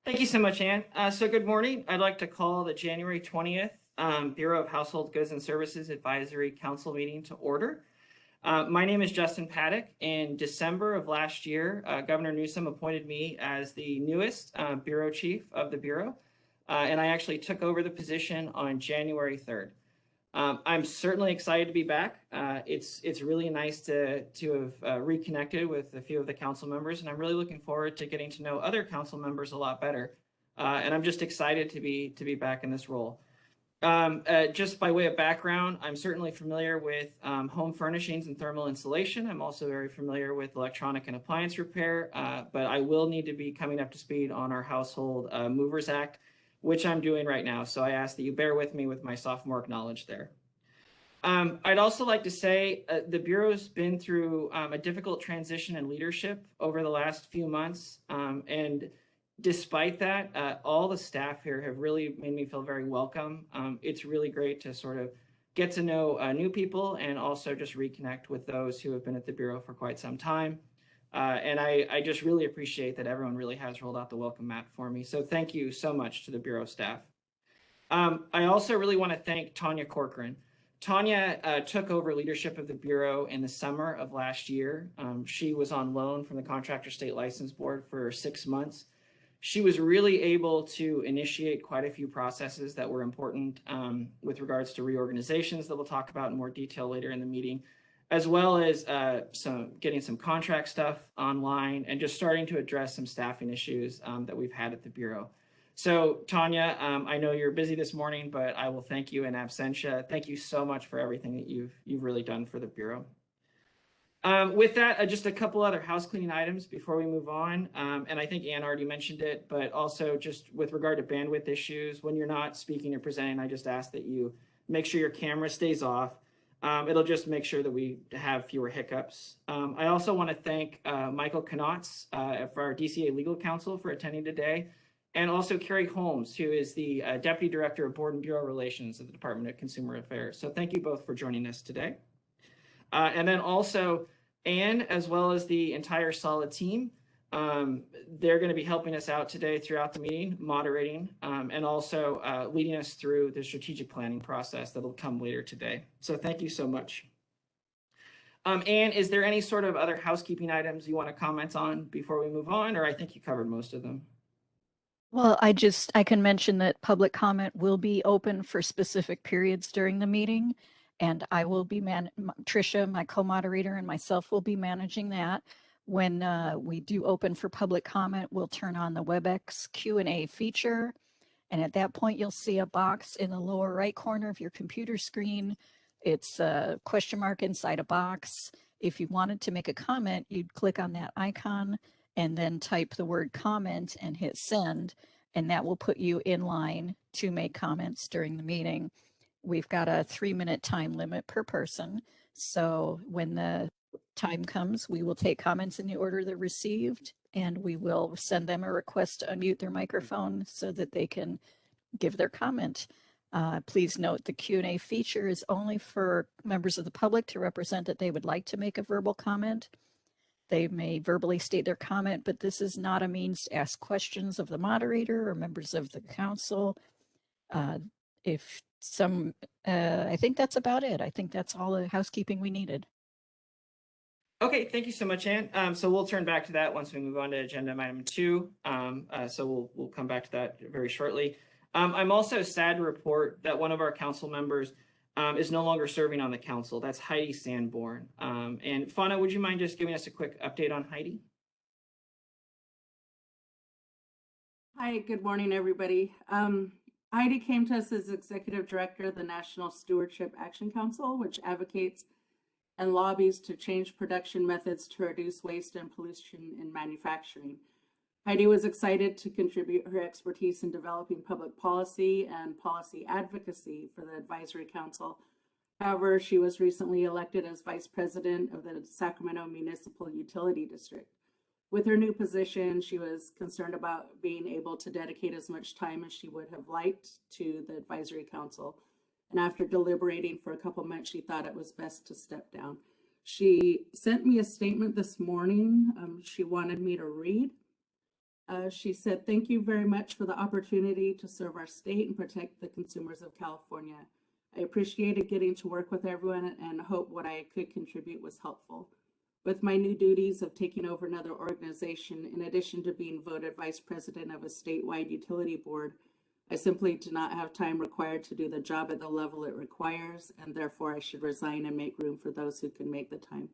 Thank you so much, Ann. So good morning. I'd like to call the January 20th Bureau of Household Goods and Services Advisory Council meeting to order. My name is Justin Paddock. In December of last year, Governor Newsom appointed me as the newest Bureau Chief of the Bureau, and I actually took over the position on January 3rd. I'm certainly excited to be back. It's really nice to have reconnected with a few of the council members, and I'm really looking forward to getting to know other council members a lot better. And I'm just excited to be back in this role. Just by way of background, I'm certainly familiar with home furnishings and thermal insulation. I'm also very familiar with electronic and appliance repair, but I will need to be coming up to speed on our Household Movers Act, which I'm doing right now. So I ask that you bear with me with my sophomore knowledge there. I'd also like to say the Bureau's been through a difficult transition in leadership over the last few months. And despite that, all the staff here have really made me feel very welcome. It's really great to sort of get to know new people and also just reconnect with those who have been at the Bureau for quite some time. And I just really appreciate that everyone really has rolled out the welcome mat for me. So thank you so much to the Bureau staff. I also really want to thank Tanya Corcoran. Tanya took over leadership of the Bureau in the summer of last year. She was on loan from the Contractor State License Board for 6 months. She was really able to initiate quite a few processes that were important with regards to reorganizations that we'll talk about in more detail later in the meeting, as well as getting some contract stuff online and just starting to address some staffing issues that we've had at the Bureau. So Tanya, I know you're busy this morning, but I will thank you in absentia. Thank you so much for everything that you've really done for the Bureau. With that, just a couple other house cleaning items before we move on. And I think Ann already mentioned it, but also just with regard to bandwidth issues, when you're not speaking or presenting, I just ask that you make sure your camera stays off. It'll just make sure that we have fewer hiccups. I also want to thank Michael Knotz for our DCA Legal Counsel for attending today, and also Carrie Holmes, who is the Deputy Director of Board and Bureau Relations at the Department of Consumer Affairs. So thank you both for joining us today. And then also Ann, as well as the entire Solid team, they're going to be helping us out today throughout the meeting, moderating, and also leading us through the strategic planning process that'll come later today. So thank you so much. Ann, is there any sort of other housekeeping items you want to comment on before we move on, or I think you covered most of them? Well, I can mention that public comment will be open for specific periods during the meeting, and I will be Tricia, my co-moderator, and myself will be managing that. When we do open for public comment, we'll turn on the WebEx Q&A feature, and at that point, you'll see a box in the lower right corner of your computer screen. It's a question mark inside a box. If you wanted to make a comment, you'd click on that icon and then type the word comment and hit send, and that will put you in line to make comments during the meeting. We've got a 3-minute time limit per person. So when the time comes, we will take comments in the order they're received, and we will send them a request to unmute their microphone so that they can give their comment. Please note the Q&A feature is only for members of the public to represent that they would like to make a verbal comment. They may verbally state their comment, but this is not a means to ask questions of the moderator or members of the council. I think that's about it. I think that's all the housekeeping we needed. Okay, thank you so much, Ann. So we'll turn back to that once we move on to agenda item 2. So we'll come back to that very shortly. I'm also sad to report that one of our council members is no longer serving on the council. That's Heidi Sanborn. And Fauna, would you mind just giving us a quick update on Heidi? Hi, good morning, everybody. Heidi came to us as Executive Director of the National Stewardship Action Council, which advocates and lobbies to change production methods to reduce waste and pollution in manufacturing. Heidi was excited to contribute her expertise in developing public policy and policy advocacy for the Advisory Council. However, she was recently elected as Vice President of the Sacramento Municipal Utility District. With her new position, she was concerned about being able to dedicate as much time as she would have liked to the Advisory Council. And after deliberating for a couple months, she thought it was best to step down. She sent me a statement this morning she wanted me to read. She said, "Thank you very much for the opportunity to serve our state and protect the consumers of California. I appreciated getting to work with everyone and hope what I could contribute was helpful. With my new duties of taking over another organization, in addition to being voted vice president of a statewide utility board, I simply do not have time required to do the job at the level it requires, and therefore I should resign and make room for those who can make the time.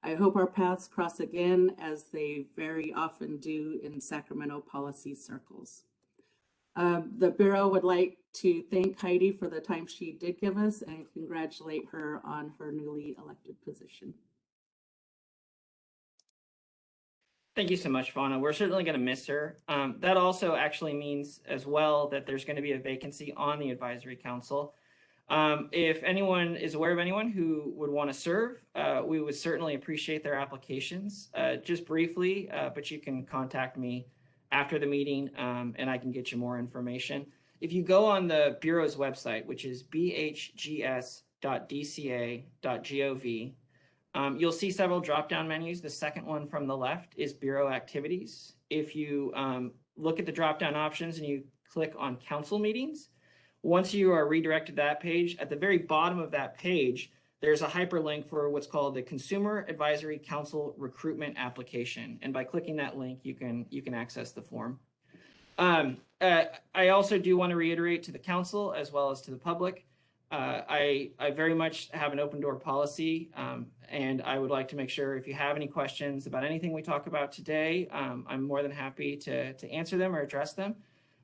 I hope our paths cross again, as they very often do in Sacramento policy circles." The Bureau would like to thank Heidi for the time she did give us and congratulate her on her newly elected position. Thank you so much, Fauna. We're certainly going to miss her. That also actually means as well that there's going to be a vacancy on the advisory council. If anyone is aware of anyone who would want to serve, we would certainly appreciate their applications. Just briefly, but you can contact me after the meeting and I can get you more information. If you go on the Bureau's website, which is bhgs.dca.gov, you'll see several drop-down menus. The second one from the left is Bureau Activities. If you look at the drop-down options and you click on Council Meetings, once you are redirected to that page, at the very bottom of that page, there's a hyperlink for what's called the Consumer Advisory Council Recruitment Application. And by clicking that link, you can access the form. I also do want to reiterate to the council as well as to the public, I very much have an open door policy, and I would like to make sure if you have any questions about anything we talk about today, I'm more than happy to answer them or address them.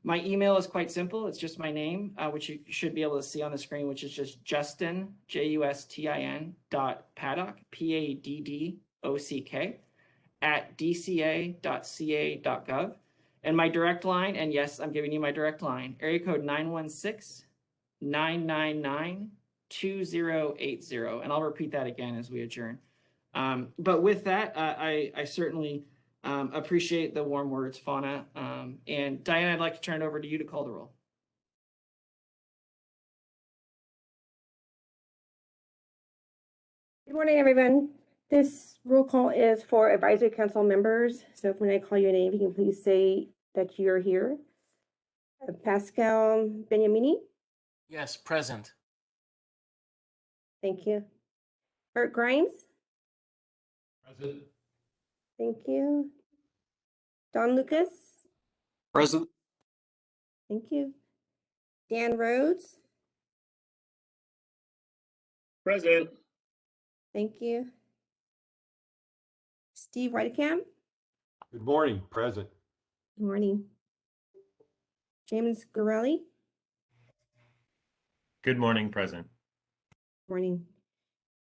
My email is quite simple. It's just my name, which you should be able to see on the screen, which is just Justin, JUSTIN.Paddock, PADDOCK, @dca.ca.gov. And my direct line, and yes, I'm giving you my direct line, area code 916-999-2080. And I'll repeat that again as we adjourn. But with that, I certainly appreciate the warm words, Fauna. And Diana, I'd like to turn it over to you to call the roll. Good morning, everyone. This roll call is for advisory council members. So when I call your name, you can please say that you're here. Pascal Beniamini. Yes, present. Thank you. Bert Grimes. Present. Thank you. Don Lucas. Present. Thank you. Dan Rhodes. Present. Thank you. Steve Whitecamp. Good morning. Present. Good morning. James Gorelli. Good morning, present. Morning.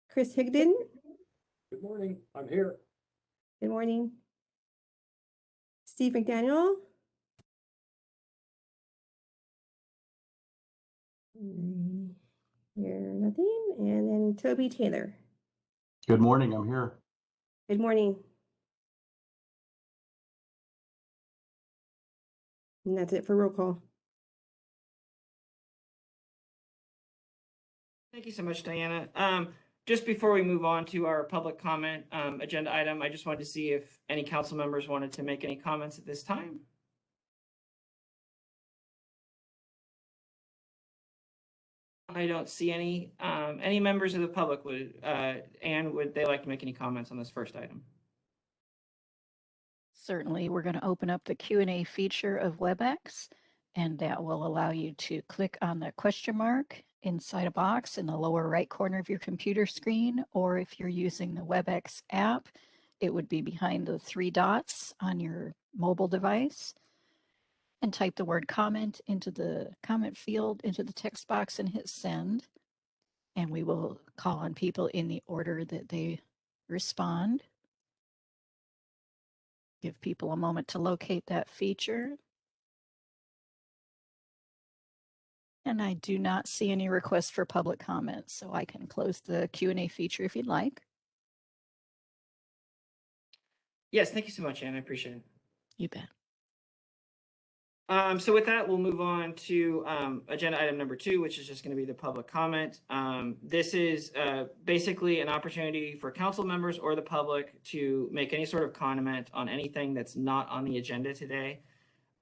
Chris Higdon. Good morning. I'm here. Good morning. Steve McDaniel. Here, nothing. And then Toby Taylor. Good morning. I'm here. Good morning. And that's it for roll call. Thank you so much, Diana. Just before we move on to our public comment agenda item, I just wanted to see if any council members wanted to make any comments at this time. I don't see any. Any members of the public would they like to make any comments on this first item? Certainly, we're going to open up the Q&A feature of WebEx, and that will allow you to click on the question mark inside a box in the lower right corner of your computer screen, or if you're using the WebEx app, it would be behind the 3 dots on your mobile device, and type the word comment into the comment field, into the text box, and hit send. And we will call on people in the order that they respond. Give people a moment to locate that feature. And I do not see any requests for public comments, so I can close the Q&A feature if you'd like. Yes, thank you so much, Anne. I appreciate it. You bet. So with that, we'll move on to agenda item number 2, which is just going to be the public comment. This is basically an opportunity for council members or the public to make any sort of comment on anything that's not on the agenda today.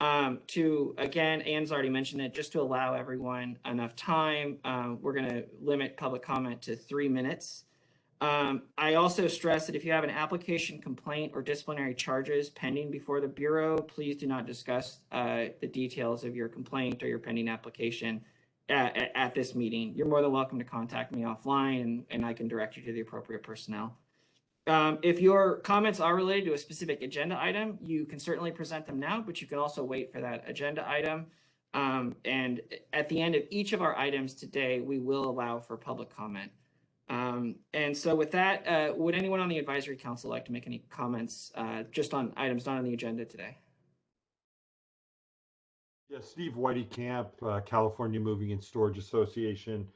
Again, Anne's already mentioned it, just to allow everyone enough time, we're going to limit public comment to 3 minutes. I also stress that if you have an application, complaint, or disciplinary charges pending before the Bureau, please do not discuss the details of your complaint or your pending application at this meeting. You're more than welcome to contact me offline, and I can direct you to the appropriate personnel. If your comments are related to a specific agenda item, you can certainly present them now, but you can also wait for that agenda item. And at the end of each of our items today, we will allow for public comment. And so with that, would anyone on the advisory council like to make any comments just on items not on the agenda today? Yeah, Steve Whitey Camp, California Moving and Storage Association.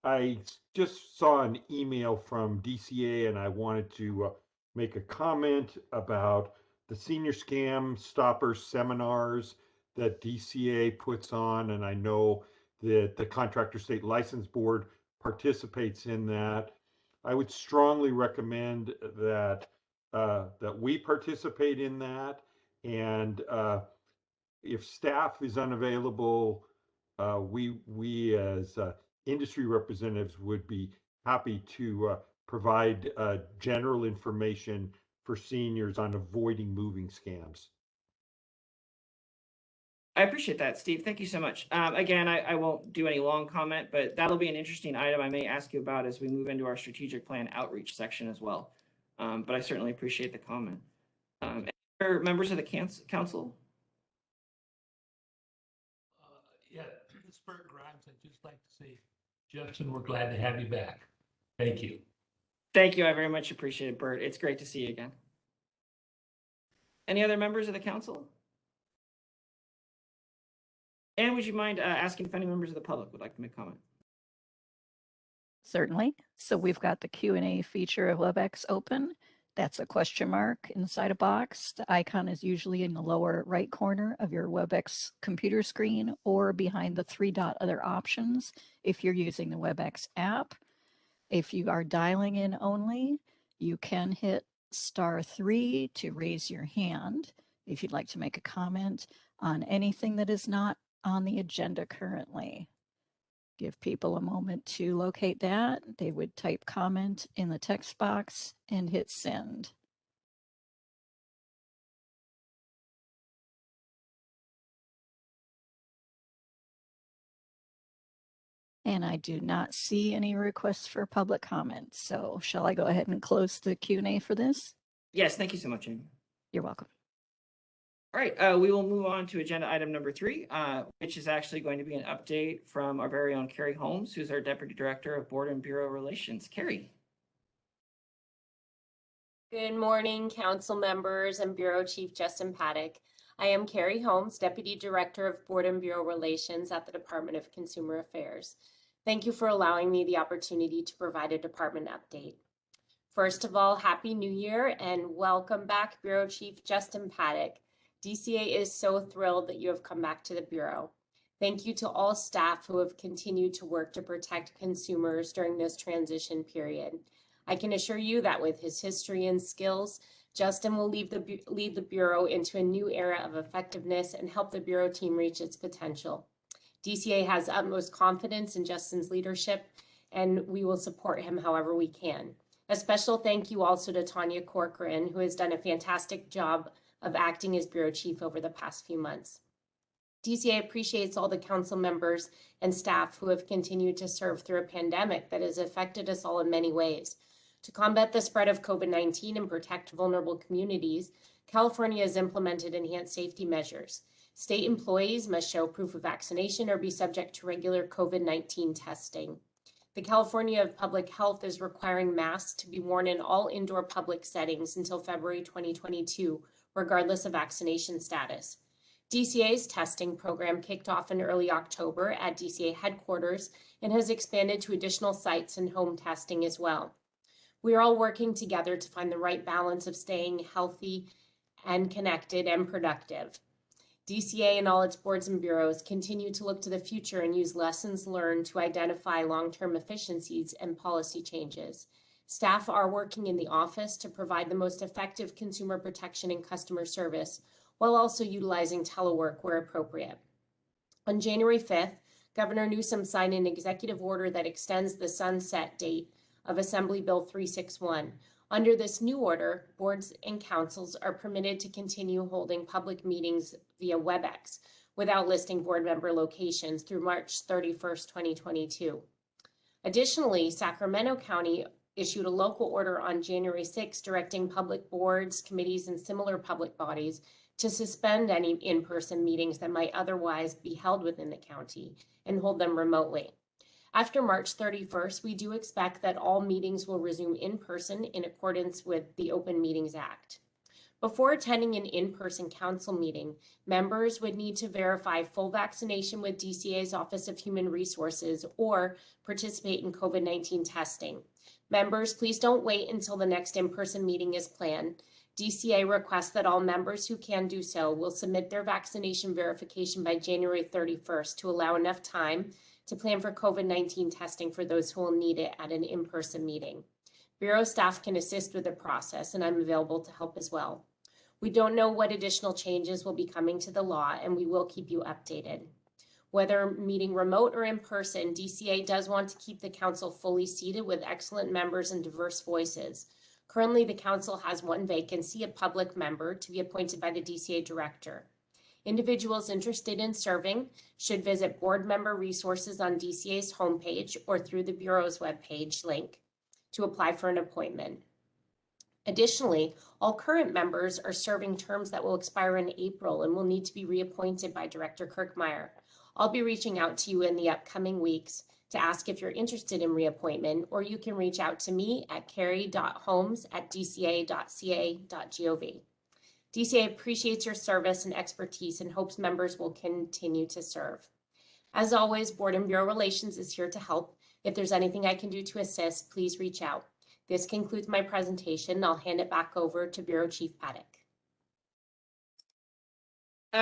I just saw an email from DCA and I wanted to make a comment about the senior scam stopper seminars that DCA puts on. And I know that the Contractor State License Board participates in that. I would strongly recommend that that we participate in that. And if staff is unavailable, we as industry representatives would be happy to provide general information for seniors on avoiding moving scams. I appreciate that, Steve. Thank you so much. Again, I won't do any long comment, but that'll be an interesting item I may ask you about as we move into our strategic plan outreach section as well. But I certainly appreciate the comment. Any other members of the council? Yeah, it's Bert Grimes. I'd just like to say, Justin, we're glad to have you back. Thank you. Thank you. I very much appreciate it, Bert. It's great to see you again. Any other members of the council? And would you mind asking if any members of the public would like to make comment? Certainly. So we've got the Q&A feature of WebEx open. That's a question mark inside a box. The icon is usually in the lower right corner of your WebEx computer screen or behind the 3-dot other options if you're using the WebEx app. If you are dialing in only, you can hit *3 to raise your hand if you'd like to make a comment on anything that is not on the agenda currently. Give people a moment to locate that. They would type comment in the text box and hit send. And I do not see any requests for public comment. So shall I go ahead and close the Q&A for this? Yes, thank you so much, Amy. You're welcome. All right, we will move on to agenda item number 3, which is actually going to be an update from our very own Carrie Holmes, who's our Deputy Director of Board and Bureau Relations. Carrie. Good morning, council members and Bureau Chief Justin Paddock. I am Carrie Holmes, Deputy Director of Board and Bureau Relations at the Department of Consumer Affairs. Thank you for allowing me the opportunity to provide a department update. First of all, Happy New Year and welcome back, Bureau Chief Justin Paddock. DCA is so thrilled that you have come back to the Bureau. Thank you to all staff who have continued to work to protect consumers during this transition period. I can assure you that with his history and skills, Justin will lead the Bureau into a new era of effectiveness and help the Bureau team reach its potential. DCA has utmost confidence in Justin's leadership, and we will support him however we can. A special thank you also to Tanya Corcoran, who has done a fantastic job of acting as Bureau Chief over the past few months. DCA appreciates all the council members and staff who have continued to serve through a pandemic that has affected us all in many ways. To combat the spread of COVID-19 and protect vulnerable communities, California has implemented enhanced safety measures. State employees must show proof of vaccination or be subject to regular COVID-19 testing. The California Public Health is requiring masks to be worn in all indoor public settings until February 2022, regardless of vaccination status. DCA's testing program kicked off in early October at DCA headquarters and has expanded to additional sites and home testing as well. We are all working together to find the right balance of staying healthy and connected and productive. DCA and all its boards and bureaus continue to look to the future and use lessons learned to identify long-term efficiencies and policy changes. Staff are working in the office to provide the most effective consumer protection and customer service, while also utilizing telework where appropriate. On January 5th, Governor Newsom signed an executive order that extends the sunset date of Assembly Bill 361. Under this new order, boards and councils are permitted to continue holding public meetings via WebEx without listing board member locations through March 31st, 2022. Additionally, Sacramento County issued a local order on January 6 directing public boards, committees, and similar public bodies to suspend any in-person meetings that might otherwise be held within the county and hold them remotely. After March 31st, we do expect that all meetings will resume in person in accordance with the Open Meetings Act. Before attending an in-person council meeting, members would need to verify full vaccination with DCA's Office of Human Resources or participate in COVID-19 testing. Members, please don't wait until the next in-person meeting is planned. DCA requests that all members who can do so will submit their vaccination verification by January 31st to allow enough time to plan for COVID-19 testing for those who will need it at an in-person meeting. Bureau staff can assist with the process, and I'm available to help as well. We don't know what additional changes will be coming to the law, and we will keep you updated. Whether meeting remote or in person, DCA does want to keep the council fully seated with excellent members and diverse voices. Currently, the council has one vacancy, a public member, to be appointed by the DCA director. Individuals interested in serving should visit board member resources on DCA's homepage or through the Bureau's webpage link to apply for an appointment. Additionally, all current members are serving terms that will expire in April and will need to be reappointed by Director Kirkmeyer. I'll be reaching out to you in the upcoming weeks to ask if you're interested in reappointment, or you can reach out to me at carrie.holmes@dca.ca.gov. DCA appreciates your service and expertise and hopes members will continue to serve. As always, Board and Bureau Relations is here to help. If there's anything I can do to assist, please reach out. This concludes my presentation. I'll hand it back over to Bureau Chief Paddock.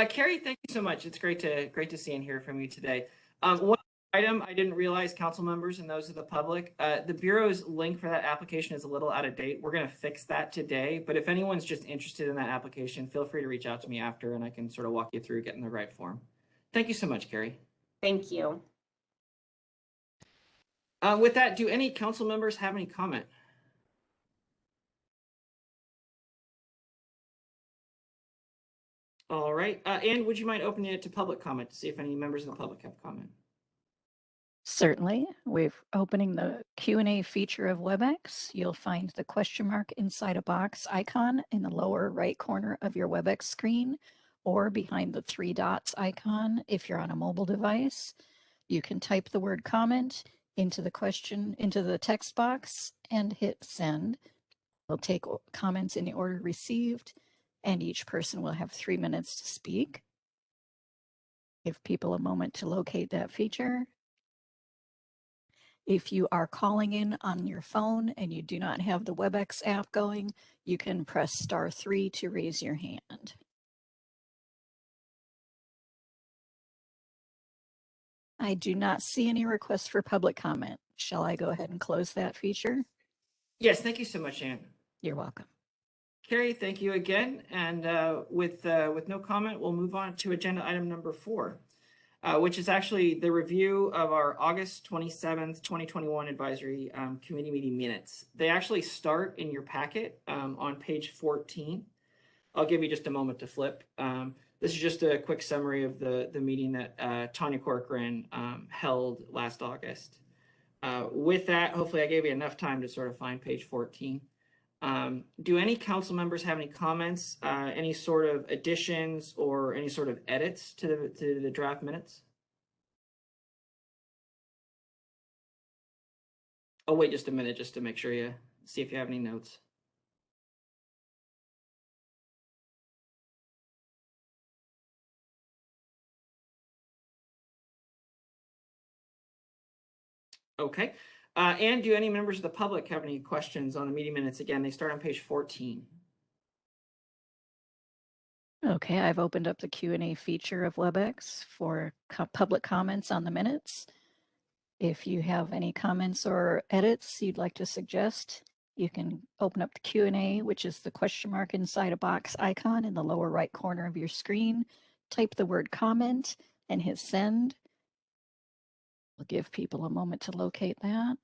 Carrie, thank you so much. It's great to see and hear from you today. One item I didn't realize, council members and those of the public, the Bureau's link for that application is a little out of date. We're going to fix that today, but if anyone's just interested in that application, feel free to reach out to me after and I can sort of walk you through getting the right form. Thank you so much, Carrie. Thank you. With that, do any council members have any comment? All right. Anne, would you mind opening it to public comment to see if any members of the public have comment? Certainly. We're opening the Q&A feature of WebEx. You'll find the question mark inside a box icon in the lower right corner of your WebEx screen or behind the 3 dots icon if you're on a mobile device. You can type the word comment into the text box and hit send. We'll take comments in the order received, and each person will have 3 minutes to speak. Give people a moment to locate that feature. If you are calling in on your phone and you do not have the WebEx app going, you can press *3 to raise your hand. I do not see any requests for public comment. Shall I go ahead and close that feature? Yes, thank you so much, Anne. You're welcome. Carrie, thank you again. And with no comment, we'll move on to agenda item number 4, which is actually the review of our August 27th, 2021 advisory committee meeting minutes. They actually start in your packet on page 14. I'll give you just a moment to flip. This is just a quick summary of the meeting that Tanya Corcoran held last August. With that, hopefully I gave you enough time to sort of find page 14. Do any council members have any comments, any sort of additions or any sort of edits to the draft minutes? I'll wait just a minute just to make sure you see if you have any notes. Okay. And do any members of the public have any questions on the meeting minutes? Again, they start on page 14. Okay, I've opened up the Q&A feature of WebEx for public comments on the minutes. If you have any comments or edits you'd like to suggest, you can open up the Q&A, which is the question mark inside a box icon in the lower right corner of your screen. Type the word comment and hit send. We'll give people a moment to locate that.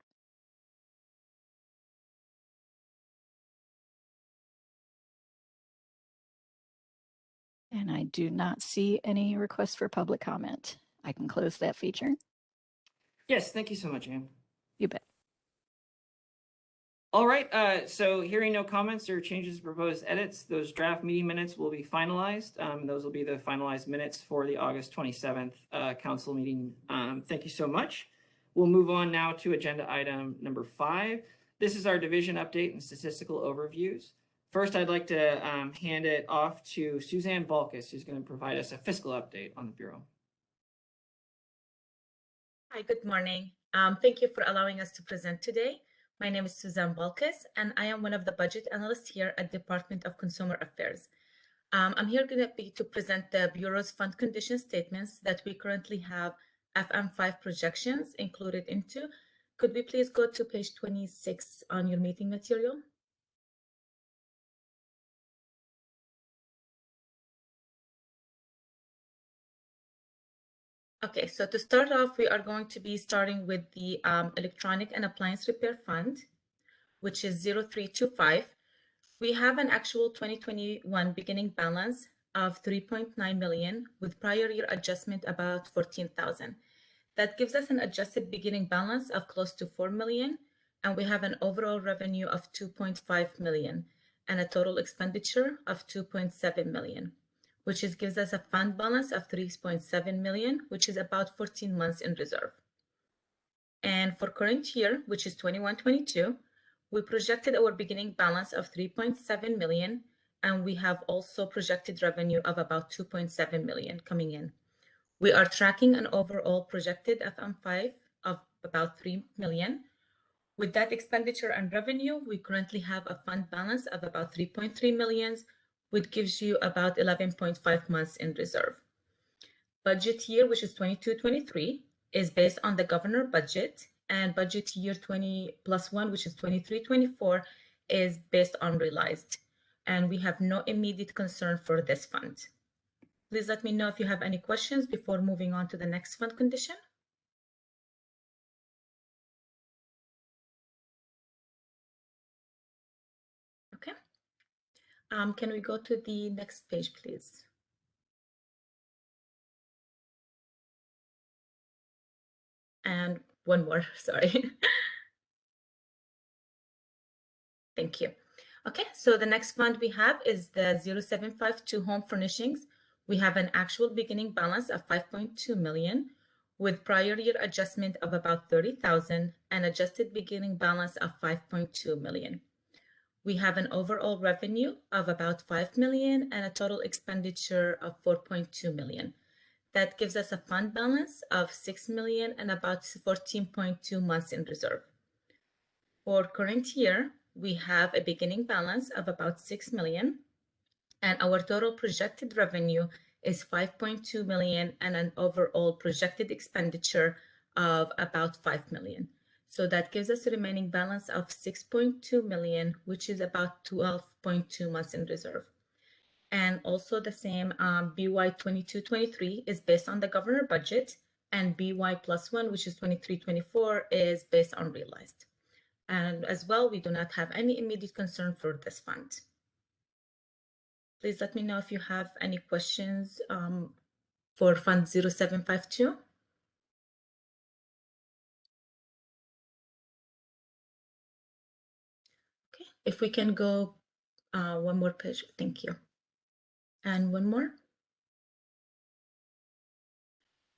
And I do not see any requests for public comment. I can close that feature. Yes, thank you so much, Ann. You bet. All right, so hearing no comments or changes to proposed edits, those draft meeting minutes will be finalized. Those will be the finalized minutes for the August 27th council meeting. Thank you so much. We'll move on now to agenda item number 5. This is our division update and statistical overviews. First, I'd like to hand it off to Suzanne Balkus, who's going to provide us a fiscal update on the Bureau. Hi, good morning. Thank you for allowing us to present today. My name is Suzanne Balkus, and I am one of the budget analysts here at Department of Consumer Affairs. I'm here going to be to present the Bureau's fund condition statements that we currently have FM5 projections included into. Could we please go to page 26 on your meeting material? Okay, so to start off, we are going to be starting with the Electronic and Appliance Repair Fund, which is 0325. We have an actual 2021 beginning balance of 3.9 million with prior year adjustment about 14,000. That gives us an adjusted beginning balance of close to 4 million, and we have an overall revenue of 2.5 million and a total expenditure of 2.7 million, which gives us a fund balance of 3.7 million, which is about 14 months in reserve. And for current year, which is 21-22, we projected our beginning balance of 3.7 million, and we have also projected revenue of about 2.7 million coming in. We are tracking an overall projected FM5 of about 3 million. With that expenditure and revenue, we currently have a fund balance of about 3.3 million, which gives you about 11.5 months in reserve. Budget year, which is 22-23, is based on the governor budget, and budget year 20+1, which is 23-24, is based on realized. And we have no immediate concern for this fund. Please let me know if you have any questions before moving on to the next fund condition. Okay. Can we go to the next page, please? And one more, sorry. Thank you. Okay, so the next fund we have is the 0752 Home Furnishings. We have an actual beginning balance of 5.2 million with prior year adjustment of about 30,000 and adjusted beginning balance of 5.2 million. We have an overall revenue of about 5 million and a total expenditure of 4.2 million. That gives us a fund balance of 6 million and about 14.2 months in reserve. For current year, we have a beginning balance of about 6 million, and our total projected revenue is 5.2 million and an overall projected expenditure of about 5 million. So that gives us a remaining balance of 6.2 million, which is about 12.2 months in reserve. And also the same BY 22-23 is based on the governor budget, and BY+1, which is 23-24, is based on realized. And as well, we do not have any immediate concern for this fund. Please let me know if you have any questions for Fund 0752. Okay, if we can go one more page, thank you. And one more.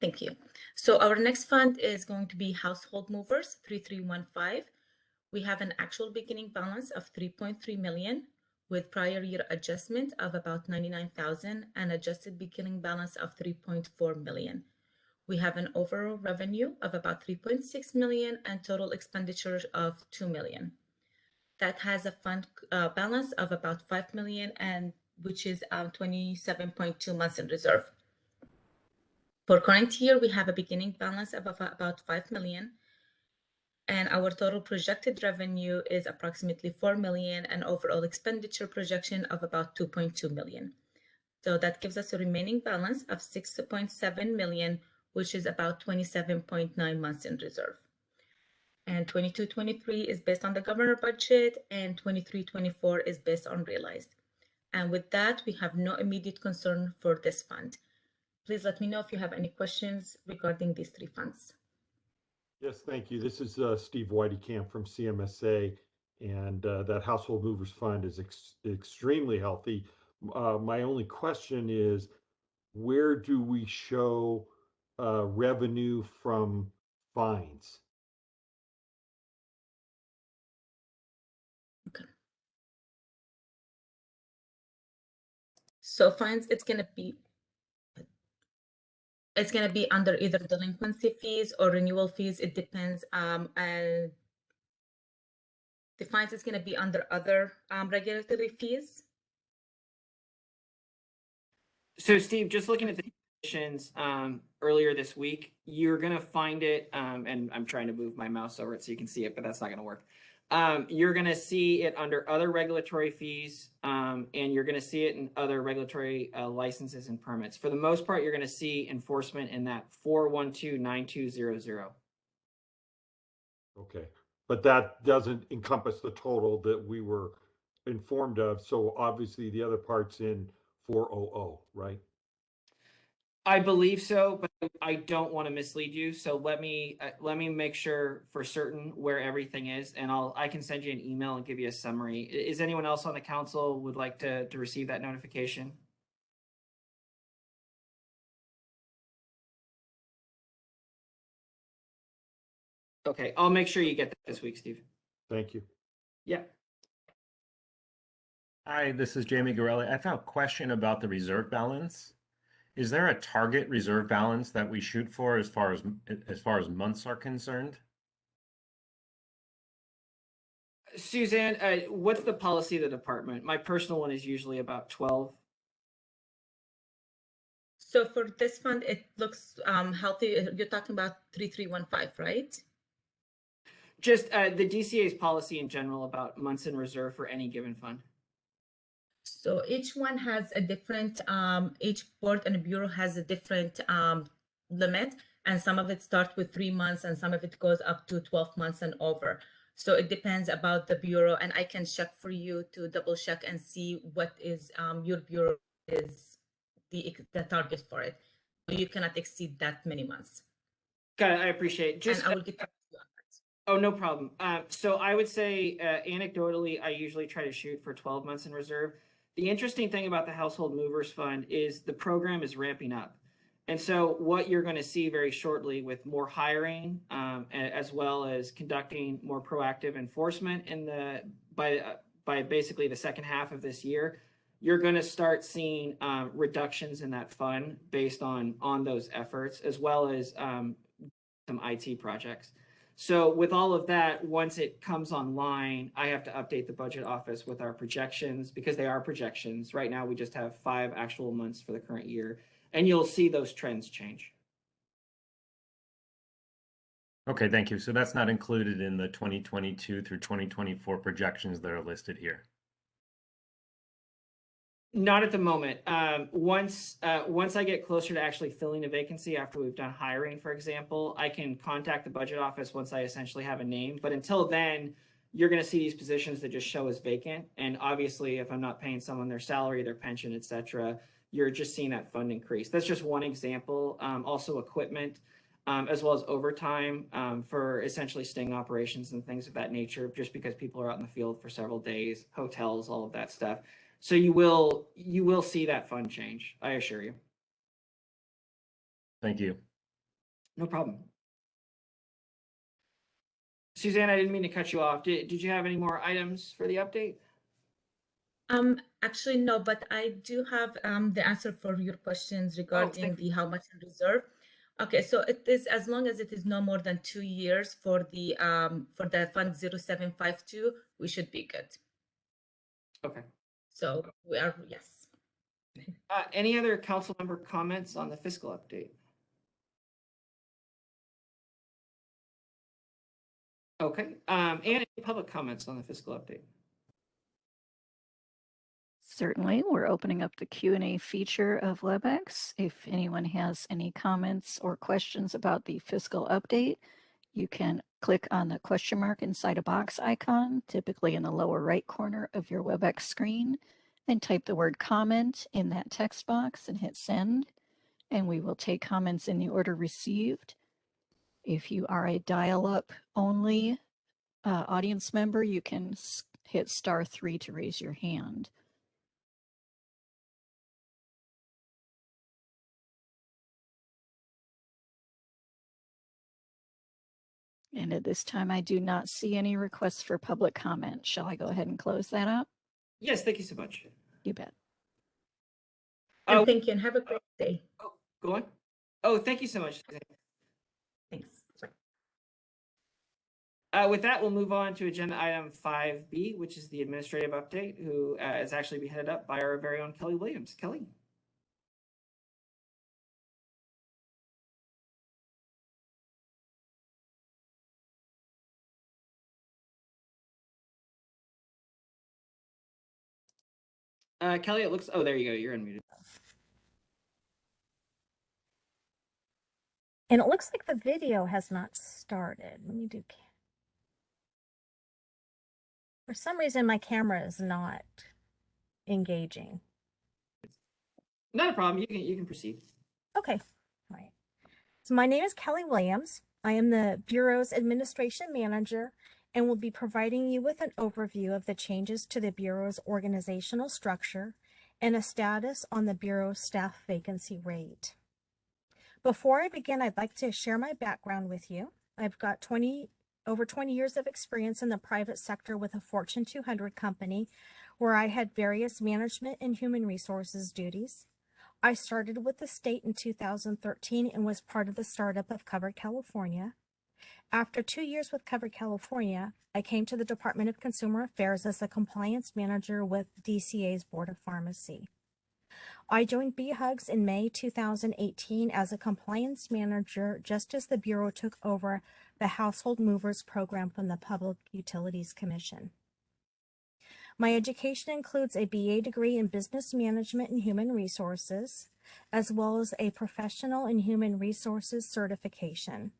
Thank you. So our next fund is going to be Household Movers 3315. We have an actual beginning balance of 3.3 million with prior year adjustment of about 99,000 and adjusted beginning balance of 3.4 million. We have an overall revenue of about 3.6 million and total expenditures of 2 million. That has a fund balance of about 5 million and which is 27.2 months in reserve. For current year, we have a beginning balance of about 5 million, and our total projected revenue is approximately 4 million, and overall expenditure projection of about 2.2 million. So that gives us a remaining balance of 6.7 million, which is about 27.9 months in reserve. And 22-23 is based on the governor budget, and 23-24 is based on realized. And with that, we have no immediate concern for this fund. Please let me know if you have any questions regarding these three funds. Yes, thank you. This is Steve Whiteycamp from CMSA, and that Household Movers Fund is extremely healthy. My only question is, where do we show revenue from fines? Okay. So fines, it's going to be under either delinquency fees or renewal fees. It depends. And the fines is going to be under other regulatory fees. So Steve, just looking at the definitions earlier this week, you're going to find it, and I'm trying to move my mouse over it so you can see it, but that's not going to work. You're going to see it under other regulatory fees, and you're going to see it in other regulatory licenses and permits. For the most part, you're going to see enforcement in that 4129200. Okay, but that doesn't encompass the total that we were informed of. So obviously the other part's in 400, right? I believe so, but I don't want to mislead you. So let me make sure for certain where everything is, and I can send you an email and give you a summary. Is anyone else on the council would like to receive that notification? Okay, I'll make sure you get that this week, Steve. Thank you. Yeah. Hi, this is Jamie Gorelli. I have a question about the reserve balance. Is there a target reserve balance that we shoot for as far as months are concerned? Suzanne, what's the policy of the department? My personal one is usually about 12. So for this fund, it looks healthy. You're talking about 3315, right? Just the DCA's policy in general about months in reserve for any given fund. So each one has a different, each board and bureau has a different limit, and some of it starts with 3 months and some of it goes up to 12 months and over. So it depends about the bureau, and I can check for you to double check and see what is your bureau is the target for it. You cannot exceed that many months. Got it, I appreciate it. Just, and I will get back to you on that. Oh, no problem. So I would say anecdotally, I usually try to shoot for 12 months in reserve. The interesting thing about the Household Movers Fund is the program is ramping up. And so what you're going to see very shortly with more hiring, as well as conducting more proactive enforcement by basically the second half of this year, you're going to start seeing reductions in that fund based on those efforts, as well as some IT projects. So with all of that, once it comes online, I have to update the budget office with our projections because they are projections. Right now, we just have 5 actual months for the current year, and you'll see those trends change. Okay, thank you. So that's not included in the 2022 through 2024 projections that are listed here. Not at the moment. Once I get closer to actually filling a vacancy after we've done hiring, for example, I can contact the budget office once I essentially have a name. But until then, you're going to see these positions that just show as vacant. And obviously, if I'm not paying someone their salary, their pension, et cetera, you're just seeing that fund increase. That's just one example. Also equipment, as well as overtime for essentially sting operations and things of that nature, just because people are out in the field for several days, hotels, all of that stuff. So you will see that fund change, I assure you. Thank you. No problem. Suzanne, I didn't mean to cut you off. Did you have any more items for the update? Actually, no, but I do have the answer for your questions regarding the how much in reserve. Okay, so it is as long as it is no more than 2 years for the fund 0752, we should be good. Okay. So we are, yes. Any other council member comments on the fiscal update? Okay, and any public comments on the fiscal update? Certainly, we're opening up the Q&A feature of WebEx. If anyone has any comments or questions about the fiscal update, you can click on the question mark inside a box icon, typically in the lower right corner of your WebEx screen, and type the word comment in that text box and hit send, and we will take comments in the order received. If you are a dial-up only audience member, you can hit *3 to raise your hand. And at this time, I do not see any requests for public comment. Shall I go ahead and close that up? Yes, thank you so much. You bet. And thank you, and have a great day. Oh, go on. Oh, thank you so much. Thanks. With that, we'll move on to agenda item 5B, which is the administrative update, who is actually be headed up by our very own Kelly Williams. Kelly. Kelly, it looks, oh, there you go. You're unmuted. And it looks like the video has not started. Let me do. For some reason, my camera is not engaging. Not a problem. You can proceed. Okay. All right. So my name is Kelly Williams. I am the Bureau's Administration Manager and will be providing you with an overview of the changes to the Bureau's organizational structure and a status on the Bureau's staff vacancy rate. Before I begin, I'd like to share my background with you. I've got over 20 years of experience in the private sector with a Fortune 200 company where I had various management and human resources duties. I started with the state in 2013 and was part of the startup of Cover California. After 2 years with Cover California, I came to the Department of Consumer Affairs as a compliance manager with DCA's Board of Pharmacy. I joined BHUGS in May 2018 as a compliance manager just as the Bureau took over the Household Movers program from the Public Utilities Commission. My education includes a BA degree in Business Management and Human Resources, as well as a Professional in Human Resources certification.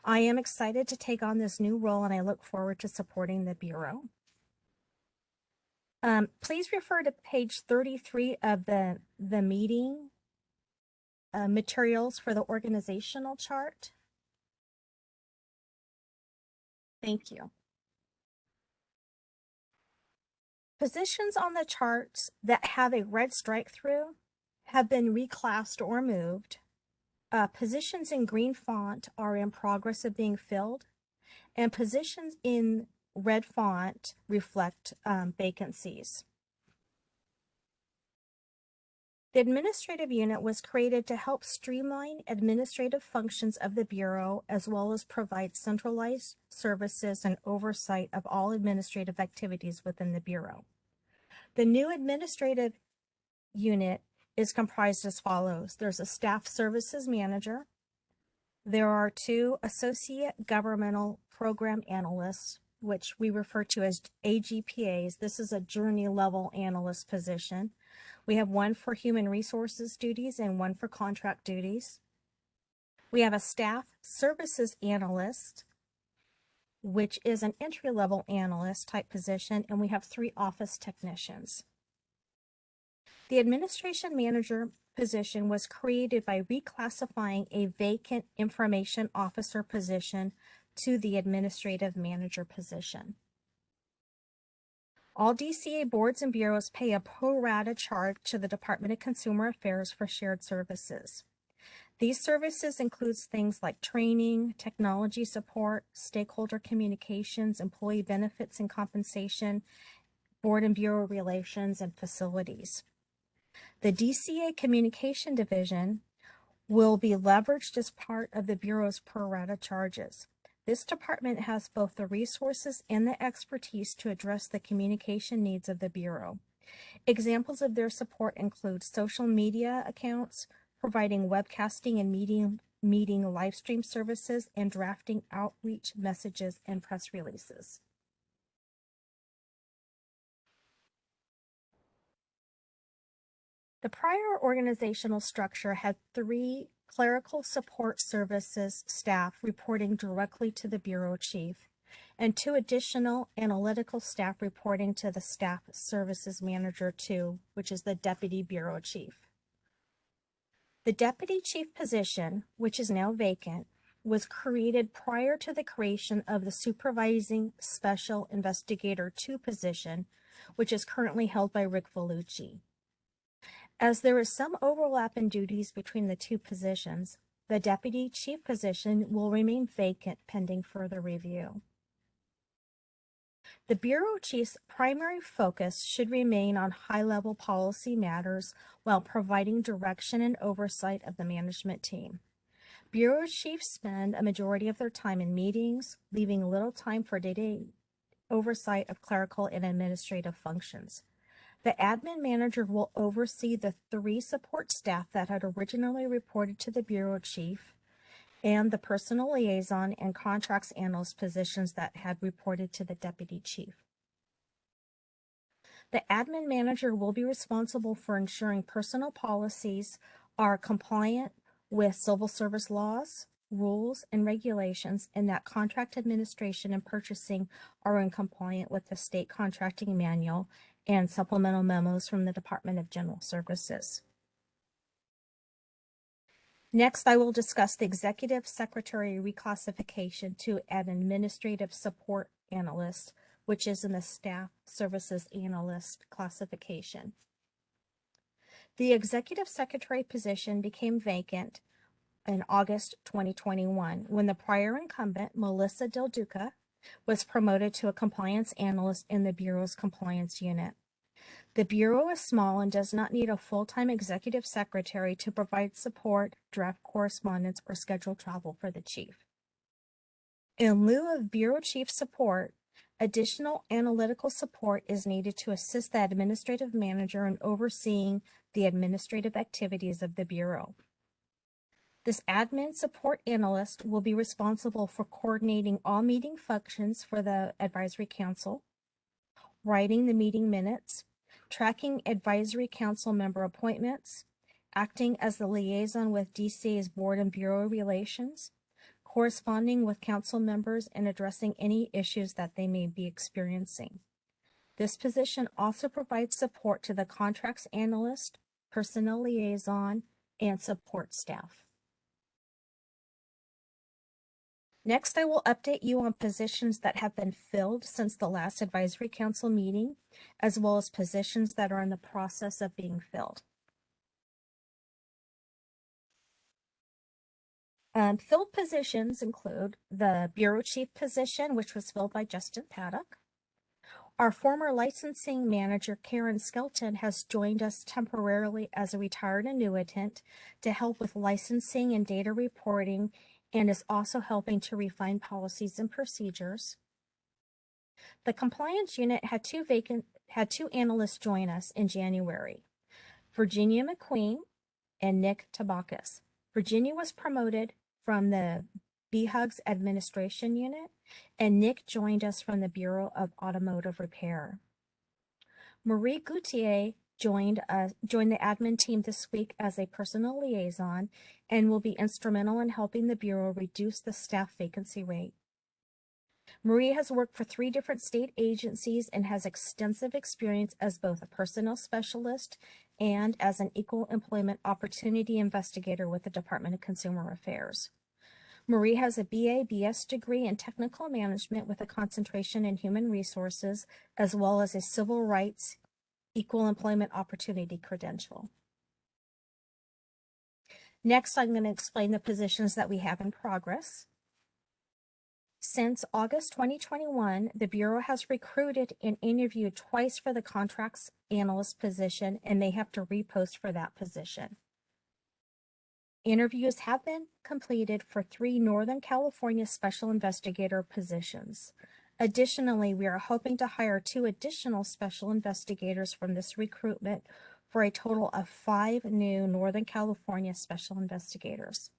I am excited to take on this new role and I look forward to supporting the Bureau. Please refer to page 33 of the meeting materials for the organizational chart. Thank you. Positions on the charts that have a red strike through have been reclassed or moved. Positions in green font are in progress of being filled, and positions in red font reflect vacancies. The administrative unit was created to help streamline administrative functions of the Bureau, as well as provide centralized services and oversight of all administrative activities within the Bureau. The new administrative unit is comprised as follows. There's a staff services manager. There are 2 associate governmental program analysts, which we refer to as AGPAs. This is a journey level analyst position. We have 1 for human resources duties and 1 for contract duties. We have a staff services analyst, which is an entry-level analyst type position, and we have 3 office technicians. The administration manager position was created by reclassifying a vacant information officer position to the administrative manager position. All DCA boards and bureaus pay a pro rata charge to the Department of Consumer Affairs for shared services. These services include things like training, technology support, stakeholder communications, employee benefits and compensation, board and bureau relations, and facilities. The DCA Communication Division will be leveraged as part of the Bureau's pro rata charges. This department has both the resources and the expertise to address the communication needs of the Bureau. Examples of their support include social media accounts, providing webcasting and meeting live stream services, and drafting outreach messages and press releases. The prior organizational structure had 3 clerical support services staff reporting directly to the bureau chief, and 2 additional analytical staff reporting to the staff services manager 2, which is the deputy bureau chief. The deputy chief position, which is now vacant, was created prior to the creation of the supervising special investigator 2 position, which is currently held by Rick Vellucci. As there is some overlap in duties between the 2 positions, the deputy chief position will remain vacant pending further review. The bureau chief's primary focus should remain on high-level policy matters while providing direction and oversight of the management team. Bureau chiefs spend a majority of their time in meetings, leaving little time for day-to-day oversight of clerical and administrative functions. The admin manager will oversee the 3 support staff that had originally reported to the bureau chief and the personal liaison and contracts analyst positions that had reported to the deputy chief. The admin manager will be responsible for ensuring personnel policies are compliant with civil service laws, rules, and regulations, and that contract administration and purchasing are in compliance with the state contracting manual and supplemental memos from the Department of General Services. Next, I will discuss the Executive Secretary reclassification to an Administrative Support Analyst, which is in the Staff Services Analyst classification. The Executive Secretary position became vacant in August 2021 when the prior incumbent, Melissa Del Duca, was promoted to a compliance analyst in the Bureau's compliance unit. The Bureau is small and does not need a full-time executive secretary to provide support, draft correspondence, or schedule travel for the chief. In lieu of Bureau chief support, additional analytical support is needed to assist the administrative manager in overseeing the administrative activities of the Bureau. This admin support analyst will be responsible for coordinating all meeting functions for the advisory council, writing the meeting minutes, tracking advisory council member appointments, acting as the liaison with DCA's board and bureau relations, corresponding with council members, and addressing any issues that they may be experiencing. This position also provides support to the contracts analyst, personnel liaison, and support staff. Next, I will update you on positions that have been filled since the last advisory council meeting, as well as positions that are in the process of being filled. Filled positions include the bureau chief position, which was filled by Justin Paddock. Our former licensing manager, Karen Skelton, has joined us temporarily as a retired annuitant to help with licensing and data reporting, and is also helping to refine policies and procedures. The compliance unit had two analysts join us in January, Virginia McQueen and Nick Tabakis. Virginia was promoted from the BHUG's administration unit, and Nick joined us from the Bureau of Automotive Repair. Marie Goutier joined the admin team this week as a personal liaison and will be instrumental in helping the Bureau reduce the staff vacancy rate. Marie has worked for 3 different state agencies and has extensive experience as both a personnel specialist and as an equal employment opportunity investigator with the Department of Consumer Affairs. Marie has a BA/BS degree in technical management with a concentration in human resources, as well as a civil rights equal employment opportunity credential. Next, I'm going to explain the positions that we have in progress. Since August 2021, the Bureau has recruited and interviewed twice for the contracts analyst position, and they have to repost for that position. Interviews have been completed for 3 Northern California special investigator positions. Additionally, we are hoping to hire 2 additional special investigators from this recruitment for a total of 5 new Northern California special investigators.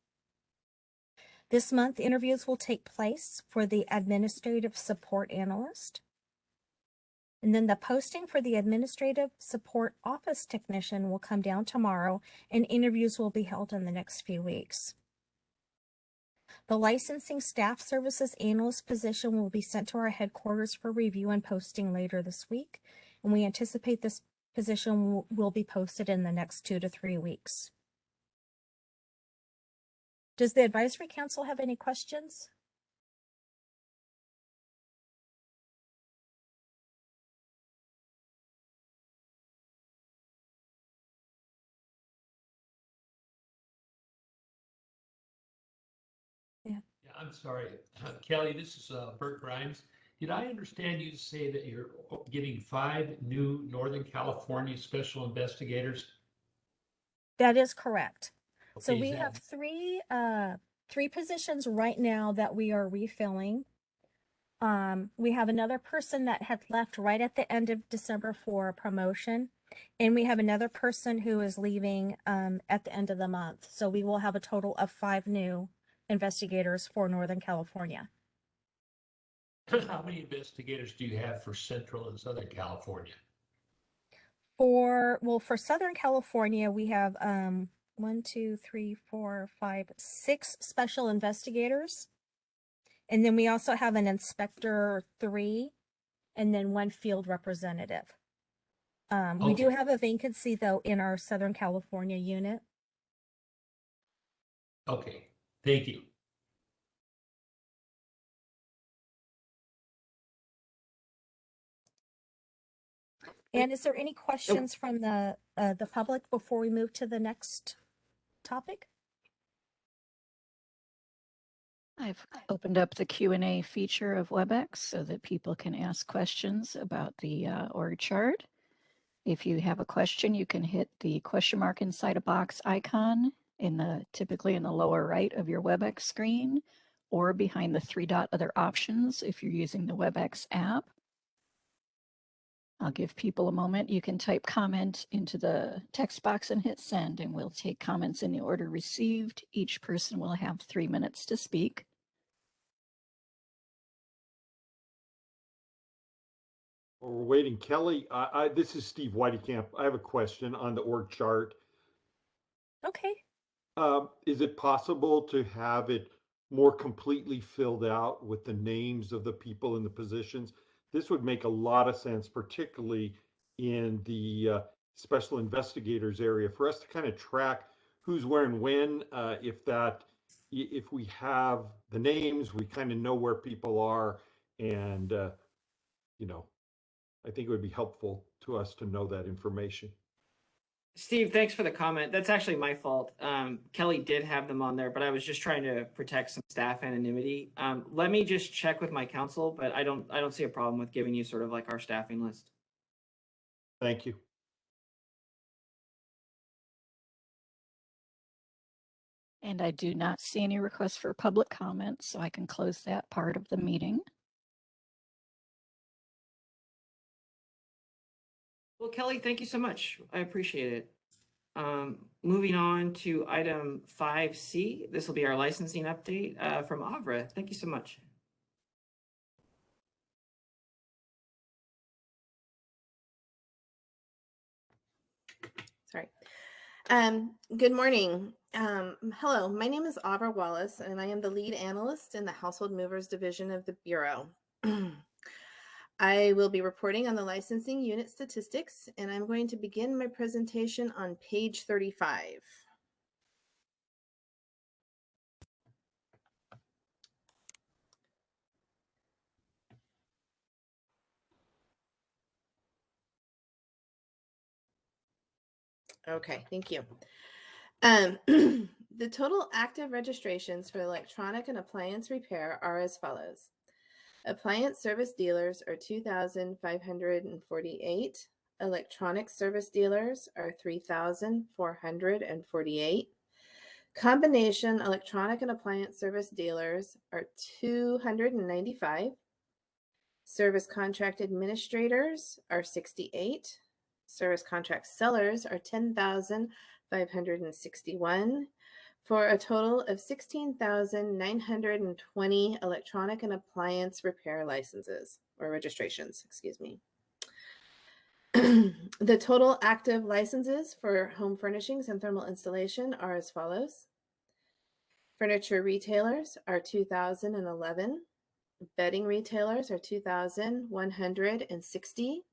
This month, interviews will take place for the Administrative Support Analyst. And then the posting for the Administrative Support Office Technician will come down tomorrow, and interviews will be held in the next few weeks. The Licensing Staff Services Analyst position will be sent to our headquarters for review and posting later this week, and we anticipate this position will be posted in the next 2 to 3 weeks. Does the Advisory Council have any questions? Yeah, I'm sorry. Kelly, this is Bert Grimes. Did I understand you to say that you're getting 5 new Northern California special investigators? That is correct. So Okay, we have three positions right now that we are refilling. We have another person that had left right at the end of December for a promotion, and we have another person who is leaving at the end of the month. So we will have a total of 5 new investigators for Northern California. How many investigators do you have for Central and Southern California? For Southern California, we have 6 special investigators. And then we also have an inspector 3, and then 1 field representative. We do have a vacancy though in our Southern California unit. Okay, thank you. And is there any questions from the public before we move to the next topic? I've opened up the Q&A feature of WebEx so that people can ask questions about the org chart. If you have a question, you can hit the question mark inside a box icon typically in the lower right of your WebEx screen, or behind the 3-dot other options if you're using the WebEx app. I'll give people a moment. You can type comment into the text box and hit send, and we'll take comments in the order received. Each person will have 3 minutes to speak. While we're waiting, Kelly, this is Steve Whiteycamp. I have a question on the org chart. Okay. Is it possible to have it more completely filled out with the names of the people in the positions? This would make a lot of sense, particularly in the special investigators area, for us to kind of track who's where and when. If we have the names, we kind of know where people are, and I think it would be helpful to us to know that information. Steve, thanks for the comment. That's actually my fault. Kelly did have them on there, but I was just trying to protect some staff anonymity. Let me just check with my counsel, but I don't see a problem with giving you sort of like our staffing list. Thank you. And I do not see any requests for public comment, so I can close that part of the meeting. Well, Kelly, thank you so much. I appreciate it. Moving on to item 5C. This will be our licensing update from Avra. Thank you so much. Sorry. Good morning. Hello, my name is Avra Wallace, and I am the lead analyst in the Household Movers Division of the Bureau. I will be reporting on the licensing unit statistics, and I'm going to begin my presentation on page 35. Okay, thank you. The total active registrations for electronic and appliance repair are as follows. Appliance service dealers are 2,548. Electronic service dealers are 3,448. Combination electronic and appliance service dealers are 295. Service contract administrators are 68. Service contract sellers are 10,561 for a total of 16,920 electronic and appliance repair licenses or registrations, excuse me. The total active licenses for home furnishings and thermal installation are as follows. Furniture retailers are 2,011. Bedding retailers are 2,160.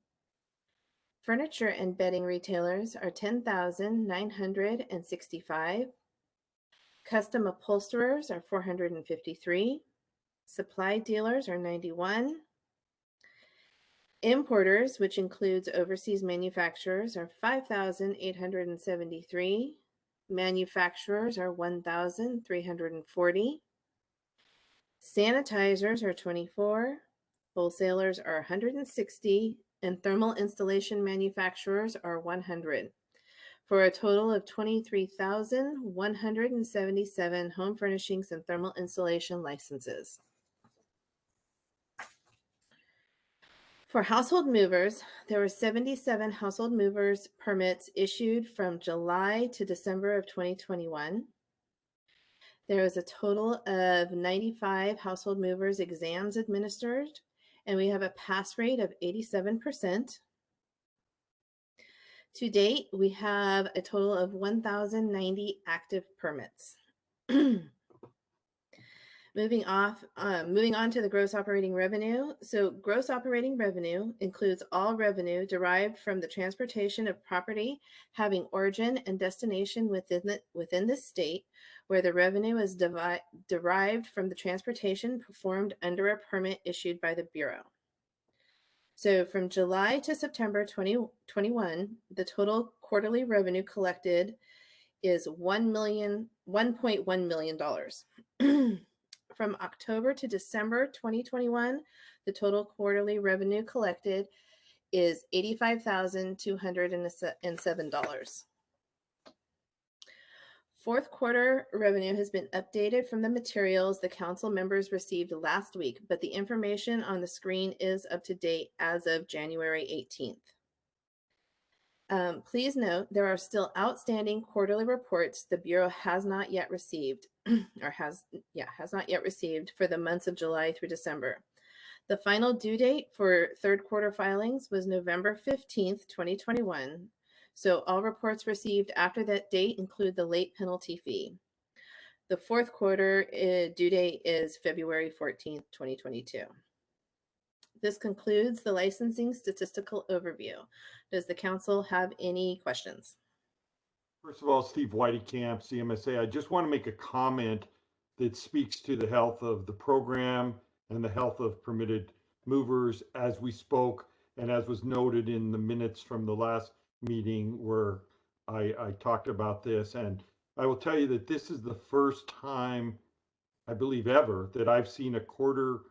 Furniture and bedding retailers are 10,965. Custom upholsterers are 453. Supply dealers are 91. Importers, which includes overseas manufacturers, are 5,873. Manufacturers are 1,340. Sanitizers are 24. Wholesalers are 160. And thermal installation manufacturers are 100. For a total of 23,177 home furnishings and thermal installation licenses. For household movers, there were 77 household movers permits issued from July to December of 2021. There was a total of 95 household movers exams administered, and we have a pass rate of 87%. To date, we have a total of 1,090 active permits. Moving on to the gross operating revenue. So gross operating revenue includes all revenue derived from the transportation of property having origin and destination within the state, where the revenue is derived from the transportation performed under a permit issued by the Bureau. So from July to September 2021, the total quarterly revenue collected is $1.1 million. From October to December 2021, the total quarterly revenue collected is $85,207. Fourth quarter revenue has been updated from the materials the council members received last week, but the information on the screen is up to date as of January 18th. Please note there are still outstanding quarterly reports the Bureau has not yet received, or has not yet received for the months of July through December. The final due date for third quarter filings was November 15th, 2021. So all reports received after that date include the late penalty fee. The fourth quarter due date is February 14th, 2022. This concludes the licensing statistical overview. Does the council have any questions? First of all, Steve Whiteycamp, CMSA. I just want to make a comment that speaks to the health of the program and the health of permitted movers as we spoke and as was noted in the minutes from the last meeting where I talked about this. And I will tell you that this is the first time, I believe ever, that I've seen a quarter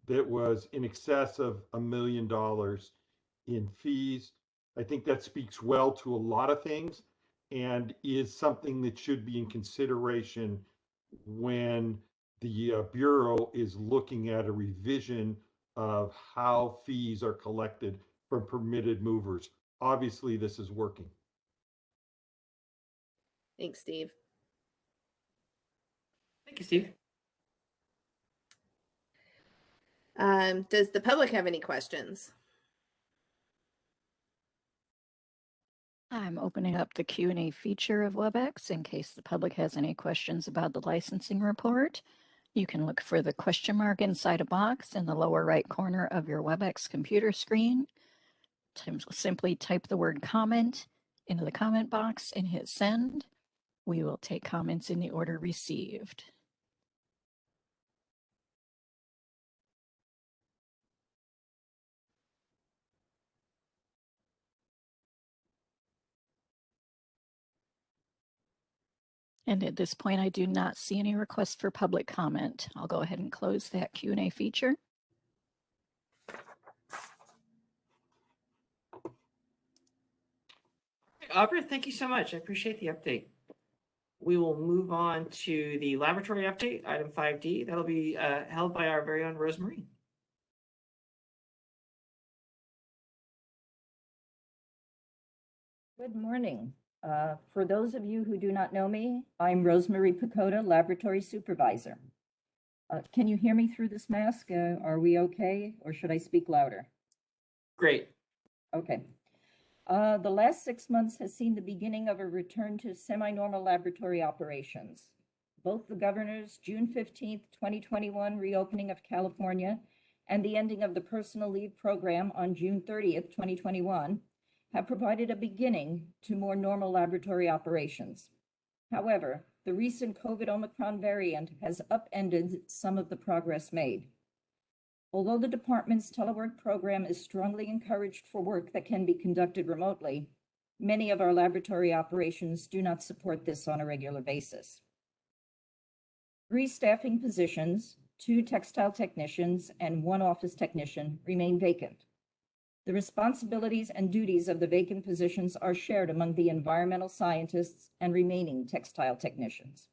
that was in excess of $1 million in fees. I think that speaks well to a lot of things and is something that should be in consideration when the Bureau is looking at a revision of how fees are collected from permitted movers. Obviously, this is working. Thanks, Steve. Thank you, Steve. Does the public have any questions? I'm opening up the Q&A feature of WebEx in case the public has any questions about the licensing report. You can look for the question mark inside a box in the lower right corner of your WebEx computer screen. Simply type the word comment into the comment box and hit send. We will take comments in the order received. And at this point, I do not see any requests for public comment. I'll go ahead and close that Q&A feature. Aubrey, thank you so much. I appreciate the update. We will move on to the laboratory update, item 5D. That'll be held by our very own Rosemarie. Good morning. For those of you who do not know me, I'm Rosemary Pacoda, Laboratory Supervisor. Can you hear me through this mask? Are we okay, or should I speak louder? Great. Okay. The last 6 months has seen the beginning of a return to semi-normal laboratory operations. Both the governor's June 15th, 2021 reopening of California and the ending of the personal leave program on June 30th, 2021 have provided a beginning to more normal laboratory operations. However, the recent COVID Omicron variant has upended some of the progress made. Although the department's telework program is strongly encouraged for work that can be conducted remotely, many of our laboratory operations do not support this on a regular basis. 3 staffing positions, 2 textile technicians, and 1 office technician remain vacant. The responsibilities and duties of the vacant positions are shared among the environmental scientists and remaining textile technicians.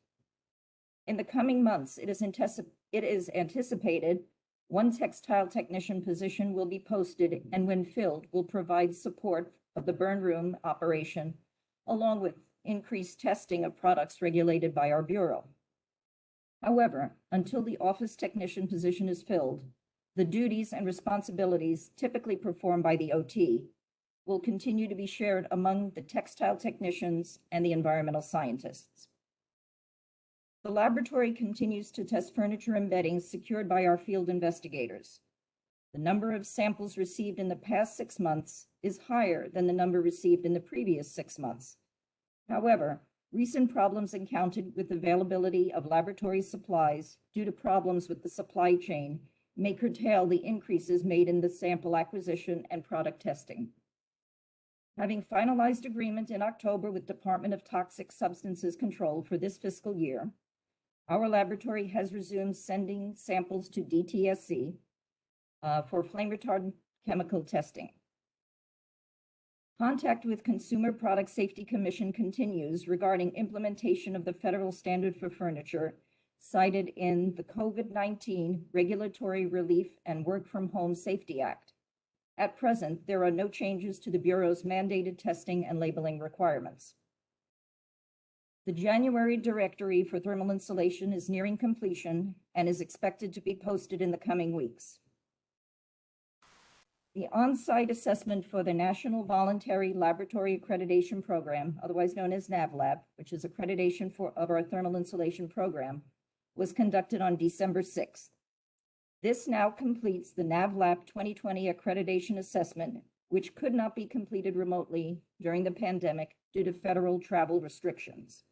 In the coming months, it is anticipated 1 textile technician position will be posted, and when filled, will provide support of the burn room operation, along with increased testing of products regulated by our Bureau. However, until the office technician position is filled, the duties and responsibilities typically performed by the OT will continue to be shared among the textile technicians and the environmental scientists. The laboratory continues to test furniture and bedding secured by our field investigators. The number of samples received in the past 6 months is higher than the number received in the previous 6 months. However, recent problems encountered with availability of laboratory supplies due to problems with the supply chain may curtail the increases made in the sample acquisition and product testing. Having finalized agreement in October with Department of Toxic Substances Control for this fiscal year, our laboratory has resumed sending samples to DTSC for flame retardant chemical testing. Contact with Consumer Product Safety Commission continues regarding implementation of the federal standard for furniture cited in the COVID-19 Regulatory Relief and Work from Home Safety Act. At present, there are no changes to the Bureau's mandated testing and labeling requirements. The January directory for thermal insulation is nearing completion and is expected to be posted in the coming weeks. The on-site assessment for the National Voluntary Laboratory Accreditation Program, otherwise known as NAVLab, which is accreditation of our thermal insulation program, was conducted on December 6th. This now completes the NAVLab 2020 accreditation assessment, which could not be completed remotely during the pandemic due to federal travel restrictions.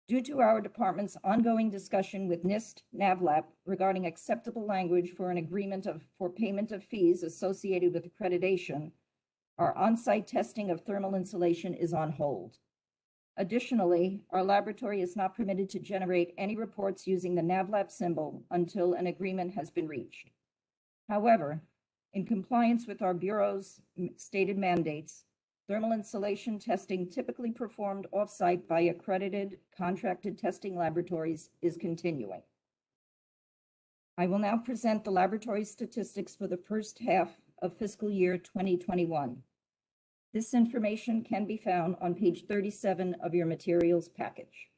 Due to our department's ongoing discussion with NIST NAVLab regarding acceptable language for an agreement for payment of fees associated with accreditation, our on-site testing of thermal insulation is on hold. Additionally, our laboratory is not permitted to generate any reports using the NAVLab symbol until an agreement has been reached. However, in compliance with our Bureau's stated mandates, thermal insulation testing typically performed off-site by accredited contracted testing laboratories is continuing. I will now present the laboratory statistics for the first half of fiscal year 2021. This information can be found on page 37 of your materials package.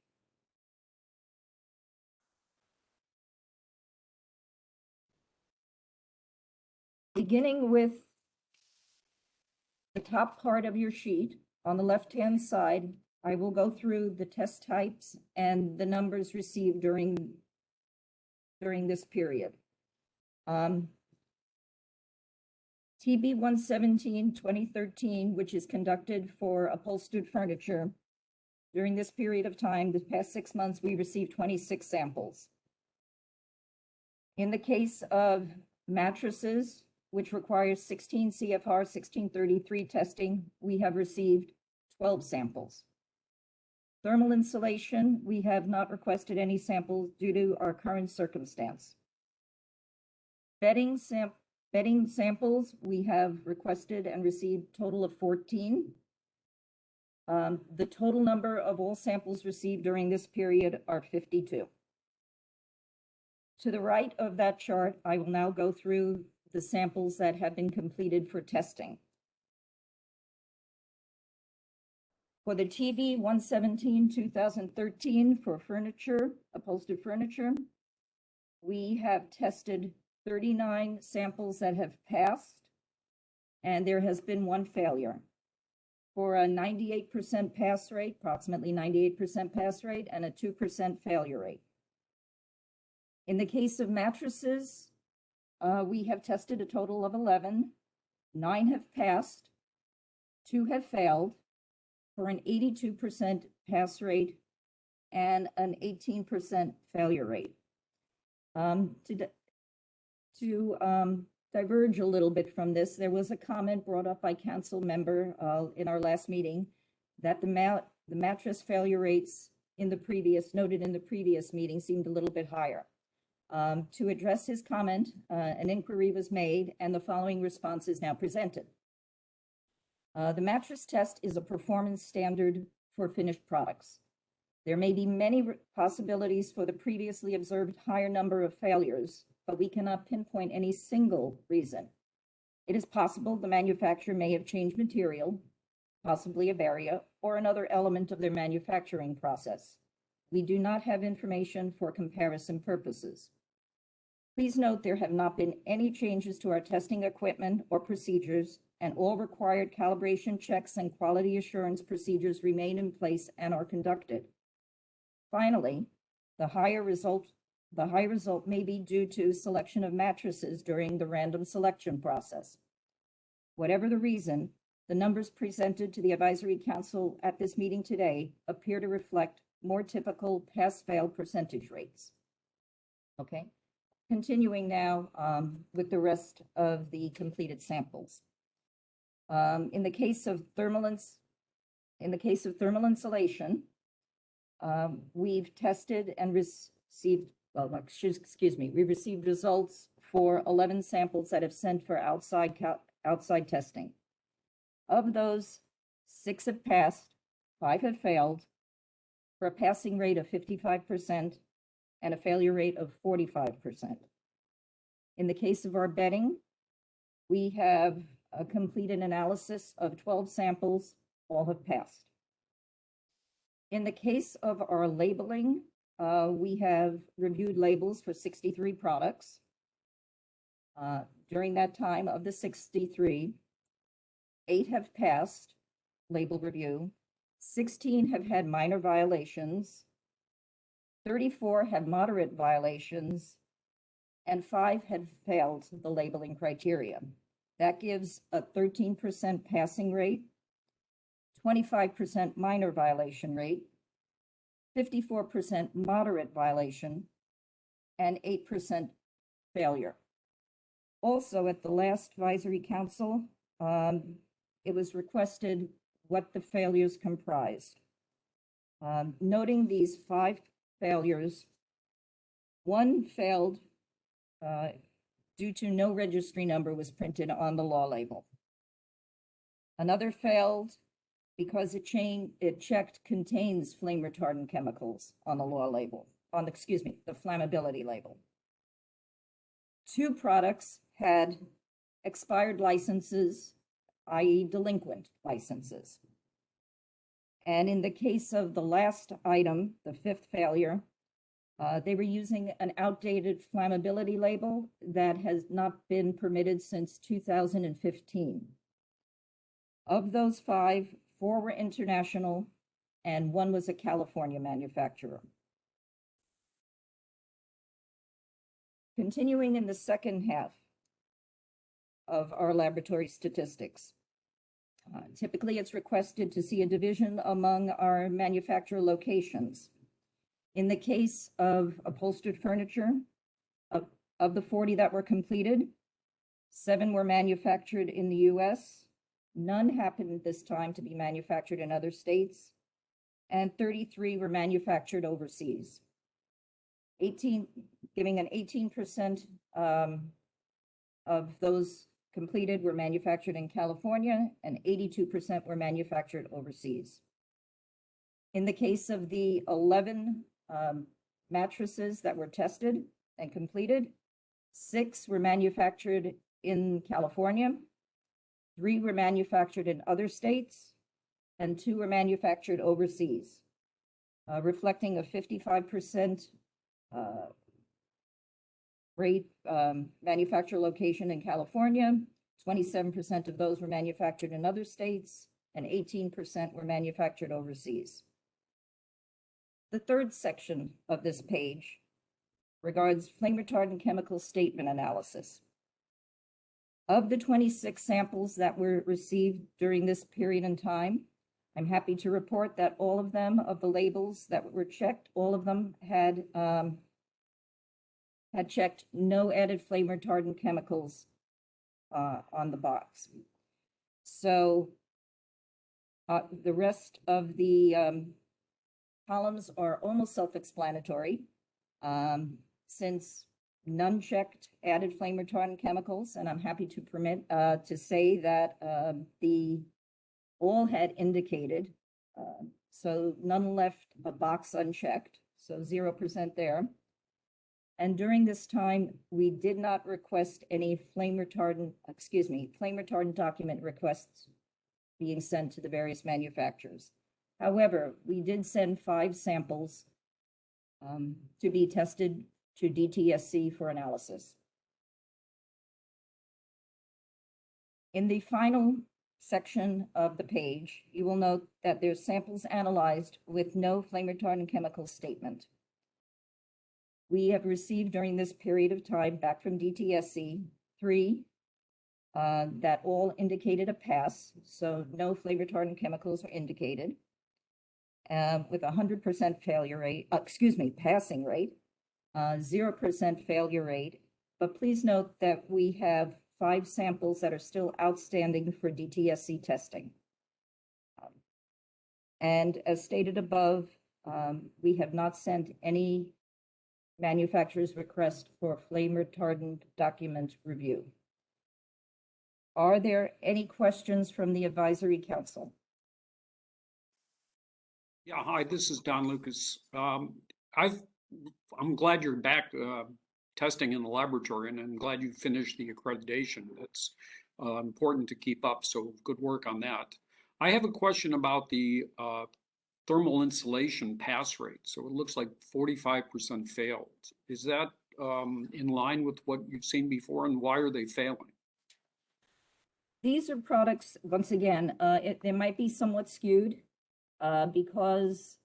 Beginning with the top part of your sheet, on the left-hand side, I will go through the test types and the numbers received during this period. TB 117 2013, which is conducted for upholstered furniture. During this period of time, the past 6 months, we received 26 samples. In the case of mattresses, which requires 16 CFR 1633 testing, we have received 12 samples. Thermal insulation, we have not requested any samples due to our current circumstance. Bedding samples, we have requested and received a total of 14. The total number of all samples received during this period are 52. To the right of that chart, I will now go through the samples that have been completed for testing. For the TB 117/2013 for furniture, upholstered furniture, we have tested 39 samples that have passed, and there has been one failure. For a 98% pass rate, approximately 98% pass rate, and a 2% failure rate. In the case of mattresses, we have tested a total of 11. 9 have passed, 2 have failed, for an 82% pass rate and an 18% failure rate. To diverge a little bit from this, there was a comment brought up by council member in our last meeting that the mattress failure rates noted in the previous meeting seemed a little bit higher. To address his comment, an inquiry was made and the following response is now presented. The mattress test is a performance standard for finished products. There may be many possibilities for the previously observed higher number of failures, but we cannot pinpoint any single reason. It is possible the manufacturer may have changed material, possibly a barrier, or another element of their manufacturing process. We do not have information for comparison purposes. Please note there have not been any changes to our testing equipment or procedures, and all required calibration checks and quality assurance procedures remain in place and are conducted. Finally, the high result may be due to selection of mattresses during the random selection process. Whatever the reason, the numbers presented to the Advisory Council at this meeting today appear to reflect more typical pass-fail percentage rates. Okay, continuing now with the rest of the completed samples. In the case of thermal insulation, we've tested and received, we received results for 11 samples that have sent for outside testing. Of those, 6 have passed, 5 have failed, for a passing rate of 55% and a failure rate of 45%. In the case of our bedding, we have a completed analysis of 12 samples, all have passed. In the case of our labeling, we have reviewed labels for 63 products. During that time, of the 63, 8 have passed label review, 16 have had minor violations, 34 have moderate violations, and 5 had failed the labeling criteria. That gives a 13% passing rate, 25% minor violation rate, 54% moderate violation, and 8% failure. Also, at the last Advisory Council, it was requested what the failures comprised. Noting these 5 failures, 1 failed due to no registry number was printed on the law label. Another failed because it checked contains flame retardant chemicals on the law label, the flammability label. 2 products had expired licenses, i.e. delinquent licenses. And in the case of the last item, the 5th failure, they were using an outdated flammability label that has not been permitted since 2015. Of those 5, 4 were international and 1 was a California manufacturer. Continuing in the second half of our laboratory statistics. Typically, it's requested to see a division among our manufacturer locations. In the case of upholstered furniture, of the 40 that were completed, 7 were manufactured in the US, none happened this time to be manufactured in other states, and 33 were manufactured overseas. Giving an 18% of those completed were manufactured in California, and 82% were manufactured overseas. In the case of the 11 mattresses that were tested and completed, 6 were manufactured in California, 3 were manufactured in other states, and 2 were manufactured overseas, reflecting a 55% rate manufacturer location in California. 27% of those were manufactured in other states, and 18% were manufactured overseas. The third section of this page regards flame retardant chemical statement analysis. Of the 26 samples that were received during this period in time, I'm happy to report that all of them, of the labels that were checked, all of them had checked no added flame retardant chemicals on the box. So the rest of the columns are almost self-explanatory, since none checked added flame retardant chemicals, and I'm happy to say that all had indicated, so none left a box unchecked, so 0% there. And during this time, we did not request any flame retardant document requests being sent to the various manufacturers. However, we did send 5 samples to be tested to DTSC for analysis. In the final section of the page, you will note that there's samples analyzed with no flame retardant chemical statement. We have received during this period of time back from DTSC 3 that all indicated a pass, so no flame retardant chemicals are indicated, with 100% failure rate, passing rate, 0% failure rate. But please note that we have 5 samples that are still outstanding for DTSC testing. And as stated above, we have not sent any manufacturer's request for flame retardant document review. Are there any questions from the advisory council? Yeah, hi, this is Don Lucas. I'm glad you're back testing in the laboratory, and I'm glad you finished the accreditation. That's important to keep up, so good work on that. I have a question about the thermal insulation pass rate. So it looks like 45% failed. Is that in line with what you've seen before, and why are they failing? These are products, once again, they might be somewhat skewed because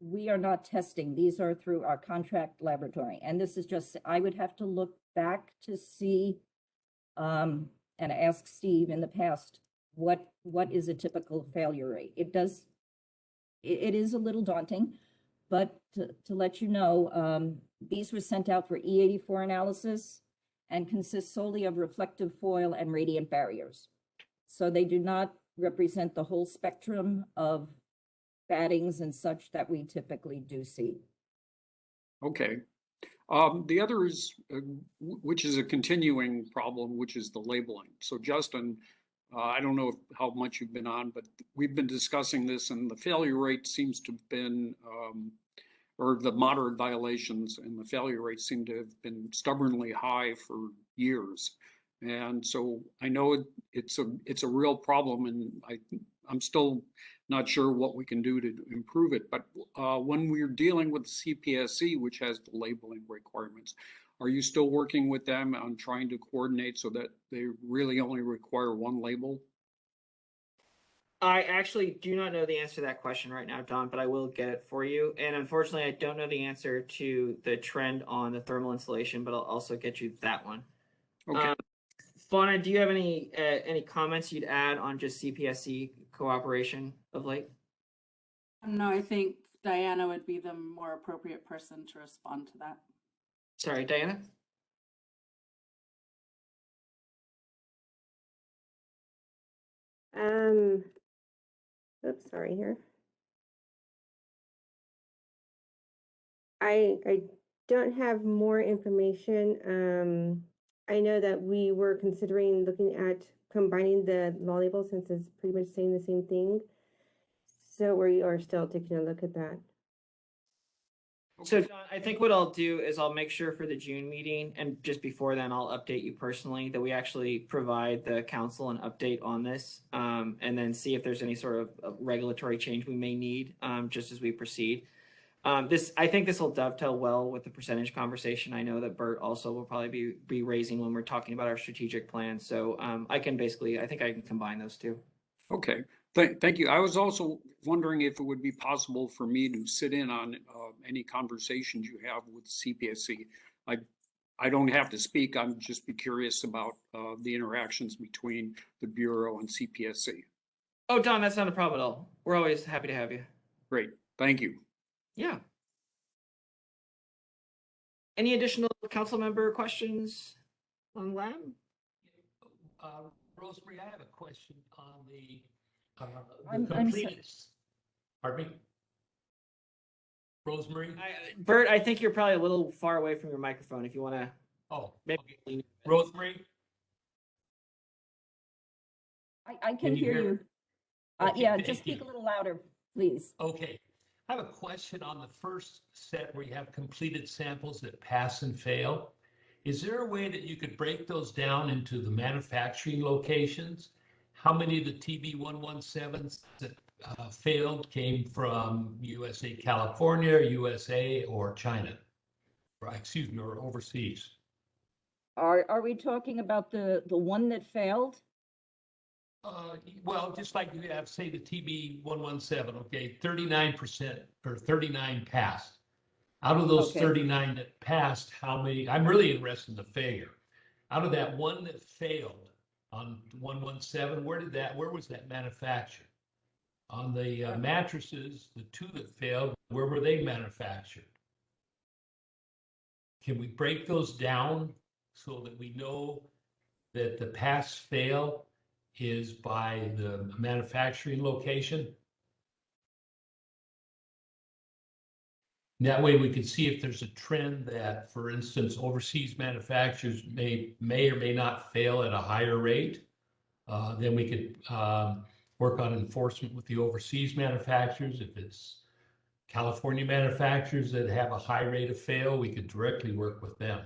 we are not testing. These are through our contract laboratory. And this is just, I would have to look back to see and ask Steve in the past, what is a typical failure rate? It is a little daunting, but to let you know, these were sent out for E84 analysis and consist solely of reflective foil and radiant barriers. So they do not represent the whole spectrum of battings and such that we typically do see. Okay. The other is, which is a continuing problem, which is the labeling. So Justin, I don't know how much you've been on, but we've been discussing this, and the failure rate seems to have been, or the moderate violations and the failure rate seem to have been stubbornly high for years. And so I know it's a real problem, and I'm still not sure what we can do to improve it. But when we're dealing with CPSC, which has the labeling requirements, are you still working with them on trying to coordinate so that they really only require one label? I actually do not know the answer to that question right now, Don, but I will get it for you. And unfortunately, I don't know the answer to the trend on the thermal insulation, but I'll also get you that one. Okay. Fauna, do you have any comments you'd add on just CPSC cooperation of late? No, I think Diana would be the more appropriate person to respond to that. Sorry, Diana? Oops, sorry here. I don't have more information. I know that we were considering looking at combining the law labels since it's pretty much saying the same thing. So we are still taking a look at that. So John, I think what I'll do is I'll make sure for the June meeting, and just before then, I'll update you personally that we actually provide the council an update on this, and then see if there's any sort of regulatory change we may need, just as we proceed. I think this will dovetail well with the percentage conversation. I know that Bert also will probably be raising when we're talking about our strategic plan. So I think I can combine those two. Okay, thank you. I was also wondering if it would be possible for me to sit in on any conversations you have with CPSC. I don't have to speak. I'm just be curious about the interactions between the Bureau and CPSC. Oh, Don, that's not a problem at all. We're always happy to have you. Great, thank you. Yeah. Any additional council member questions on lab? Rosemary, I have a question on the I'm completed. Pardon me? Rosemary? Bert, I think you're probably a little far away from your microphone if you want to. Oh, maybe. okay. Rosemary? I can hear you. Okay, yeah, thank just speak you. a little louder, please. Okay. I have a question on the first set where you have completed samples that pass and fail. Is there a way that you could break those down into the manufacturing locations? How many of the TB117s that failed came from USA, California, USA, or China? Or, excuse me, or overseas? Are we talking about the one that failed? Well, just like you have, say, the TB117, okay, 39% or 39 passed. Out of those Okay. 39 that passed, how many? I'm really interested in the failure. Out of that one that failed on 117, where was that manufactured? On the mattresses, the two that failed, where were they manufactured? Can we break those down so that we know that the pass fail is by the manufacturing location? That way we can see if there's a trend that, for instance, overseas manufacturers may or may not fail at a higher rate. Then we could work on enforcement with the overseas manufacturers. If it's California manufacturers that have a high rate of fail, we could directly work with them.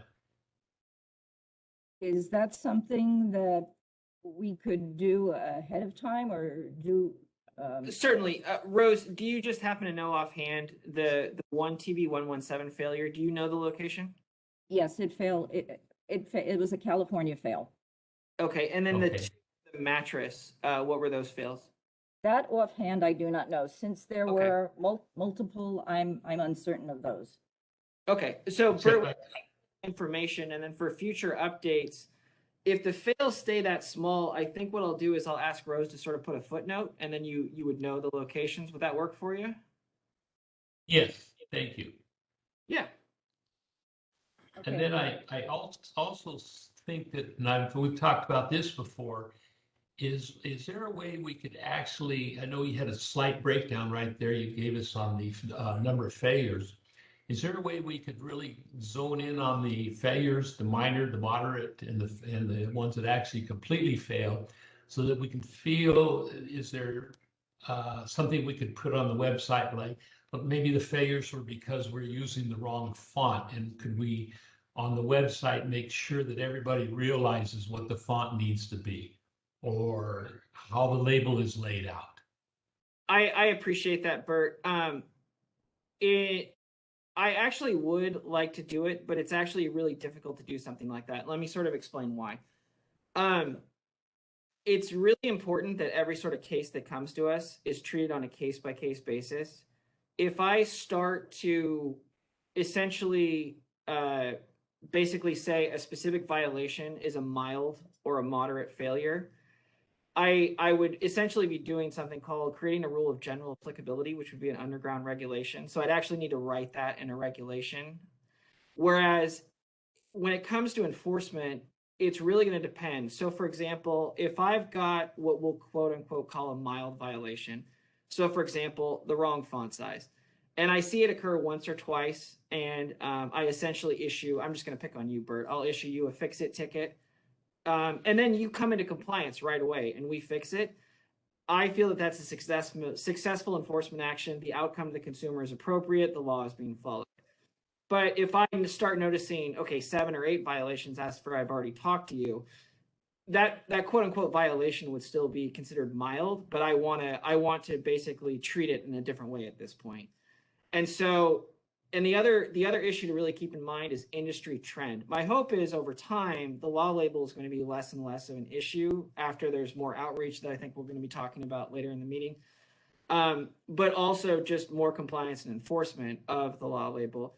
Is that something that we could do ahead of time or do? Certainly. Rose, do you just happen to know offhand the one TB117 failure? Do you know the location? Yes, it failed. It was a California fail. Okay, and then Okay. the mattress, what were those fails? That offhand, I do not know. Since there Okay. were multiple, I'm uncertain of those. Okay, so So, Bert, information, and then for future updates, if the fails stay that small, I think what I'll do is I'll ask Rose to sort of put a footnote, and then you would know the locations. Would that work for you? yes, thank you. Yeah. Okay. And then I also think that, and we've talked about this before, is there a way we could actually, I know you had a slight breakdown right there you gave us on the number of failures. Is there a way we could really zone in on the failures, the minor, the moderate, and the ones that actually completely fail, so that we can feel, is there something we could put on the website, like maybe the failures were because we're using the wrong font, and could we on the website make sure that everybody realizes what the font needs to be, or how the label is laid out? I appreciate that, Bert. I actually would like to do it, but it's actually really difficult to do something like that. Let me sort of explain why. It's really important that every sort of case that comes to us is treated on a case-by-case basis. If I start to essentially basically say a specific violation is a mild or a moderate failure, I would essentially be doing something called creating a rule of general applicability, which would be an underground regulation. So I'd actually need to write that in a regulation. Whereas when it comes to enforcement, it's really going to depend. So for example, if I've got what we'll quote unquote call a mild violation, so for example, the wrong font size, and I see it occur once or twice, and I essentially issue, I'm just going to pick on you, Bert, I'll issue you a fix-it ticket. And then you come into compliance right away and we fix it. I feel that that's a successful enforcement action. The outcome to the consumer is appropriate. The law is being followed. But if I start noticing, okay, 7 or 8 violations as for I've already talked to you, that quote unquote violation would still be considered mild, but I want to basically treat it in a different way at this point. And so, and the other issue to really keep in mind is industry trend. My hope is over time, the law label is going to be less and less of an issue after there's more outreach that I think we're going to be talking about later in the meeting. But also just more compliance and enforcement of the law label.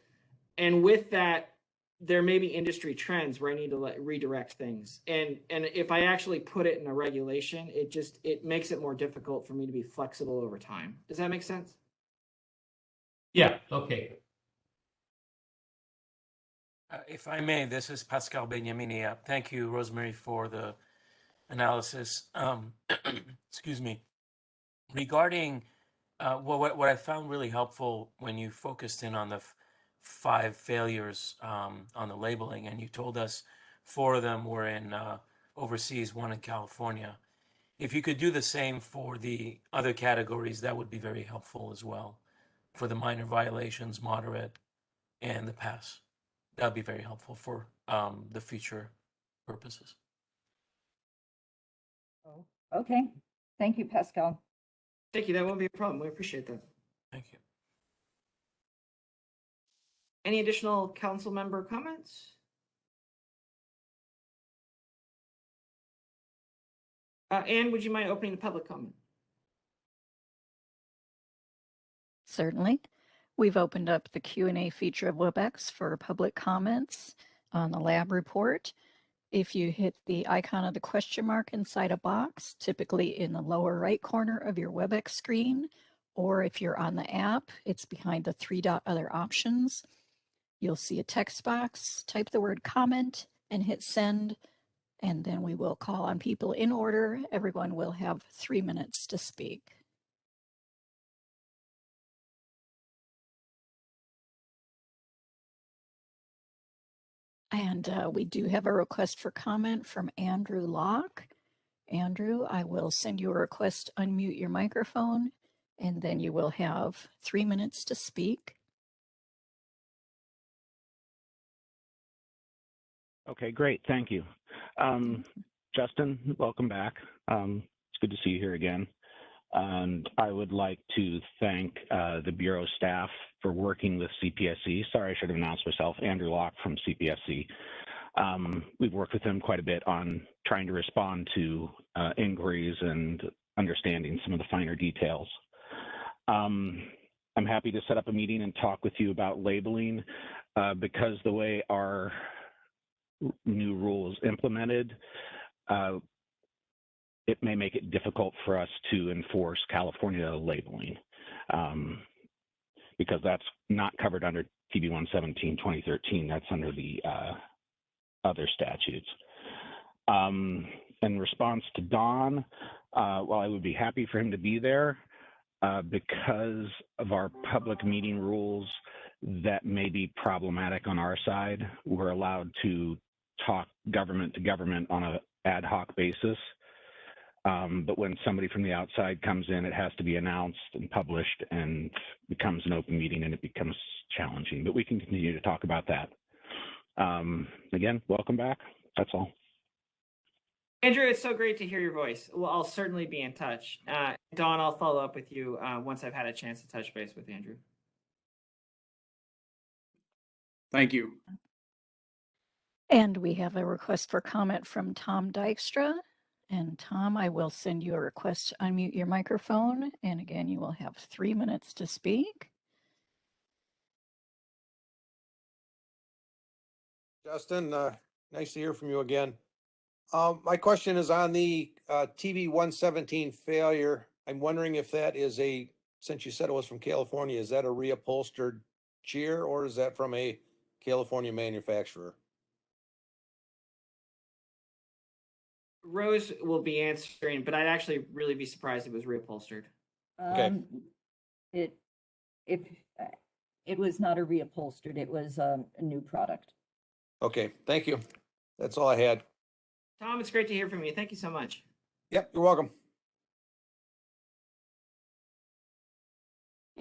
And with that, there may be industry trends where I need to redirect things. And if I actually put it in a regulation, it makes it more difficult for me to be flexible over time. Does that make sense? Yeah, okay. If I may, this is Pascal Beniamini. Thank you, Rosemary, for the analysis. Excuse me. Regarding what I found really helpful when you focused in on the 5 failures on the labeling, and you told us 4 of them were in overseas, 1 in California. If you could do the same for the other categories, that would be very helpful as well. For the minor violations, moderate, and the pass. That would be very helpful for the future purposes. Oh, okay. Thank you, Pascal. Thank you. That won't be a problem. We appreciate that. Thank you. Any additional council member comments? Anne, would you mind opening the public comment? Certainly. We've opened up the Q&A feature of WebEx for public comments on the lab report. If you hit the icon of the question mark inside a box, typically in the lower right corner of your WebEx screen, or if you're on the app, it's behind the 3-dot other options. You'll see a text box, type the word comment and hit send, and then we will call on people in order. Everyone will have 3 minutes to speak. And we do have a request for comment from Andrew Locke. Andrew, I will send you a request to unmute your microphone, and then you will have 3 minutes to speak. Okay, great. Thank you. Justin, welcome back. It's good to see you here again. And I would like to thank the Bureau staff for working with CPSC. Sorry, I should have announced myself. Andrew Locke from CPSC. We've worked with him quite a bit on trying to respond to inquiries and understanding some of the finer details. I'm happy to set up a meeting and talk with you about labeling because the way our new rule is implemented, it may make it difficult for us to enforce California labeling because that's not covered under TB 117/2013. That's under the other statutes. In response to Don, while I would be happy for him to be there, because of our public meeting rules that may be problematic on our side, we're allowed to talk government to government on an ad hoc basis. But when somebody from the outside comes in, it has to be announced and published and becomes an open meeting, and it becomes challenging. But we can continue to talk about that. Again, welcome back. That's all. Andrew, it's so great to hear your voice. Well, I'll certainly be in touch. Dawn, I'll follow up with you once I've had a chance to touch base with Andrew. Thank you. And we have a request for comment from Tom Dykstra. And Tom, I will send you a request to unmute your microphone. And again, you will have 3 minutes to speak. Justin, nice to hear from you again. My question is on the TB 117 failure. I'm wondering if that is since you said it was from California, is that a reupholstered cheer or is that from a California manufacturer? Rose will be answering, but I'd actually really be surprised if it was reupholstered. Okay. It was not a reupholstered, it was a new product. Okay, thank you. That's all I had. Tom, it's great to hear from you. Thank you so much. Yep, you're welcome.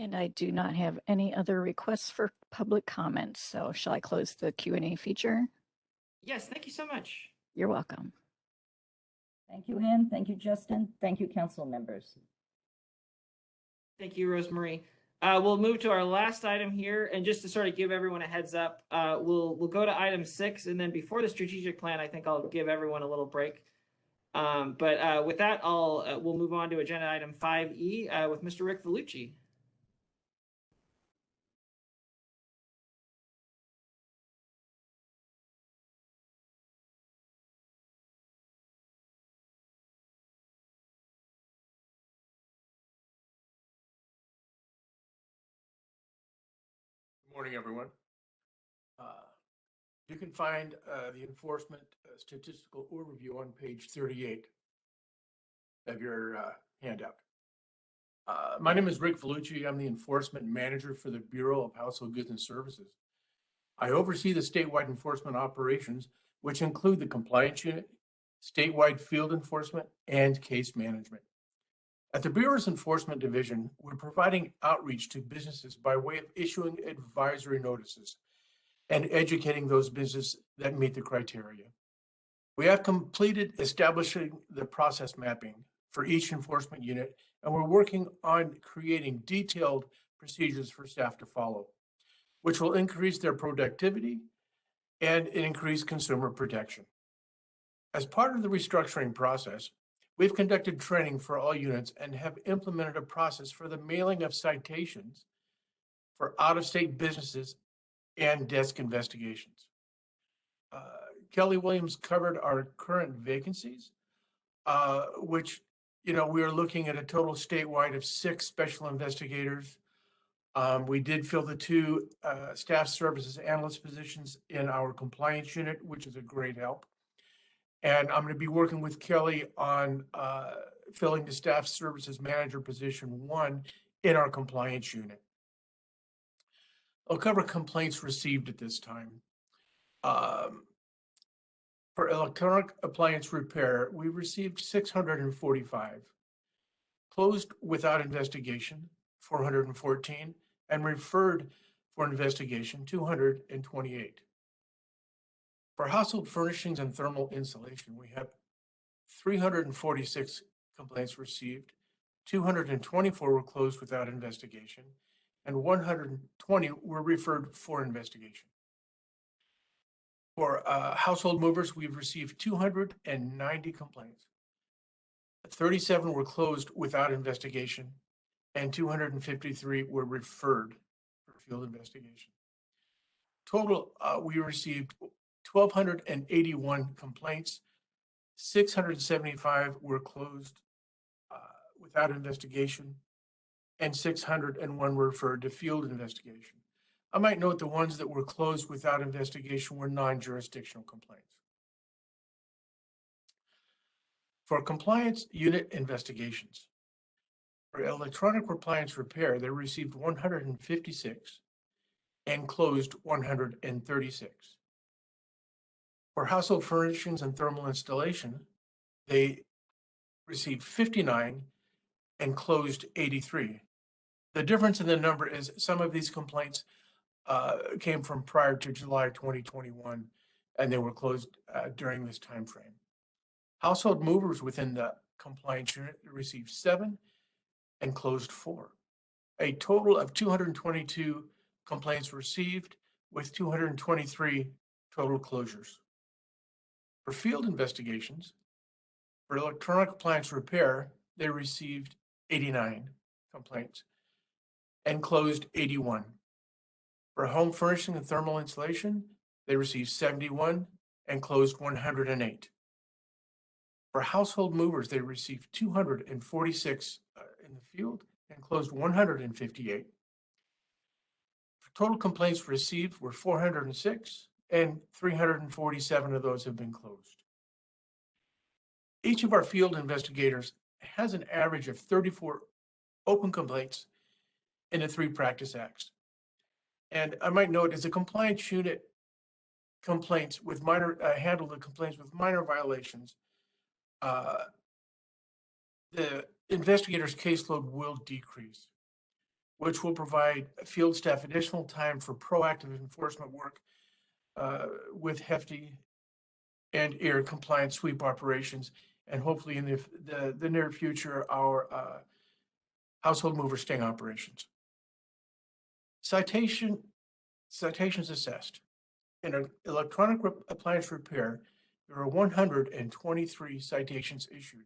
And I do not have any other requests for public comments. So shall I close the Q&A feature? Yes, thank you so much. You're welcome. Thank you, Ann. Thank you, Justin. Thank you, council members. Thank you, Rosemary. We'll move to our last item here, and just to sort of give everyone a heads up, we'll go to item 6, and then before the strategic plan, I think I'll give everyone a little break. But with that, we'll move on to agenda item 5E with Mr. Rick Vellucci. Good morning, everyone. You can find the enforcement statistical overview on page 38 of your handout. My name is Rick Vellucci. I'm the enforcement manager for the Bureau of Household Goods and Services. I oversee the statewide enforcement operations, which include the compliance unit, statewide field enforcement, and case management. At the Bureau's Enforcement Division, we're providing outreach to businesses by way of issuing advisory notices and educating those businesses that meet the criteria. We have completed establishing the process mapping for each enforcement unit, and we're working on creating detailed procedures for staff to follow, which will increase their productivity and increase consumer protection. As part of the restructuring process, we've conducted training for all units and have implemented a process for the mailing of citations for out-of-state businesses and desk investigations. Kelly Williams covered our current vacancies, which, we are looking at a total statewide of 6 special investigators. We did fill the 2 staff services analyst positions in our compliance unit, which is a great help. And I'm going to be working with Kelly on filling the staff services manager position 1 in our compliance unit. I'll cover complaints received at this time. For electronic appliance repair, we received 645, closed without investigation, 414, and referred for investigation, 228. For household furnishings and thermal insulation, we have 346 complaints received, 224 were closed without investigation, and 120 were referred for investigation. For household movers, we've received 290 complaints. 37 were closed without investigation, and 253 were referred for field investigation. Total, we received 1,281 complaints. 675 were closed without investigation, and 601 were referred to field investigation. I might note the ones that were closed without investigation were non-jurisdictional complaints. For compliance unit investigations, for electronic appliance repair, they received 156 and closed 136. For household furnishings and thermal installation, they received 59 and closed 83. The difference in the number is some of these complaints came from prior to July 2021, and they were closed during this time frame. Household movers within the compliance unit received 7 and closed 4. A total of 222 complaints received with 223 total closures. For field investigations, for electronic appliance repair, they received 89 complaints and closed 81. For home furnishing and thermal insulation, they received 71 and closed 108. For household movers, they received 246 in the field and closed 158. For total complaints received were 406, and 347 of those have been closed. Each of our field investigators has an average of 34 open complaints in the 3 practice acts. And I might note, as a compliance unit complaints with minor, handle the complaints with minor violations, the investigator's caseload will decrease. which will provide field staff additional time for proactive enforcement work with hefty and air compliant sweep operations, and hopefully in the near future, our household mover sting operations. Citations assessed. In an electronic appliance repair, there are 123 citations issued.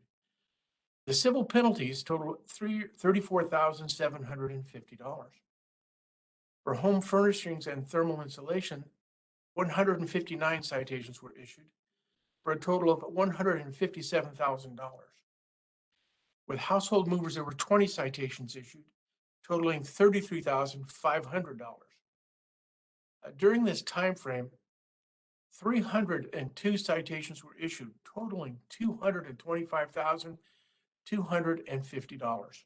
The civil penalties total $34,750. For home furnishings and thermal insulation, 159 citations were issued for a total of $157,000. With household movers, there were 20 citations issued, totaling $33,500. During this time frame, 302 citations were issued, totaling $225,250.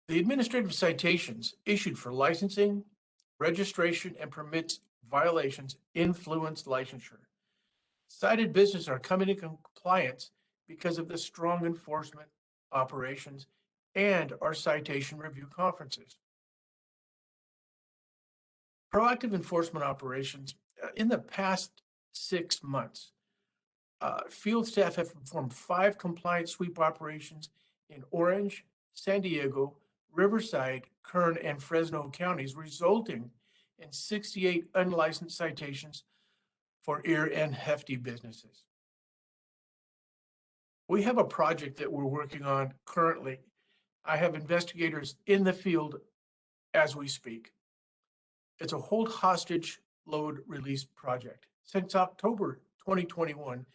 The administrative citations issued for licensing, registration, and permits violations influenced licensure. Cited businesses are coming into compliance because of the strong enforcement operations and our citation review conferences. Proactive enforcement operations. In the past 6 months, field staff have performed 5 compliance sweep operations in Orange, San Diego, Riverside, Kern, and Fresno counties, resulting in 68 unlicensed citations for ear and hefty businesses. We have a project that we're working on currently. I have investigators in the field as we speak. It's a hold hostage load release project. Since October 2021,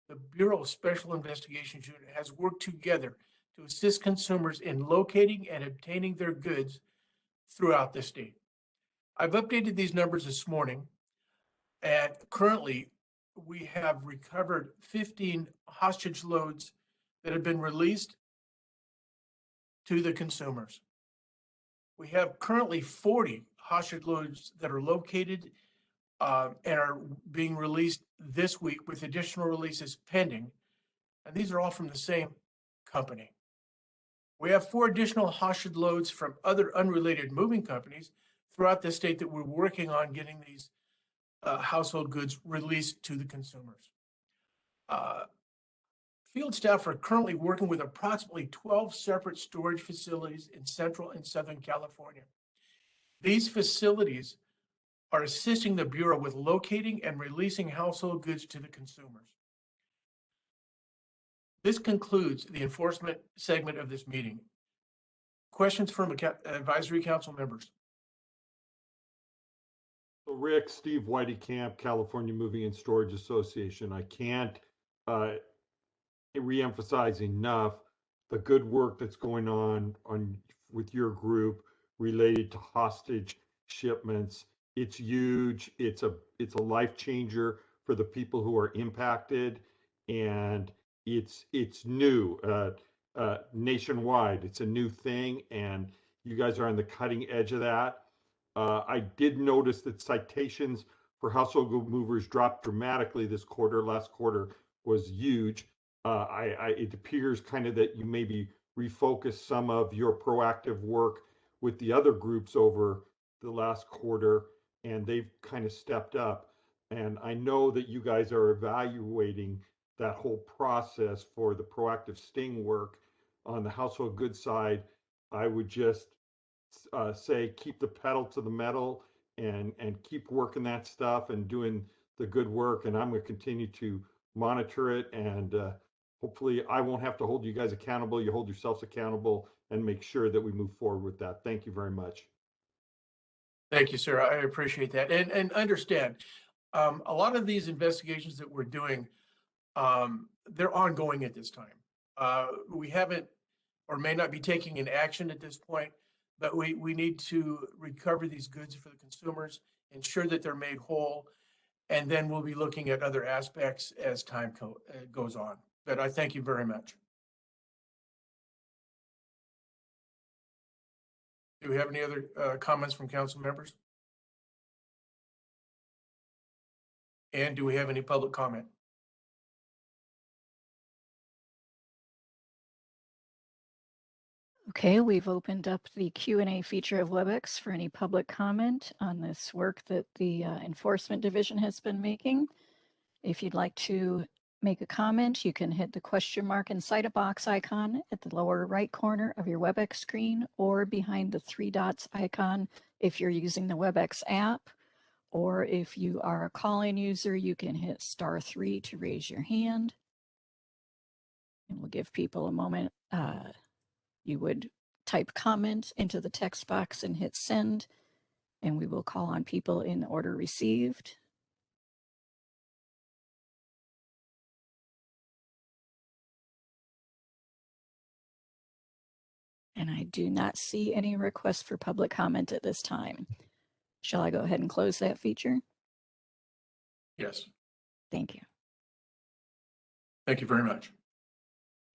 the Bureau of Special Investigations Unit has worked together to assist consumers in locating and obtaining their goods throughout the state. I've updated these numbers this morning, and currently we have recovered 15 hostage loads that have been released to the consumers. We have currently 40 hostage loads that are located and are being released this week, with additional releases pending. And these are all from the same company. We have 4 additional hostage loads from other unrelated moving companies throughout the state that we're working on getting these household goods released to the consumers. Field staff are currently working with approximately 12 separate storage facilities in Central and Southern California. These facilities are assisting the Bureau with locating and releasing household goods to the consumers. This concludes the enforcement segment of this meeting. Questions from advisory council members? So Rick, Steve Whitey-Camp, California Moving and Storage Association. I can't reemphasize enough the good work that's going on with your group related to hostage shipments. It's huge. It's a life changer for the people who are impacted, and it's new nationwide. It's a new thing, and you guys are on the cutting edge of that. I did notice that citations for household movers dropped dramatically this quarter. Last quarter was huge. It appears kind of that you maybe refocus some of your proactive work with the other groups over the last quarter, and they've kind of stepped up. And I know that you guys are evaluating that whole process for the proactive sting work on the household goods side. I would just say keep the pedal to the metal and keep working that stuff and doing the good work. And I'm going to continue to monitor it, and hopefully I won't have to hold you guys accountable. You hold yourselves accountable and make sure that we move forward with that. Thank you very much. Thank you, sir. I appreciate that. And understand, a lot of these investigations that we're doing, they're ongoing at this time. We haven't or may not be taking an action at this point, but we need to recover these goods for the consumers, ensure that they're made whole, and then we'll be looking at other aspects as time goes on. But I thank you very much. Do we have any other comments from council members? And do we have any public comment? Okay, we've opened up the Q&A feature of WebEx for any public comment on this work that the Enforcement Division has been making. If you'd like to make a comment, you can hit the question mark inside a box icon at the lower right corner of your WebEx screen or behind the 3 dots icon if you're using the WebEx app. Or if you are a call-in user, you can hit *3 to raise your hand. And we'll give people a moment. You would type comment into the text box and hit send, and we will call on people in order received. And I do not see any requests for public comment at this time. Shall I go ahead and close that feature? Yes. Thank you. Thank you very much.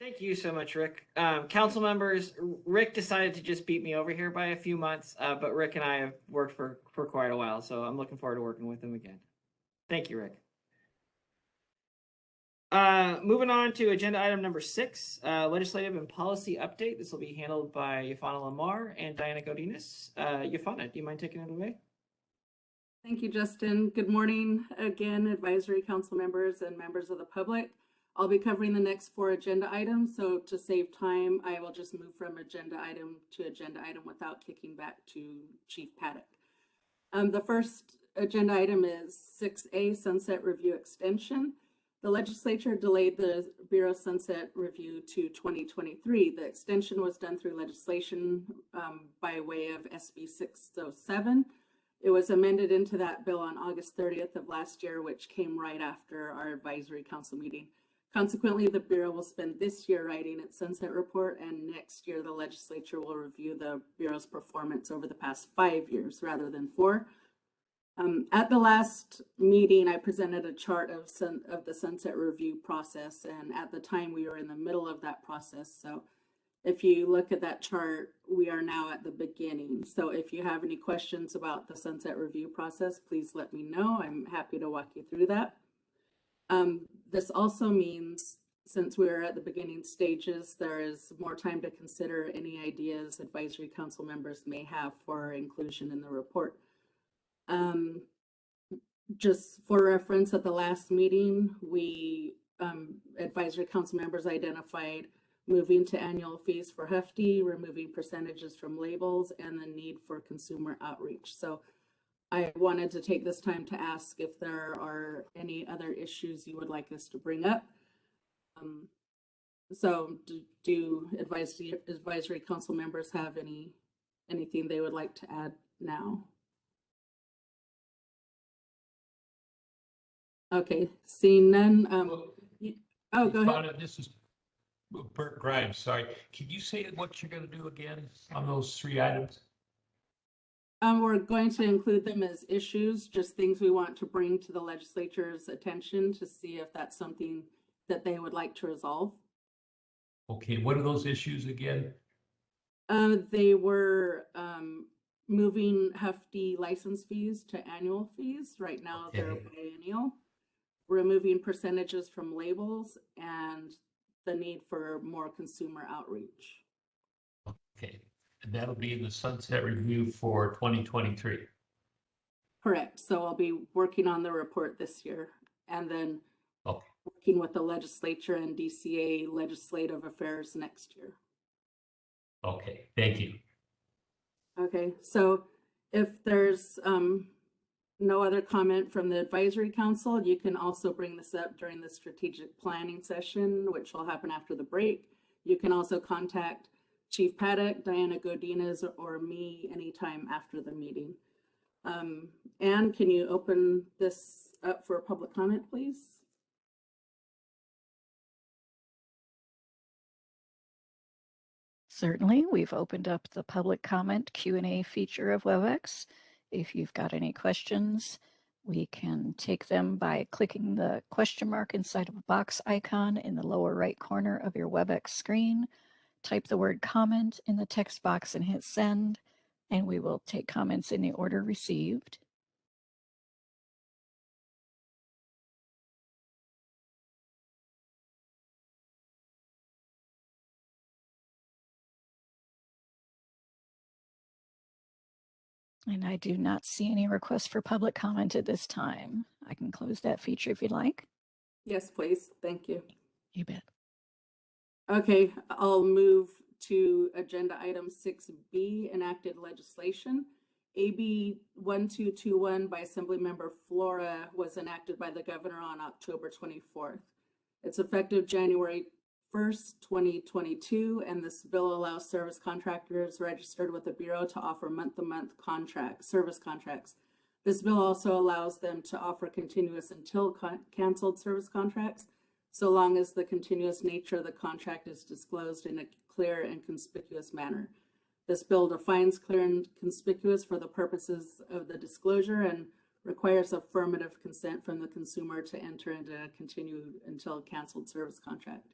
Thank you so much, Rick. Council members, Rick decided to just beat me over here by a few months, but Rick and I have worked for quite a while, so I'm looking forward to working with him again. Thank you, Rick. Moving on to agenda item number 6, legislative and policy update. This will be handled by Yafana Lamar and Diana Godinez. Yafana, do you mind taking it away? Thank you, Justin. Good morning again, advisory council members and members of the public. I'll be covering the next 4 agenda items, so to save time, I will just move from agenda item to agenda item without kicking back to Chief Paddock. The first agenda item is 6A, Sunset Review Extension. The legislature delayed the Bureau Sunset Review to 2023. The extension was done through legislation by way of SB 607. It was amended into that bill on August 30th of last year, which came right after our advisory council meeting. Consequently, the Bureau will spend this year writing its sunset report, and next year the legislature will review the Bureau's performance over the past 5 years rather than 4. At the last meeting, I presented a chart of the sunset review process, and at the time we were in the middle of that process. So if you look at that chart, we are now at the beginning. So if you have any questions about the sunset review process, please let me know. I'm happy to walk you through that. This also means, since we're at the beginning stages, there is more time to consider any ideas advisory council members may have for inclusion in the report. Just for reference, at the last meeting, we advisory council members identified moving to annual fees for Hefty, removing percentages from labels, and the need for consumer outreach. So I wanted to take this time to ask if there are any other issues you would like us to bring up. So do advisory council members have anything they would like to add now? Okay, seeing none. Go ahead. This is Bert Grimes. Sorry. Can you say what you're going to do again on those 3 items? We're going to include them as issues, just things we want to bring to the legislature's attention to see if that's something that they would like to resolve. Okay, what are those issues again? They were moving Hefty license fees to annual fees. Right now they're biennial. Removing percentages from labels and the need for more consumer outreach. Okay, and that'll be in the sunset review for 2023. Correct. So I'll be working on the report this year and then working with the legislature and DCA legislative affairs next year. Okay, thank you. Okay, so if there's no other comment from the advisory council, you can also bring this up during the strategic planning session, which will happen after the break. You can also contact Chief Paddock, Diana Godinez, or me anytime after the meeting. Anne, can you open this up for public comment, please? Certainly, we've opened up the public comment Q&A feature of WebEx. If you've got any questions, we can take them by clicking the question mark inside of a box icon in the lower right corner of your WebEx screen. Type the word comment in the text box and hit send, and we will take comments in the order received. And I do not see any requests for public comment at this time. I can close that feature if you'd like. Yes, please. Thank you. You bet. Okay, I'll move to agenda item 6B, enacted legislation. AB 1221 by Assemblymember Flora was enacted by the governor on October 24th. It's effective January 1st, 2022, and this bill allows service contractors registered with the Bureau to offer month-to-month service contracts. This bill also allows them to offer continuous until canceled service contracts, so long as the continuous nature of the contract is disclosed in a clear and conspicuous manner. This bill defines clear and conspicuous for the purposes of the disclosure and requires affirmative consent from the consumer to enter into a continued until canceled service contract.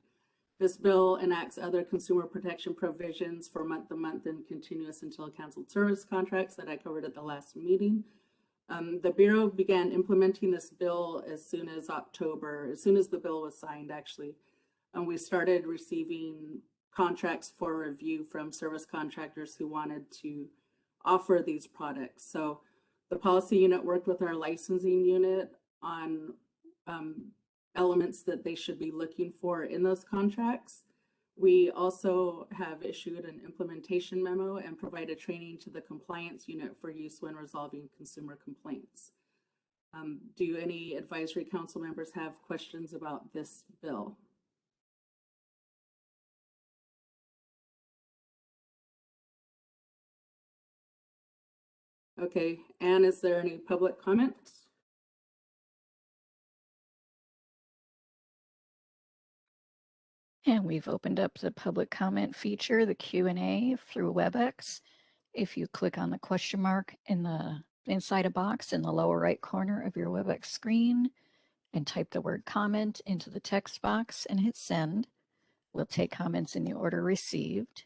This bill enacts other consumer protection provisions for month-to-month and continuous until canceled service contracts that I covered at the last meeting. The Bureau began implementing this bill as soon as the bill was signed, actually. We started receiving contracts for review from service contractors who wanted to offer these products. So the policy unit worked with our licensing unit on elements that they should be looking for in those contracts. We also have issued an implementation memo and provided training to the compliance unit for use when resolving consumer complaints. Do any advisory council members have questions about this bill? Okay, Anne, is there any public comments? And we've opened up the public comment feature, the Q&A through WebEx. If you click on the question mark inside a box in the lower right corner of your WebEx screen and type the word comment into the text box and hit send, we'll take comments in the order received.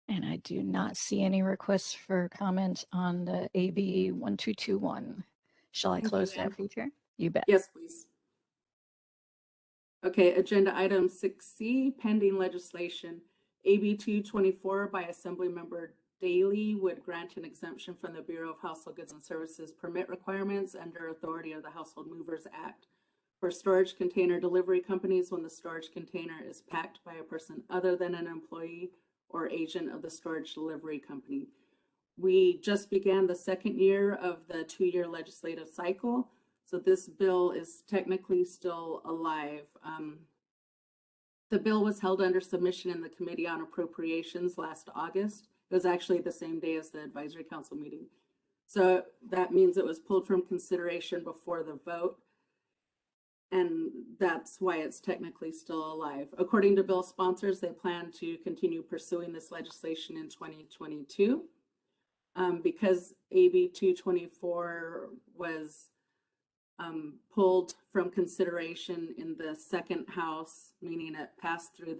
And I do not see any requests for comment on the AB 1221. Shall I close that feature? You bet. Yes, please. Okay, agenda item 6C, pending legislation. AB 224 by Assemblymember Daly would grant an exemption from the Bureau of Household Goods and Services permit requirements under authority of the Household Movers Act for storage container delivery companies when the storage container is packed by a person other than an employee or agent of the storage delivery company. We just began the second year of the 2-year legislative cycle, so this bill is technically still alive. The bill was held under submission in the Committee on Appropriations last August. It was actually the same day as the Advisory Council meeting. So that means it was pulled from consideration before the vote, and that's why it's technically still alive. According to bill sponsors, they plan to continue pursuing this legislation in 2022. Because AB 224 was pulled from consideration in the second house, meaning it passed through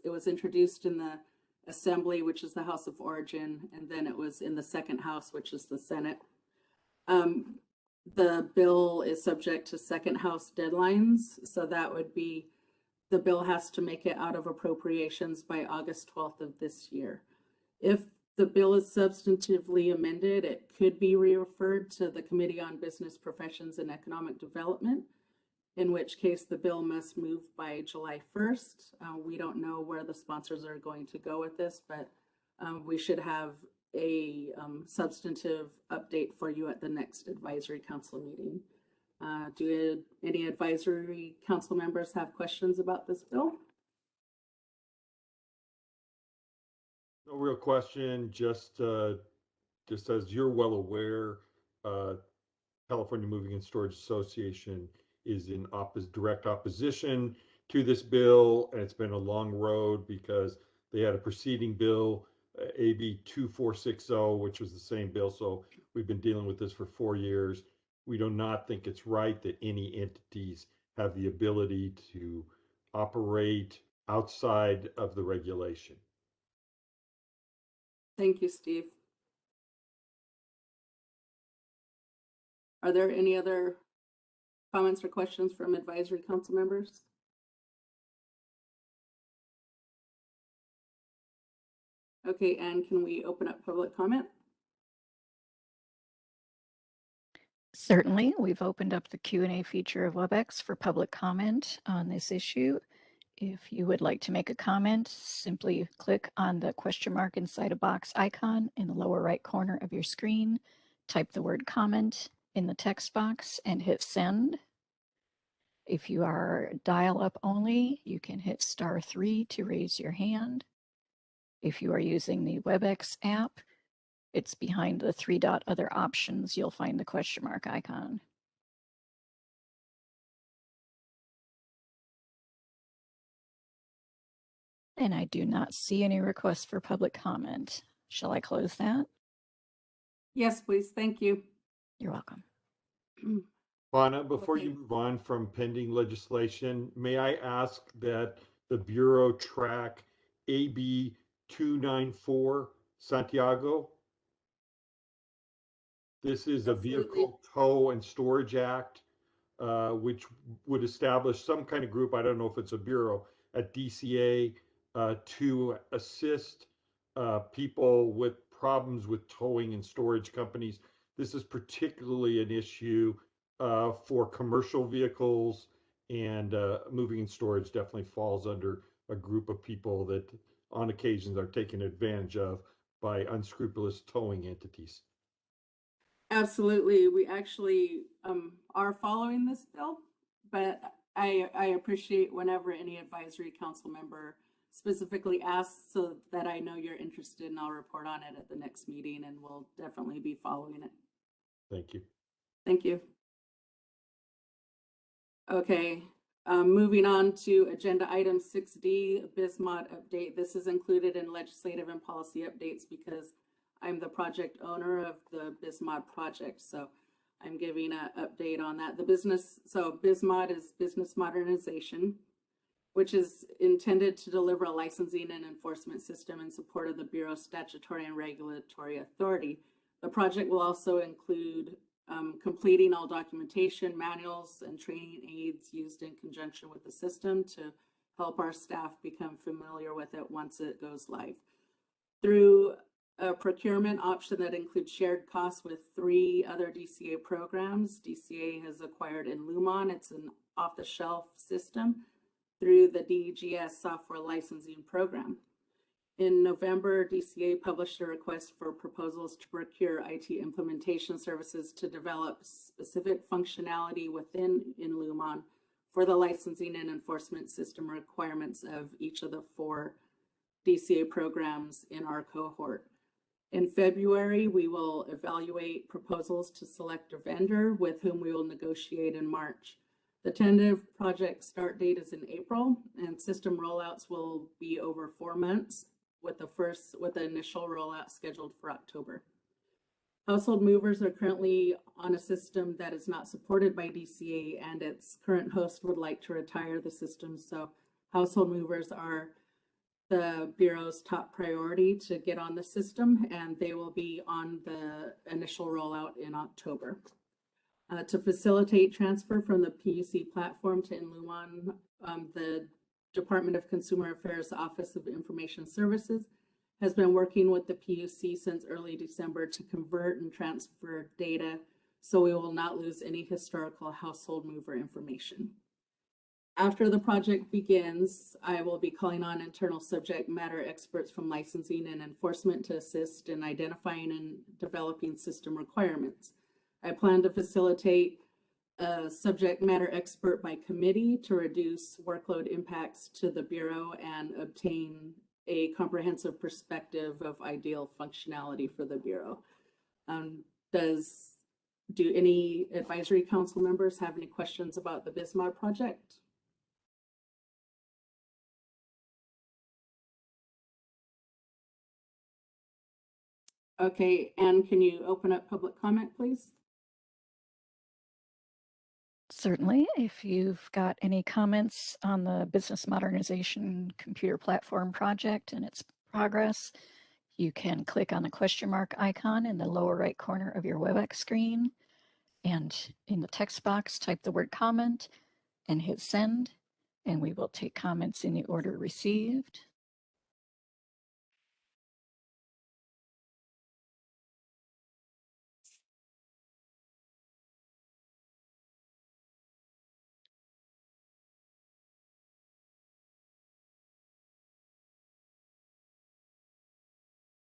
it was introduced in the Assembly, which is the House of Origin, and then it was in the second house, which is the Senate. The bill is subject to second house deadlines, so that would be the bill has to make it out of appropriations by August 12th of this year. If the bill is substantively amended, it could be referred to the Committee on Business Professions and Economic Development, in which case the bill must move by July 1st. We don't know where the sponsors are going to go with this, but we should have a substantive update for you at the next Advisory Council meeting. Do any Advisory Council members have questions about this bill? No real question, just as you're well aware, California Moving and Storage Association is in direct opposition to this bill, and it's been a long road because they had a preceding bill, AB 2460, which was the same bill. So we've been dealing with this for 4 years. We do not think it's right that any entities have the ability to operate outside of the regulation. Thank you, Steve. Are there any other comments or questions from advisory council members? Okay, and can we open up public comment? Certainly, we've opened up the Q&A feature of WebEx for public comment on this issue. If you would like to make a comment, simply click on the question mark inside a box icon in the lower right corner of your screen, type the word comment in the text box and hit send. If you are dial-up only, you can hit *3 to raise your hand. If you are using the WebEx app, it's behind the 3-dot other options. You'll find the question mark icon. And I do not see any requests for public comment. Shall I close that? Yes, please. Thank you. You're welcome. Lana, before Okay. you move on from pending legislation, may I ask that the Bureau track AB 294 Santiago? This is a Absolutely. Vehicle Tow and Storage Act, which would establish some kind of group, I don't know if it's a bureau, at DCA to assist people with problems with towing and storage companies. This is particularly an issue for commercial vehicles, and moving and storage definitely falls under a group of people that on occasions are taken advantage of by unscrupulous towing entities. Absolutely. We actually are following this bill, but I appreciate whenever any advisory council member specifically asks so that I know you're interested, and I'll report on it at the next meeting, and we'll definitely be following it. Thank you. Thank you. Okay, moving on to agenda item 6D, Bismod update. This is included in legislative and policy updates because I'm the project owner of the Bismod project, so I'm giving an update on that. Bismod is business modernization, which is intended to deliver a licensing and enforcement system in support of the Bureau's statutory and regulatory authority. The project will also include completing all documentation, manuals, and training aids used in conjunction with the system to help our staff become familiar with it once it goes live. Through a procurement option that includes shared costs with 3 other DCA programs, DCA has acquired Inlumon. It's an off-the-shelf system through the DGS software licensing program. In November, DCA published a request for proposals to procure IT implementation services to develop specific functionality within Inlumon for the licensing and enforcement system requirements of each of the 4 DCA programs in our cohort. In February, we will evaluate proposals to select a vendor with whom we will negotiate in March. The tentative project start date is in April, and system rollouts will be over 4 months, with the initial rollout scheduled for October. Household movers are currently on a system that is not supported by DCA, and its current host would like to retire the system. So household movers are the Bureau's top priority to get on the system, and they will be on the initial rollout in October. To facilitate transfer from the PUC platform to Inlumon, the Department of Consumer Affairs Office of Information Services has been working with the PUC since early December to convert and transfer data so we will not lose any historical household mover information. After the project begins, I will be calling on internal subject matter experts from licensing and enforcement to assist in identifying and developing system requirements. I plan to facilitate a subject matter expert by committee to reduce workload impacts to the Bureau and obtain a comprehensive perspective of ideal functionality for the Bureau. Do any advisory council members have any questions about the Bismod project? Okay, and can you open up public comment, please? Certainly, if you've got any comments on the Business Modernization Computer Platform project and its progress, you can click on the question mark icon in the lower right corner of your WebEx screen. And in the text box, type the word comment and hit send, and we will take comments in the order received.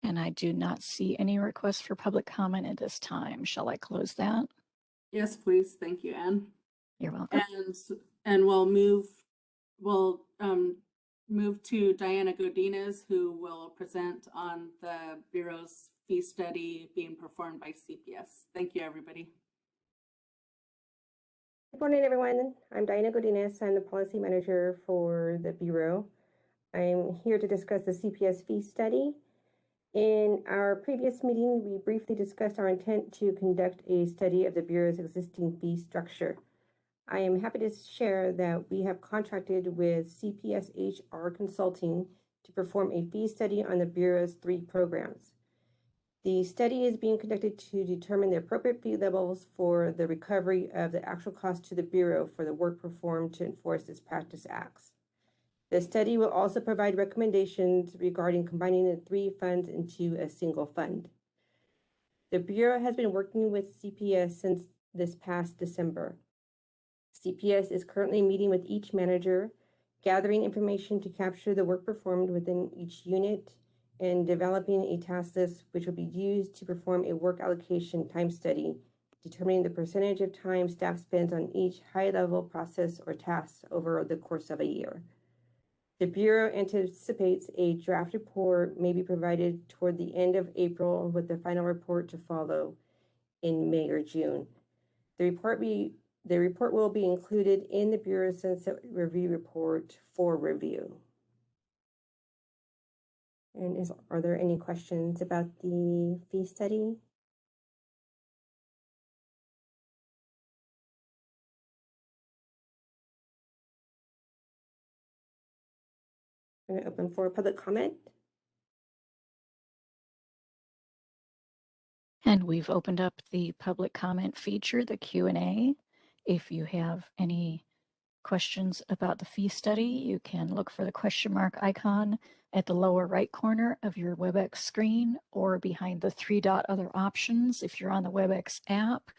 And I do not see any requests for public comment at this time. Shall I close that? Yes, please. Thank you, Anne. You're welcome. And we'll move to Diana Godinez, who will present on the Bureau's fee study being performed by CPS. Thank you, everybody. Good morning, everyone. I'm Diana Godinez. I'm the policy manager for the Bureau. I'm here to discuss the CPS fee study. In our previous meeting, we briefly discussed our intent to conduct a study of the Bureau's existing fee structure. I am happy to share that we have contracted with CPS HR Consulting to perform a fee study on the Bureau's 3 programs. The study is being conducted to determine the appropriate fee levels for the recovery of the actual cost to the Bureau for the work performed to enforce its practice acts. The study will also provide recommendations regarding combining the 3 funds into a single fund. The Bureau has been working with CPS since this past December. CPS is currently meeting with each manager, gathering information to capture the work performed within each unit, and developing a task list which will be used to perform a work allocation time study, determining the percentage of time staff spends on each high-level process or task over the course of a year. The Bureau anticipates a draft report may be provided toward the end of April, with the final report to follow in May or June. The report will be included in the Bureau's Sunset Review report for review. And are there any questions about the fee study? I'm going to open for public comment. And we've opened up the public comment feature, the Q&A. If you have any questions about the fee study, you can look for the question mark icon at the lower right corner of your WebEx screen, or behind the 3-dot other options if you're on the WebEx app,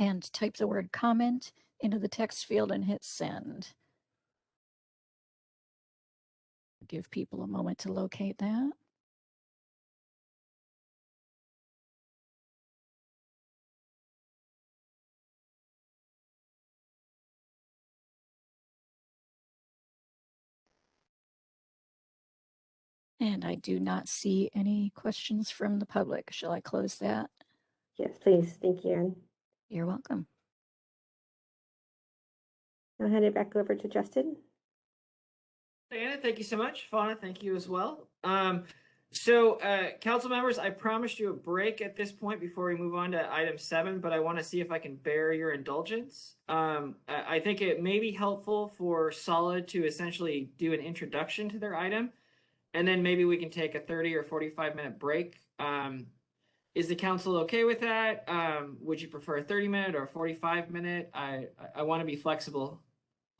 and type the word comment into the text field and hit send. Give people a moment to locate that. And I do not see any questions from the public. Shall I close that? Yes, please. Thank you, Anne. You're welcome. I'll hand it back over to Justin. Diana, thank you so much. Fauna, thank you as well. Council members, I promised you a break at this point before we move on to item 7, but I want to see if I can bear your indulgence. I think it may be helpful for Solid to essentially do an introduction to their item, and then maybe we can take a 30 or 45-minute break. Is the council okay with that? Would you prefer a 30-minute or a 45-minute? I want to be flexible.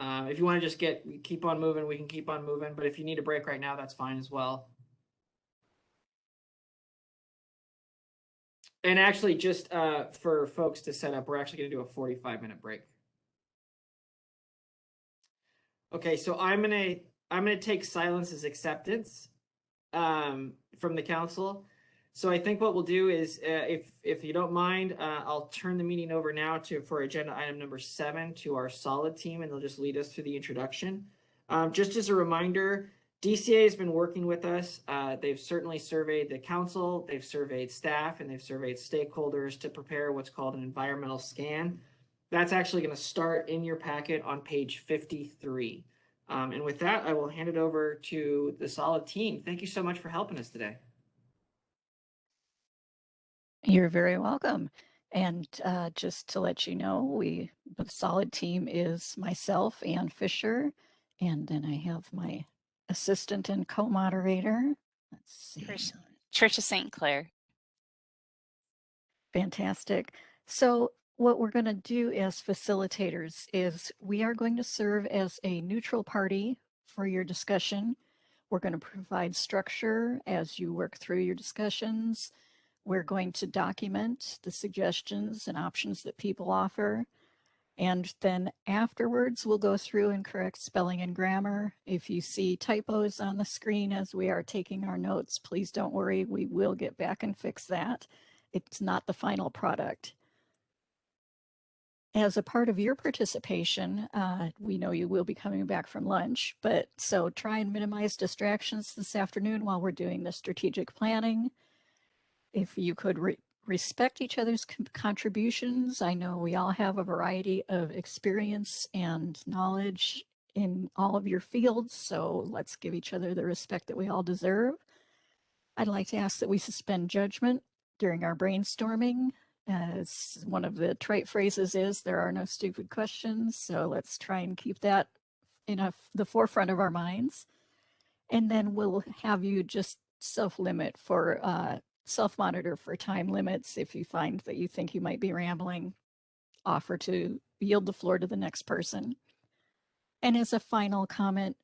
If you want to just keep on moving, we can keep on moving. But if you need a break right now, that's fine as well. And actually, just for folks to set up, we're actually going to do a 45-minute break. Okay, so I'm gonna take silence as acceptance from the council. So I think what we'll do is, if you don't mind, I'll turn the meeting over now for agenda item number 7 to our Solid team, and they'll just lead us through the introduction. Just as a reminder, DCA has been working with us. They've certainly surveyed the council, they've surveyed staff, and they've surveyed stakeholders to prepare what's called an environmental scan. That's actually going to start in your packet on page 53. And with that, I will hand it over to the Solid team. Thank you so much for helping us today. You're very welcome. And just to let you know, the Solid team is myself, Ann Fisher, and then I have my assistant and co-moderator. Let's see. Trisha St. Clair. Fantastic. So what we're going to do as facilitators is we are going to serve as a neutral party for your discussion. We're going to provide structure as you work through your discussions. We're going to document the suggestions and options that people offer. And then afterwards, we'll go through and correct spelling and grammar. If you see typos on the screen as we are taking our notes, please don't worry, we will get back and fix that. It's not the final product. As a part of your participation, we know you will be coming back from lunch, but so try and minimize distractions this afternoon while we're doing the strategic planning. If you could respect each other's contributions. I know we all have a variety of experience and knowledge in all of your fields, so let's give each other the respect that we all deserve. I'd like to ask that we suspend judgment during our brainstorming. As one of the trite phrases is, there are no stupid questions, so let's try and keep that in the forefront of our minds. And then we'll have you just self-limit for self-monitor for time limits. If you find that you think you might be rambling, offer to yield the floor to the next person. And as a final comment,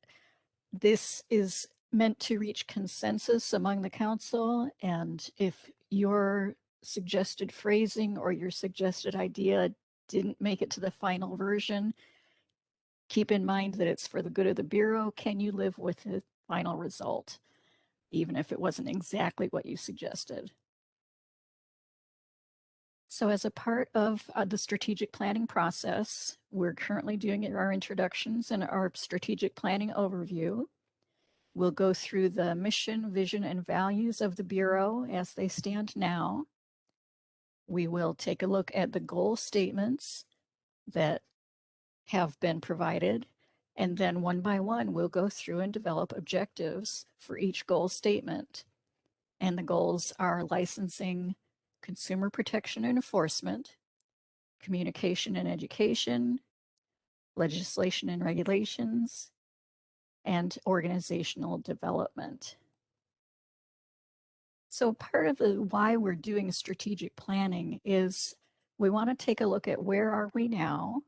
this is meant to reach consensus among the council. And if your suggested phrasing or your suggested idea didn't make it to the final version, keep in mind that it's for the good of the Bureau. Can you live with the final result, even if it wasn't exactly what you suggested? So as a part of the strategic planning process, we're currently doing our introductions and our strategic planning overview. We'll go through the mission, vision, and values of the Bureau as they stand now. We will take a look at the goal statements that have been provided, and then one by one, we'll go through and develop objectives for each goal statement. And the goals are licensing, consumer protection and enforcement, communication and education, legislation and regulations, and organizational development. So part of the why we're doing strategic planning is we want to take a look at where are we now,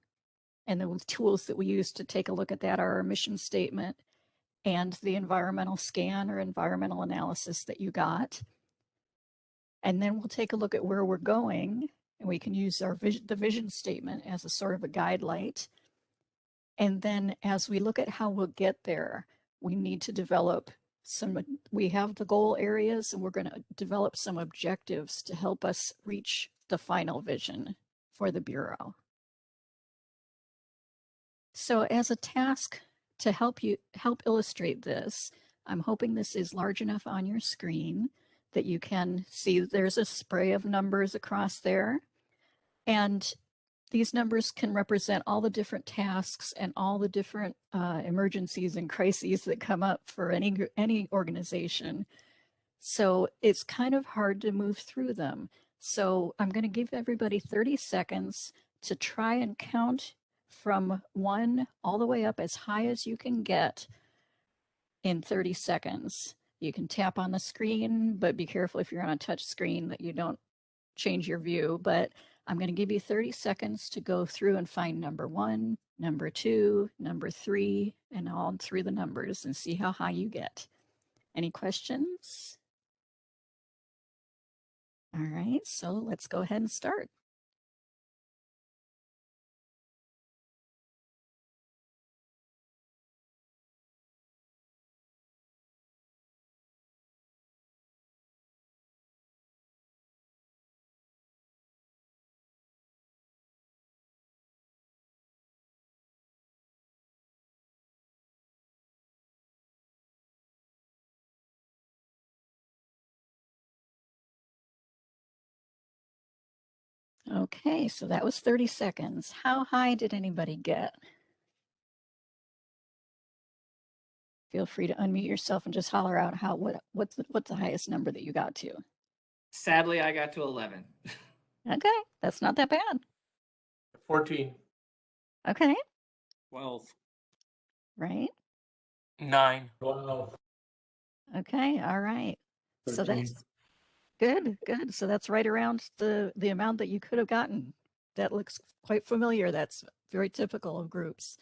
and the tools that we use to take a look at that are our mission statement and the environmental scan or environmental analysis that you got. And then we'll take a look at where we're going, and we can use our the vision statement as a sort of a guide light. And then as we look at how we'll get there, we need to develop we have the goal areas, and we're going to develop some objectives to help us reach the final vision for the Bureau. So as a task to help illustrate this, I'm hoping this is large enough on your screen that you can see there's a spray of numbers across there. And these numbers can represent all the different tasks and all the different emergencies and crises that come up for any organization. So it's kind of hard to move through them. So I'm going to give everybody 30 seconds to try and count from 1 all the way up as high as you can get in 30 seconds. You can tap on the screen, but be careful if you're on a touch screen that you don't change your view. But I'm going to give you 30 seconds to go through and find number 1, number 2, number 3, and all through the numbers and see how high you get. Any questions? All right, so let's go ahead and start. Okay, so that was 30 seconds. How high did anybody get? Feel free to unmute yourself and just holler out what's the highest number that you got to? Sadly, I got to 11. Okay, that's not that bad. 14. Okay. 12. Right. 9. 12. Okay, all right. 13. So that's good. So that's right around the amount that you could have gotten that looks quite familiar. That's very typical of groups.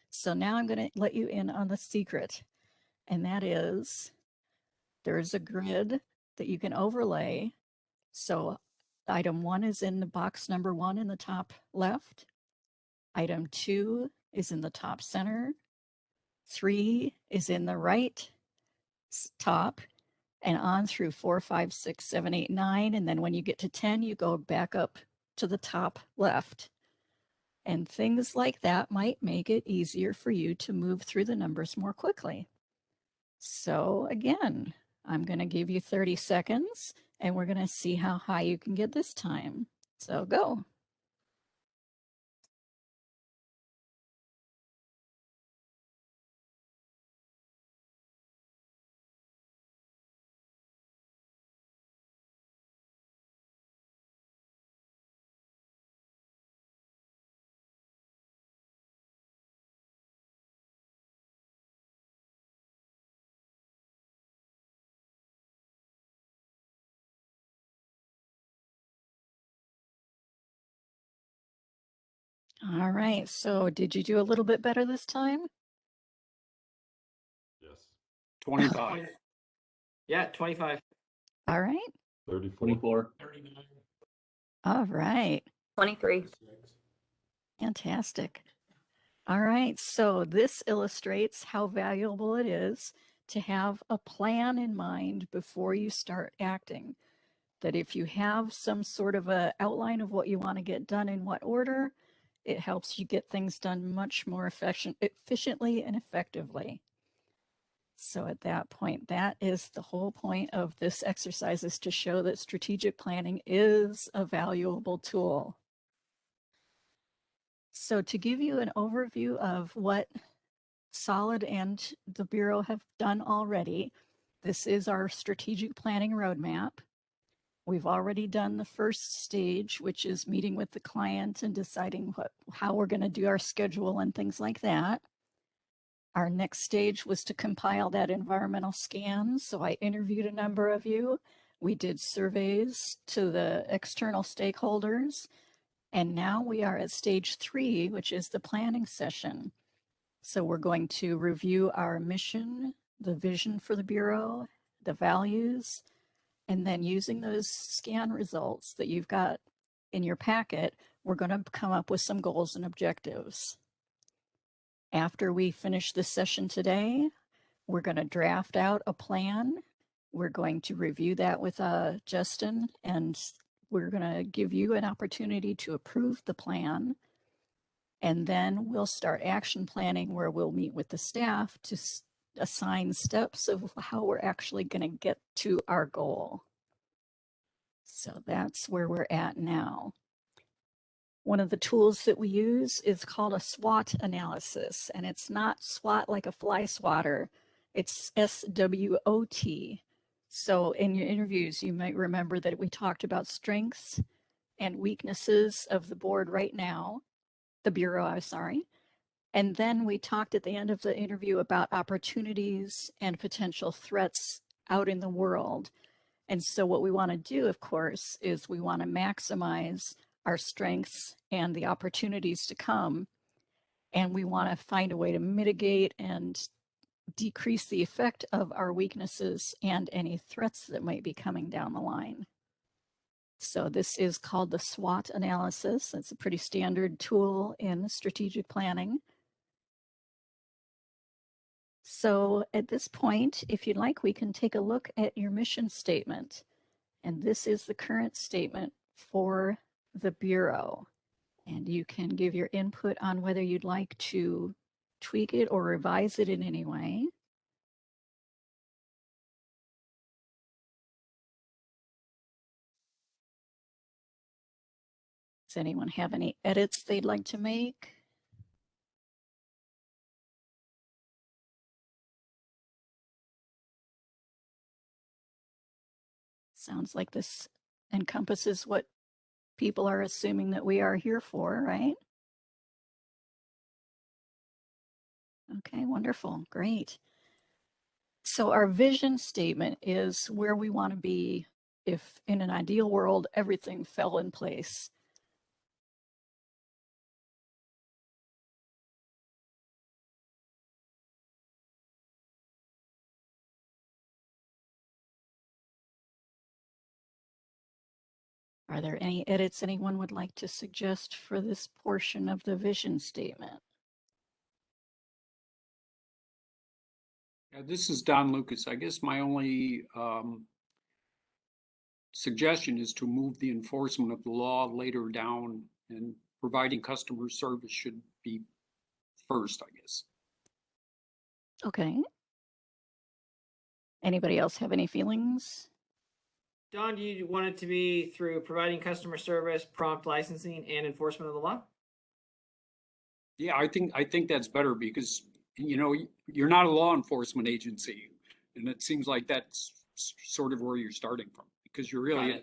So now I'm going to let you in on the secret, and that is there's a grid that you can overlay. So item 1 is in the box number 1 in the top left. Item 2 is in the top center. 3 is in the right top, and on through 4, 5, 6, 7, 8, 9. And then when you get to 10, you go back up to the top left. And things like that might make it easier for you to move through the numbers more quickly. So again, I'm going to give you 30 seconds and we're going to see how high you can get this time. So go. All right, so did you do a little bit better this time? Yes. 25. Yeah, 25. All right. 34. 24. 39. All right. 23. Fantastic. All right, so this illustrates how valuable it is to have a plan in mind before you start acting. That if you have some sort of a outline of what you want to get done in what order, it helps you get things done much more efficiently and effectively. So at that point, that is the whole point of this exercise, is to show that strategic planning is a valuable tool. So to give you an overview of what Solid and the Bureau have done already, this is our strategic planning roadmap. We've already done the first stage, which is meeting with the client and deciding how we're going to do our schedule and things like that. Our next stage was to compile that environmental scan. So I interviewed a number of you. We did surveys to the external stakeholders. And now we are at stage 3, which is the planning session. So we're going to review our mission, the vision for the Bureau, the values, and then using those scan results that you've got in your packet, we're going to come up with some goals and objectives. After we finish this session today, we're going to draft out a plan. We're going to review that with Justin, and we're going to give you an opportunity to approve the plan. And then we'll start action planning, where we'll meet with the staff to assign steps of how we're actually going to get to our goal. So that's where we're at now. One of the tools that we use is called a SWOT analysis, and it's not SWAT like a fly swatter. It's SWOT. So in your interviews, you might remember that we talked about strengths and weaknesses of the board right now, the Bureau, I'm sorry. And then we talked at the end of the interview about opportunities and potential threats out in the world. And so what we want to do, of course, is we want to maximize our strengths and the opportunities to come. And we want to find a way to mitigate and decrease the effect of our weaknesses and any threats that might be coming down the line. So this is called the SWOT analysis. It's a pretty standard tool in strategic planning. So at this point, if you'd like, we can take a look at your mission statement. And this is the current statement for the Bureau. And you can give your input on whether you'd like to tweak it or revise it in any way. Does anyone have any edits they'd like to make? Sounds like this encompasses what people are assuming that we are here for, right? Okay, wonderful, great. So our vision statement is where we want to be if in an ideal world, everything fell in place. Are there any edits anyone would like to suggest for this portion of the vision statement? Yeah, this is Don Lucas. I guess my only suggestion is to move the enforcement of the law later down, and providing customer service should be first, I guess. Okay. Anybody else have any feelings? Don, do you want it to be through providing customer service, prompt licensing, and enforcement of the law? Yeah, I think that's better because, you know, you're not a law enforcement agency, and it seems like that's sort of where you're starting from, because you're really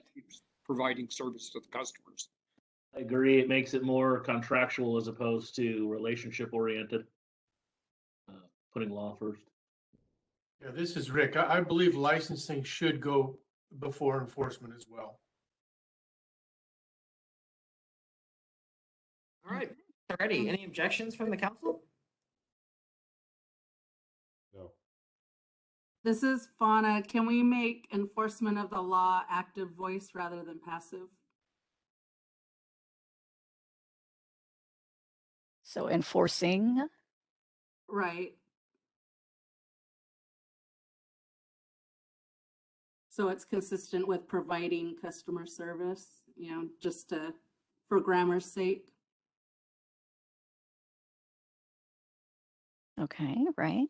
providing service to the customers. I agree. It makes it more contractual as opposed to relationship oriented. Putting law first. Yeah, this is Rick. I believe licensing should go before enforcement as well. All right, alrighty. Any objections from the council? No. This is Fauna. Can we make enforcement of the law active voice rather than passive? So enforcing. Right. So it's consistent with providing customer service, you know, just for grammar's sake. Okay, right.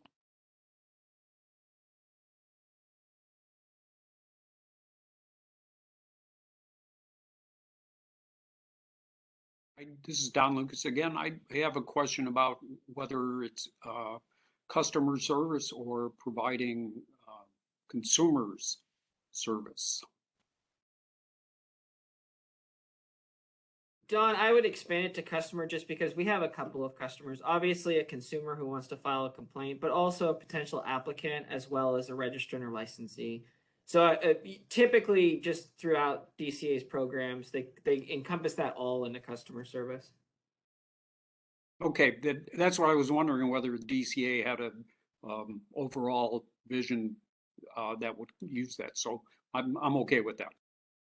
This is Don Lucas again. I have a question about whether it's customer service or providing consumers service. Don, I would expand it to customer just because we have a couple of customers. Obviously, a consumer who wants to file a complaint, but also a potential applicant as well as a registrant or licensee. So typically, just throughout DCA's programs, they encompass that all into customer service. Okay, that's what I was wondering, whether the DCA had a overall vision that would use that. So I'm okay with that.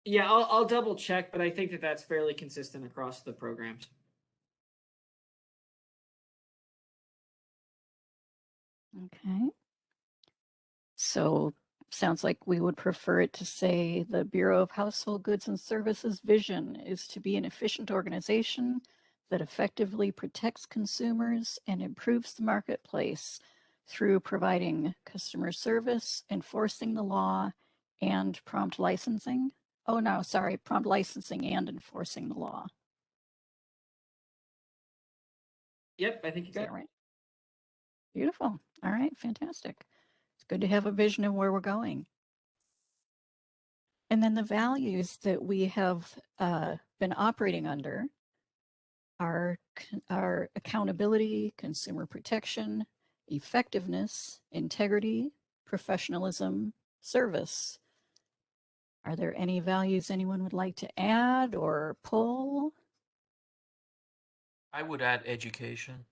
Yeah, I'll double check, but I think that that's fairly consistent across the programs. Okay. So sounds like we would prefer it to say the Bureau of Household Goods and Services vision is to be an efficient organization that effectively protects consumers and improves the marketplace through providing customer service, enforcing the law, and prompt licensing. Oh, no, sorry, prompt licensing and enforcing the law. Yep, I think you got it right. Beautiful. All right, fantastic. It's good to have a vision of where we're going. And then the values that we have been operating under are accountability, consumer protection, effectiveness, integrity, professionalism, service. Are there any values anyone would like to add or pull? I would add education.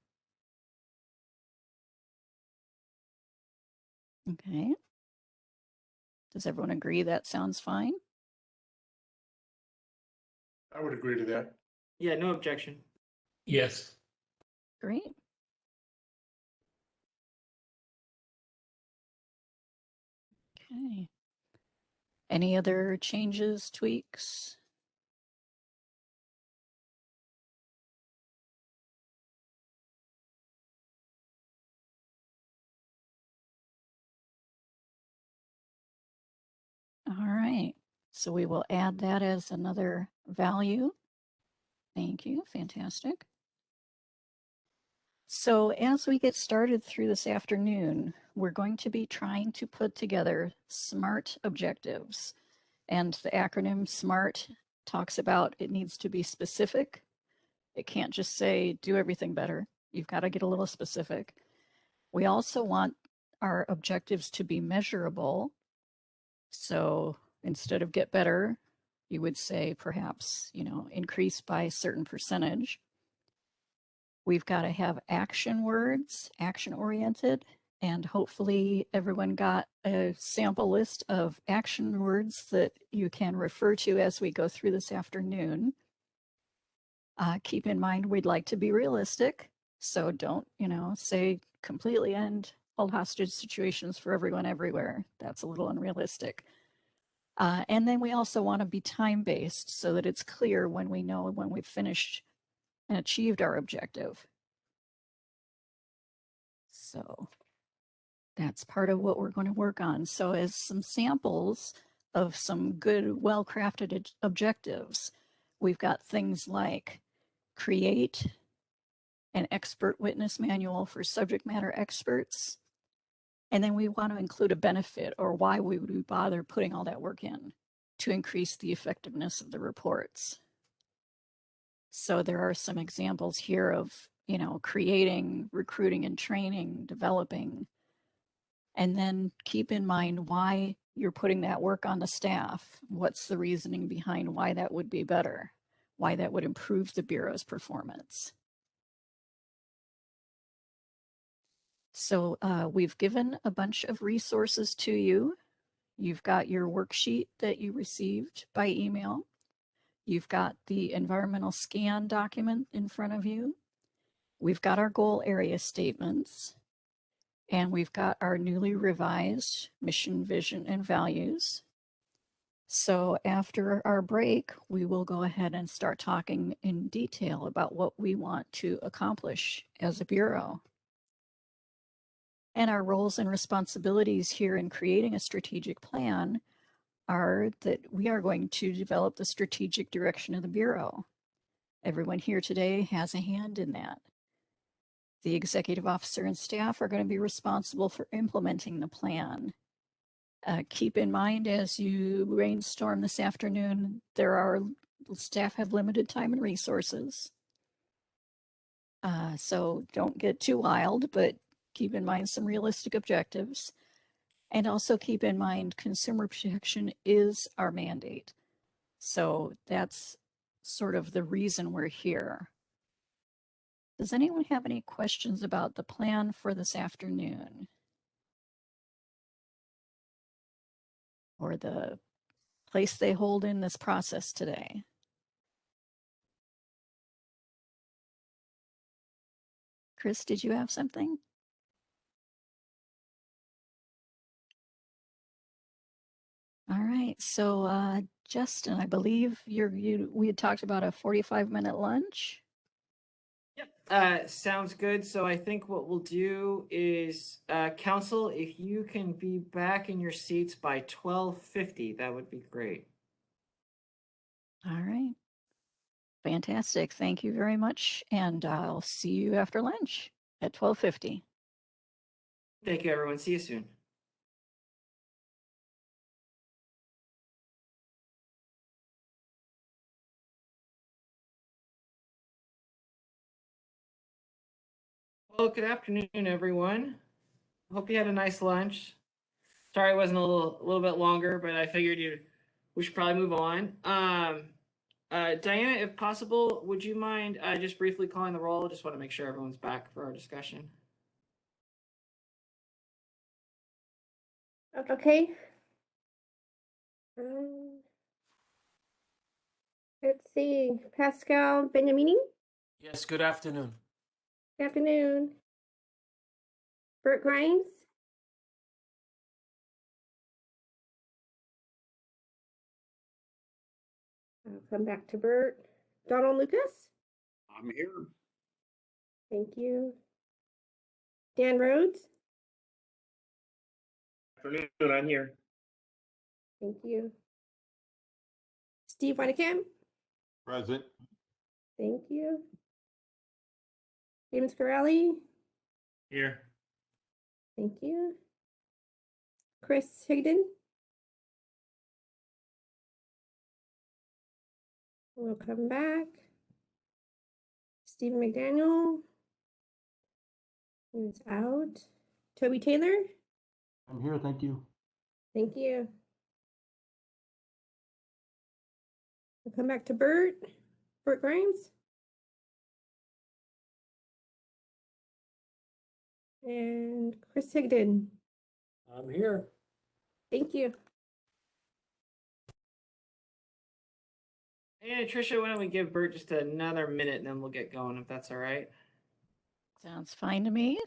Okay. Does everyone agree that sounds fine? I would agree to that. Yeah, no objection. Yes. Great. Okay. Any other changes, tweaks? All right, so we will add that as another value. Thank you, fantastic. So as we get started through this afternoon, we're going to be trying to put together SMART objectives. And the acronym SMART talks about it needs to be specific. It can't just say do everything better. You've got to get a little specific. We also want our objectives to be measurable. So instead of get better, you would say perhaps, increase by a certain percentage. We've got to have action words, action oriented, And hopefully everyone got a sample list of action words that you can refer to as we go through this afternoon. Keep in mind, we'd like to be realistic. So don't, say completely end all hostage situations for everyone everywhere. That's a little unrealistic. And then we also want to be time-based so that it's clear when we know when we've finished and achieved our objective. So that's part of what we're going to work on. So as some samples of some good, well-crafted objectives, we've got things like create an expert witness manual for subject matter experts. And then we want to include a benefit or why we would bother putting all that work in to increase the effectiveness of the reports. So there are some examples here of, creating, recruiting and training, developing, and then keep in mind why you're putting that work on the staff. What's the reasoning behind why that would be better, why that would improve the Bureau's performance. So we've given a bunch of resources to you. You've got your worksheet that you received by email. You've got the environmental scan document in front of you. We've got our goal area statements. And we've got our newly revised mission, vision, and values. So after our break, we will go ahead and start talking in detail about what we want to accomplish as a Bureau. And our roles and responsibilities here in creating a strategic plan are that we are going to develop the strategic direction of the Bureau. Everyone here today has a hand in that. The executive officer and staff are going to be responsible for implementing the plan. Keep in mind as you brainstorm this afternoon, staff have limited time and resources. So don't get too wild, but keep in mind some realistic objectives. And also keep in mind consumer protection is our mandate. So that's sort of the reason we're here. Does anyone have any questions about the plan for this afternoon? Or the place they hold in this process today? Chris, did you have something? All right, so Justin, I believe we had talked about a 45-minute lunch. Sounds good. So I think what we'll do is, council, if you can be back in your seats by 12:50, that would be great. All right. Fantastic. Thank you very much. And I'll see you after lunch at 12:50. Thank you, everyone. See you soon. Well, good afternoon, everyone. Hope you had a nice lunch. Sorry it wasn't a little bit longer, but I figured we should probably move on. Diana, if possible, would you mind just briefly calling the roll? Just want to make sure everyone's back for our discussion. Okay. Let's see. Pascal Benjamini. Yes, good afternoon. Good afternoon. Bert Grimes. I'll come back to Bert. Donald Lucas. I'm here. Thank you. Dan Rhodes. Afternoon, I'm here. Thank you. Steve Wynnekamp. Present. Thank you. James Corelli. Here. Thank you. Chris Higdon. We'll come back. Stephen McDaniel. He's out. Toby Taylor. I'm here, thank you. Thank you. We'll come back to Bert. Bert Grimes. And Chris Higdon. I'm here. Thank you. And Tricia, why don't we give Bert just another minute and then we'll get going if that's all right. Sounds fine to me.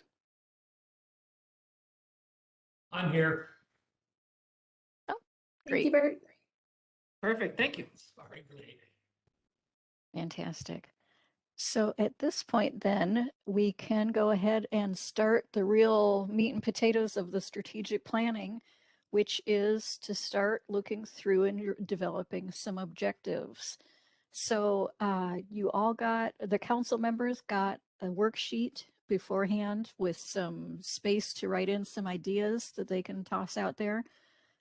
I'm here. Thank you, Bert. Perfect. Thank you. Sorry, late. Fantastic. So at this point, then, we can go ahead and start the real meat and potatoes of the strategic planning, which is to start looking through and developing some objectives. So you all got, the council members got a worksheet beforehand with some space to write in some ideas that they can toss out there.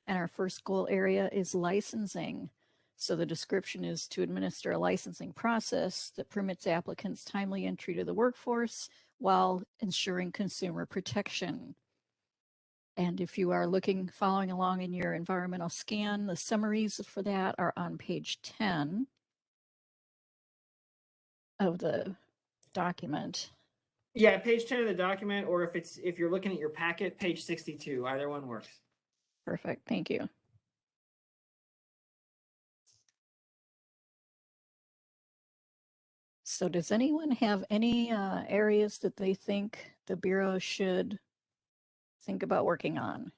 And our first goal area is licensing. So the description is to administer a licensing process that permits applicants timely entry to the workforce while ensuring consumer protection. And if you are following along in your environmental scan, the summaries for that are on page 10 of the document. Yeah, page 10 of the document, or if you're looking at your packet, page 62, either one works. Perfect, thank you. So does anyone have any areas that they think the Bureau should think about working on?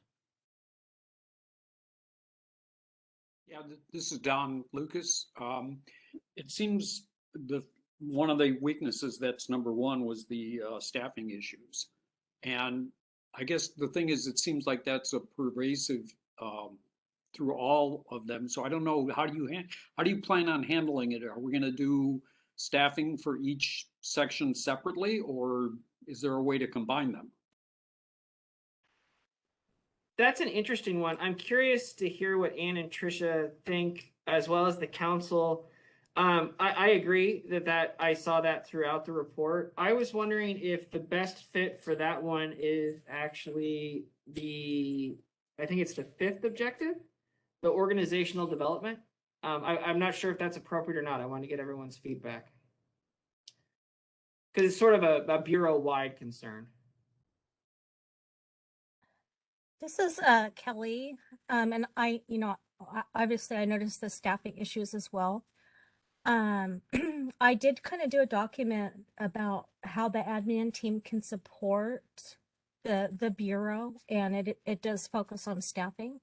Yeah, this is Don Lucas. It seems one of the weaknesses that's number one was the staffing issues. And I guess the thing is, it seems like that's a pervasive through all of them. So I don't know, how do you plan on handling it? Are we going to do staffing for each section separately, or is there a way to combine them? That's an interesting one. I'm curious to hear what Ann and Tricia think, as well as the council. I agree that I saw that throughout the report. I was wondering if the best fit for that one is actually I think it's the 5th objective, the organizational development. I'm not sure if that's appropriate or not. I want to get everyone's feedback, because it's sort of a bureau-wide concern. This is Kelly, and obviously I noticed the staffing issues as well. I did kind of do a document about how the admin team can support the Bureau, and it does focus on staffing.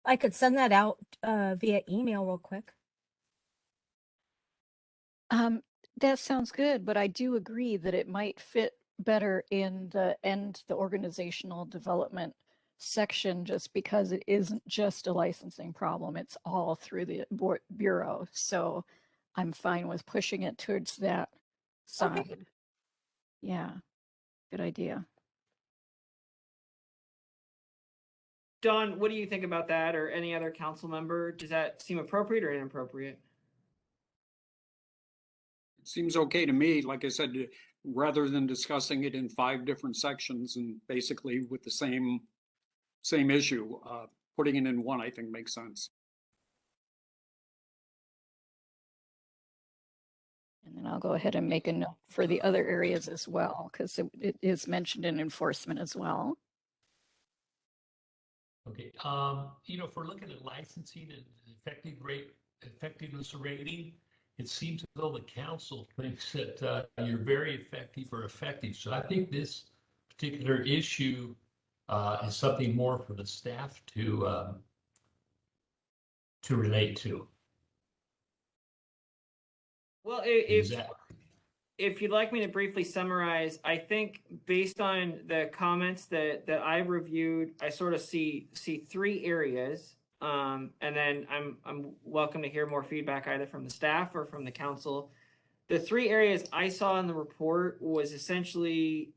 I could send that out via email real quick. That sounds good, but I do agree that it might fit better in the organizational development section, just because it isn't just a licensing problem, it's all through the Bureau. So I'm fine with pushing it towards that side. Okay. Yeah, good idea. Don, what do you think about that, or any other council member? Does that seem appropriate or inappropriate? It seems okay to me. Like I said, rather than discussing it in 5 different sections and basically with the same issue, putting it in one, I think, makes sense. And then I'll go ahead and make a note for the other areas as well, because it is mentioned in enforcement as well. Okay, if we're looking at licensing and effectiveness rating, it seems as though the council thinks that you're very effective or effective. So I think this particular issue is something more for the staff to relate to. Well, if you'd like me to briefly summarize, I think based on the comments that I reviewed, I sort of see 3 areas, and then I'm welcome to hear more feedback either from the staff or from the council. The 3 areas I saw in the report was essentially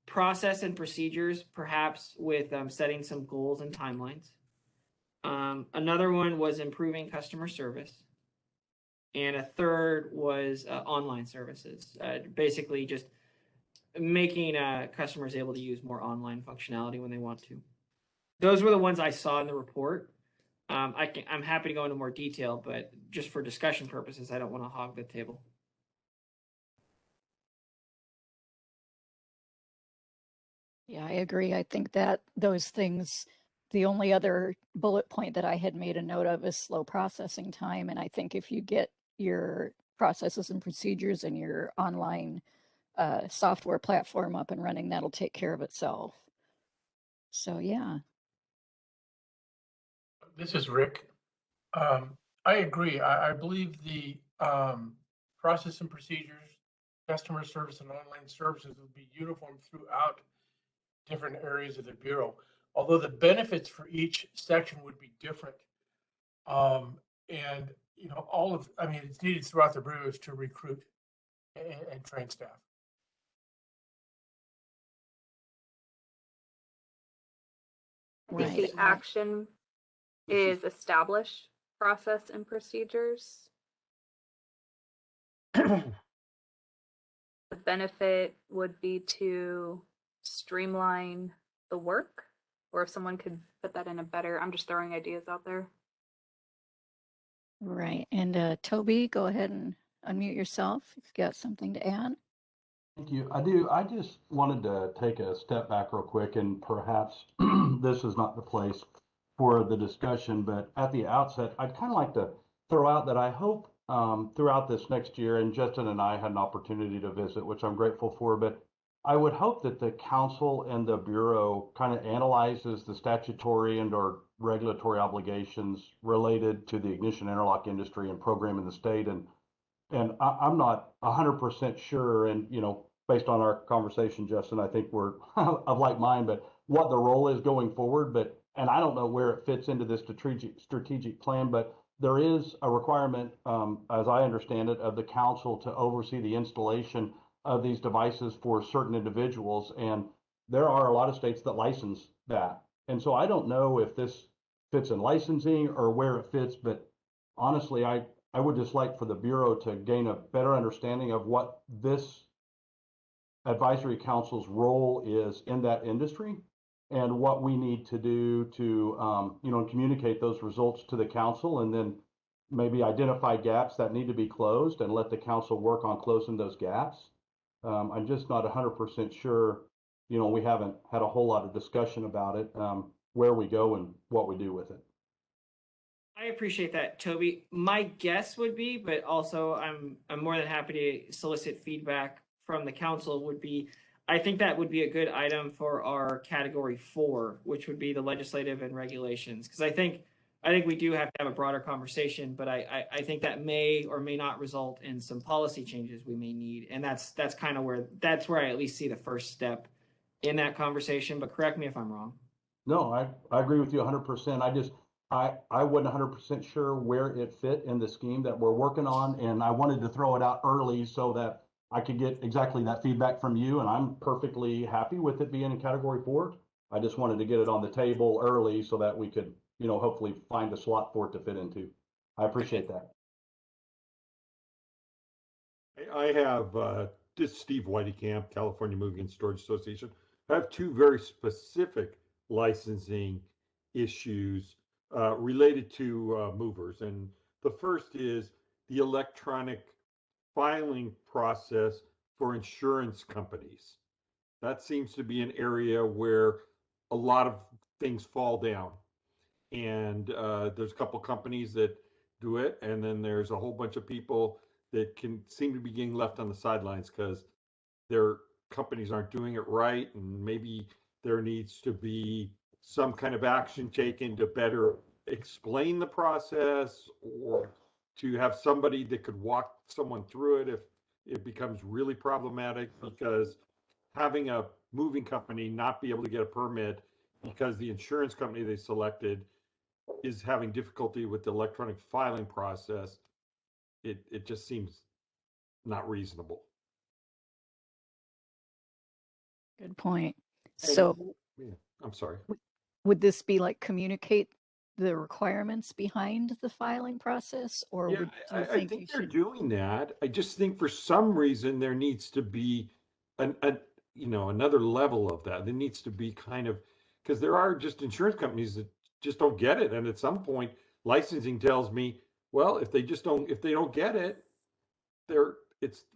process and procedures, perhaps with setting some goals and timelines. Another one was improving customer service. And a third was online services, basically just making customers able to use more online functionality when they want to. Those were the ones I saw in the report. I'm happy to go into more detail, but just for discussion purposes, I don't want to hog the table. Yeah, I agree. I think that those things, the only other bullet point that I had made a note of is slow processing time. And I think if you get your processes and procedures and your online software platform up and running, that'll take care of itself. So, yeah. This is Rick. I agree. I believe the process and procedures, customer service and online services will be uniform throughout different areas of the Bureau. Although the benefits for each section would be different. And, you know, it's needed throughout the bureaus to recruit and train staff. Right. The action is establish process and procedures. The benefit would be to streamline the work, or if someone could put that in a better, I'm just throwing ideas out there. Right. And Toby, go ahead and unmute yourself if you've got something to add. Thank you. I do. I just wanted to take a step back real quick, and perhaps this is not the place for the discussion, but at the outset, I'd kind of like to throw out that I hope throughout this next year, and Justin and I had an opportunity to visit, which I'm grateful for, but I would hope that the council and the Bureau kind of analyzes the statutory and or regulatory obligations related to the ignition interlock industry and program in the state. And I'm not 100% sure, and you know, based on our conversation, Justin, I think we're of like mind, but what the role is going forward. But and I don't know where it fits into this strategic plan, but there is a requirement, as I understand it, of the council to oversee the installation of these devices for certain individuals, and there are a lot of states that license that. And so I don't know if this fits in licensing or where it fits, but honestly, I would just like for the Bureau to gain a better understanding of what this advisory council's role is in that industry and what we need to do to, communicate those results to the council, and then maybe identify gaps that need to be closed and let the council work on closing those gaps. I'm just not 100% sure, we haven't had a whole lot of discussion about it, where we go and what we do with it. I appreciate that, Toby. My guess would be, but also I'm more than happy to solicit feedback from the council, would be, I think that would be a good item for our category 4, which would be the legislative and regulations. Because I think we do have to have a broader conversation, but I think that may or may not result in some policy changes we may need. And that's kind of where I at least see the first step in that conversation, but correct me if I'm wrong. No, I agree with you 100%. I wasn't 100% sure where it fit in the scheme that we're working on, and I wanted to throw it out early so that I could get exactly that feedback from you, and I'm perfectly happy with it being in category 4. I just wanted to get it on the table early so that we could, hopefully find a slot for it to fit into. I appreciate that. I have, this is Steve Whiteycamp, California Moving and Storage Association. I have 2 very specific licensing issues related to movers. And the first is the electronic filing process for insurance companies. That seems to be an area where a lot of things fall down. And there's a couple companies that do it, and then there's a whole bunch of people that can seem to be getting left on the sidelines because their companies aren't doing it right, and maybe there needs to be some kind of action taken to better explain the process, or to have somebody that could walk someone through it if it becomes really problematic, because having a moving company not be able to get a permit because the insurance company they selected is having difficulty with the electronic filing process, it just seems not reasonable. Good point. And, So yeah, I'm sorry. would this be like communicate the requirements behind the filing process, or Yeah, would you I think think you they're should? doing that. I just think for some reason there needs to be another level of that. There needs to be kind of, because there are just insurance companies that just don't get it, and at some point licensing tells me, well, if they don't get it,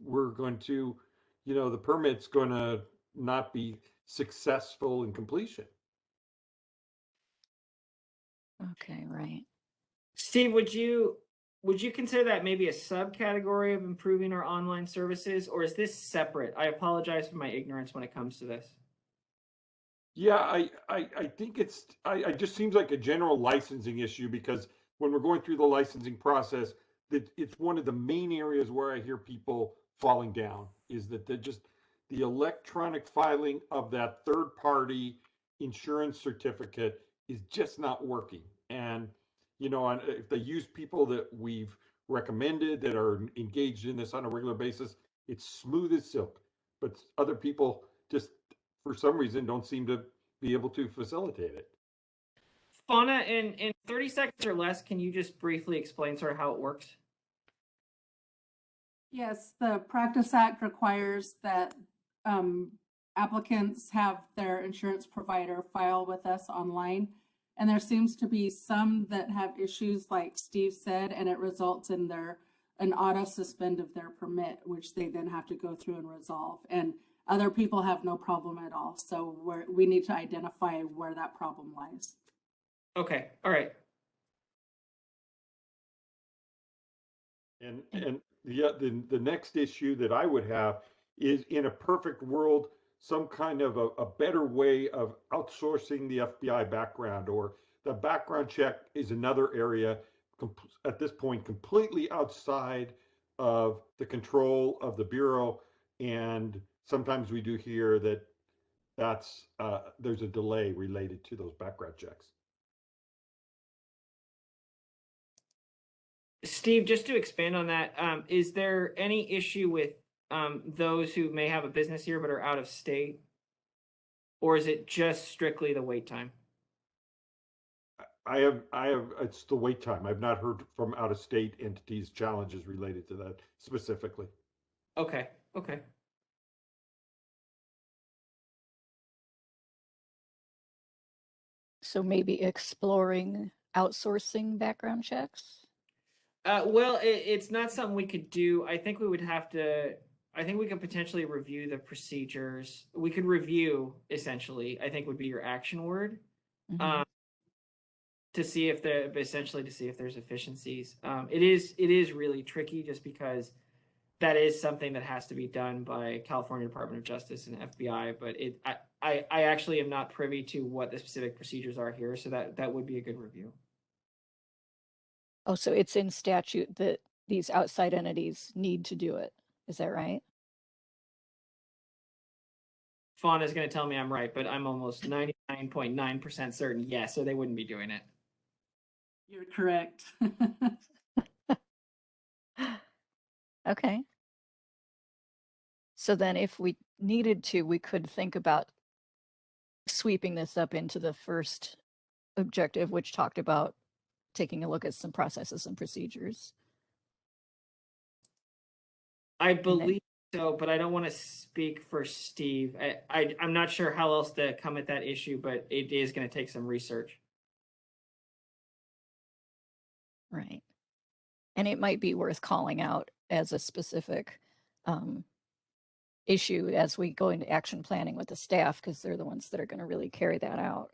we're going to, the permit's going to not be. successful in completion. Okay, right. Steve, would you consider that maybe a subcategory of improving our online services, or is this separate? I apologize for my ignorance when it comes to this. Yeah, I think it just seems like a general licensing issue, because when we're going through the licensing process, that it's one of the main areas where I hear people falling down, is that the electronic filing of that third party insurance certificate is just not working. And, and if they use people that we've recommended that are engaged in this on a regular basis, it's smooth as silk. But other people just, for some reason, don't seem to be able to facilitate it. Fauna, in 30 seconds or less, can you just briefly explain sort of how it works? Yes, the Practice Act requires that applicants have their insurance provider file with us online. And there seems to be some that have issues, like Steve said, and it results in an auto suspend of their permit, which they then have to go through and resolve. And other people have no problem at all. So we need to identify where that problem lies. Okay, all right. And the next issue that I would have is, in a perfect world, some kind of a better way of outsourcing the FBI background, or the background check is another area at this point completely outside of the control of the Bureau. And sometimes we do hear that there's a delay related to those background checks. Steve, just to expand on that, is there any issue with those who may have a business here but are out of state? Or is it just strictly the wait time? I have, it's the wait time. I've not heard from out of state entities challenges related to that specifically. Okay, okay. So maybe exploring outsourcing background checks? Well, it's not something we could do. I think we would have to, I think we could potentially review the procedures. We could review, essentially, I think would be your action word, to see if essentially to see if there's efficiencies. It is really tricky, just because that is something that has to be done by California Department of Justice and FBI, but I actually am not privy to what the specific procedures are here, so that would be a good review. Oh, so it's in statute that these outside entities need to do it. Is that right? Fawn is going to tell me I'm right, but I'm almost 99.9% certain yes, so they wouldn't be doing it. You're correct. Okay. So then if we needed to, we could think about sweeping this up into the first objective, which talked about taking a look at some processes and procedures. I believe so, but I don't want to speak for Steve. I'm not sure how else to come at that issue, but it is going to take some research. Right. And it might be worth calling out as a specific issue as we go into action planning with the staff, because they're the ones that are going to really carry that out.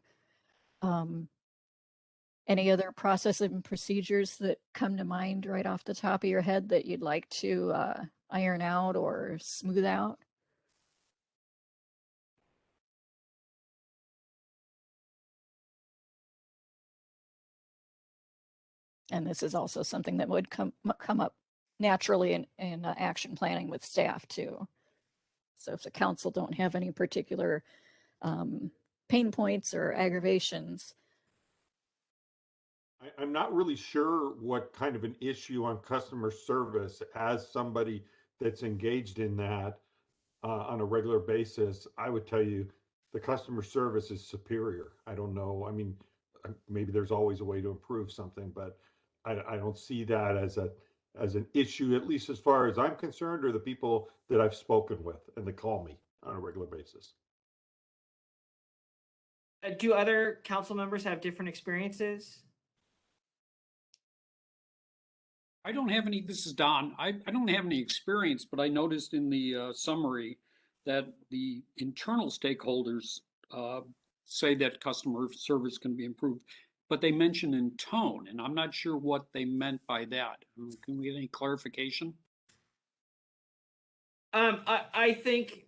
Any other processes and procedures that come to mind right off the top of your head that you'd like to iron out or smooth out? And this is also something that would come up naturally in action planning with staff too. So if the council don't have any particular pain points or aggravations. I'm not really sure what kind of an issue on customer service, as somebody that's engaged in that on a regular basis. I would tell you the customer service is superior. I don't know. I mean, maybe there's always a way to improve something, but I don't see that as an issue, at least as far as I'm concerned, or the people that I've spoken with and that call me on a regular basis. Do other council members have different experiences? I don't have any, this is Don. I don't have any experience, but I noticed in the summary that the internal stakeholders say that customer service can be improved, but they mention in tone, and I'm not sure what they meant by that. Can we get any clarification? I think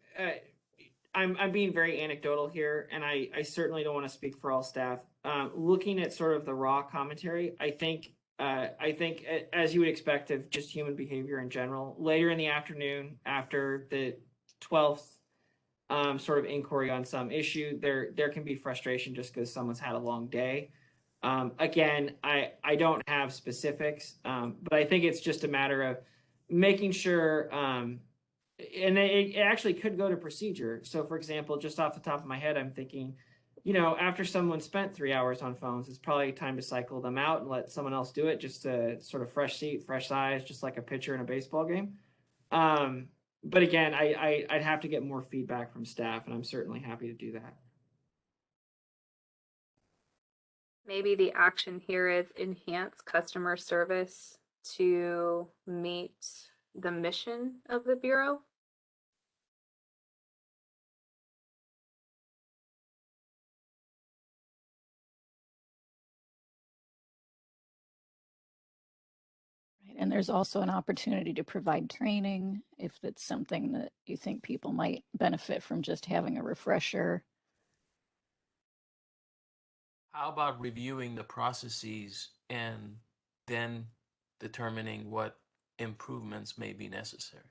I'm being very anecdotal here, and I certainly don't want to speak for all staff. Looking at sort of the raw commentary, I think as you would expect of just human behavior in general, later in the afternoon after the 12th sort of inquiry on some issue, there can be frustration just because someone's had a long day. Again, I don't have specifics, but I think it's just a matter of making sure, and it actually could go to procedure. So for example, just off the top of my head, I'm thinking, after someone spent 3 hours on phones, it's probably time to cycle them out and let someone else do it, just to sort of fresh seat, fresh eyes, just like a pitcher in a baseball game. But again, I'd have to get more feedback from staff, and I'm certainly happy to do that. Maybe the action here is enhance customer service to meet the mission of the Bureau. And there's also an opportunity to provide training if it's something that you think people might benefit from, just having a refresher. How about reviewing the processes and then determining what improvements may be necessary?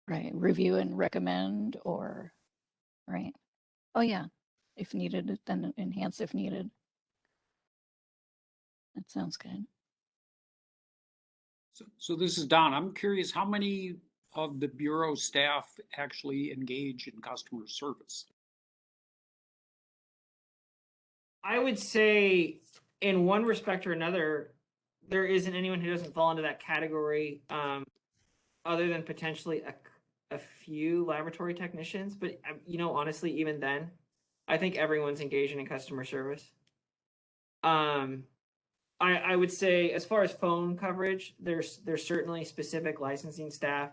Right, review and recommend, or, right. Oh yeah, if needed, then enhance if needed. That sounds good. So this is Don. I'm curious, how many of the Bureau staff actually engage in customer service? I would say, in one respect or another, there isn't anyone who doesn't fall into that category, other than potentially a few laboratory technicians. But honestly, even then, I think everyone's engaging in customer service. I would say, as far as phone coverage, there's certainly specific licensing staff,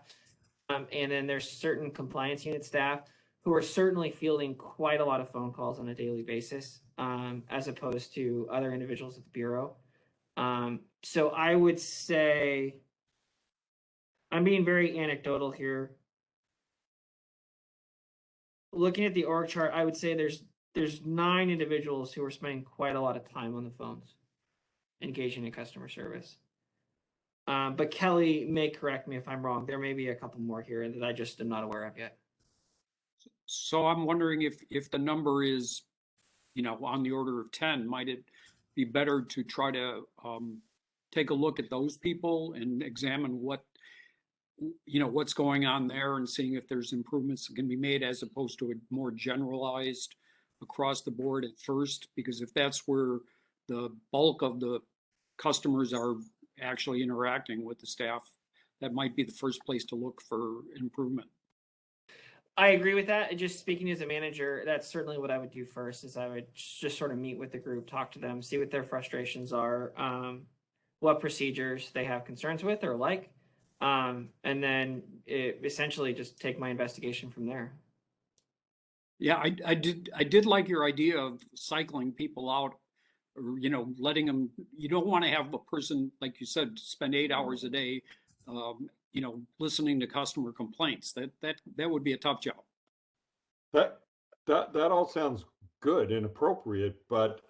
and then there's certain compliance unit staff who are certainly fielding quite a lot of phone calls on a daily basis, as opposed to other individuals at the Bureau. So I would say, I'm being very anecdotal here. Looking at the org chart, I would say there's 9 individuals who are spending quite a lot of time on the phones, engaging in customer service. But Kelly may correct me if I'm wrong. There may be a couple more here that I just am not aware of yet. So I'm wondering if the number is, on the order of 10, might it be better to try to take a look at those people and examine what's going on there and seeing if there's improvements that can be made, as opposed to a more generalized across the board at first? Because if that's where the bulk of the customers are actually interacting with the staff, that might be the first place to look for improvement. I agree with that. And just speaking as a manager, that's certainly what I would do first, is I would just sort of meet with the group, talk to them, see what their frustrations are, what procedures they have concerns with or like, and then essentially just take my investigation from there. Yeah, I did like your idea of cycling people out, or letting them. You don't want to have a person, like you said, spend 8 hours a day, listening to customer complaints. That would be a tough job. That all sounds good and appropriate, but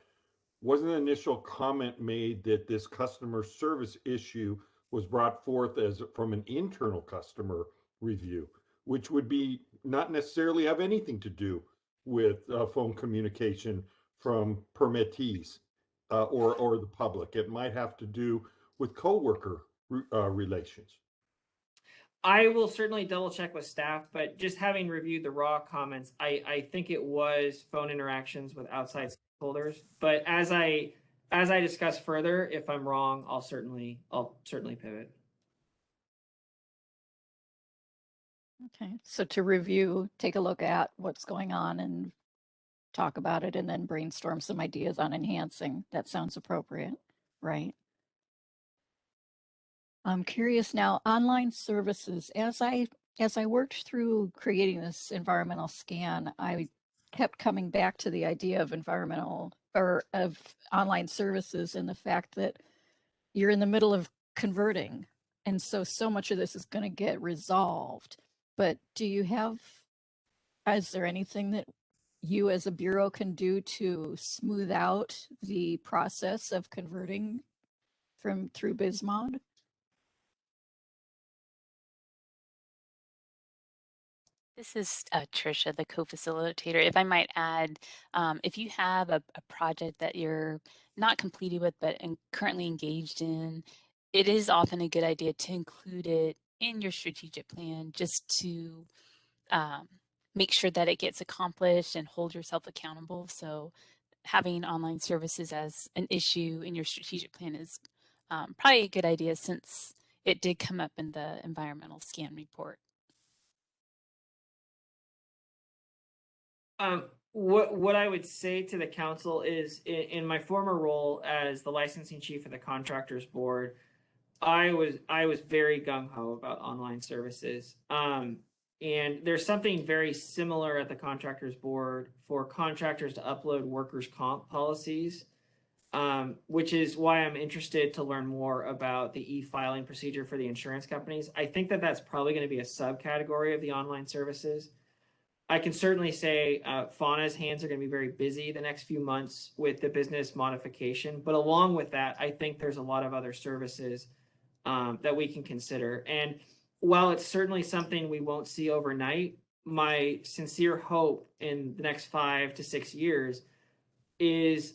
wasn't an initial comment made that this customer service issue was brought forth as from an internal customer review, which would be not necessarily have anything to do with phone communication from permittees or the public? It might have to do with coworker relations. I will certainly double check with staff, but just having reviewed the raw comments, I think it was phone interactions with outside stakeholders. But as I discuss further, if I'm wrong, I'll certainly pivot. Okay, so to review, take a look at what's going on and talk about it, and then brainstorm some ideas on enhancing. That sounds appropriate, right? I'm curious now, online services, as I worked through creating this environmental scan, I kept coming back to the idea of environmental or of online services and the fact that you're in the middle of converting. And so much of this is going to get resolved. But is there anything that you as a bureau can do to smooth out the process of converting through Bismod? This is Tricia, the co-facilitator. If I might add, if you have a project that you're not completed with but currently engaged in, it is often a good idea to include it in your strategic plan just to make sure that it gets accomplished and hold yourself accountable. So having online services as an issue in your strategic plan is probably a good idea since it did come up in the environmental scan report. What I would say to the council is in my former role as the licensing chief of the contractors board, I was very gung-ho about online services. And there's something very similar at the contractors board for contractors to upload workers' comp policies, which is why I'm interested to learn more about the e-filing procedure for the insurance companies. I think that that's probably going to be a subcategory of the online services. I can certainly say Fauna's hands are going to be very busy the next few months with the business modification. But along with that, I think there's a lot of other services that we can consider. And while it's certainly something we won't see overnight, my sincere hope in the next 5 to 6 years is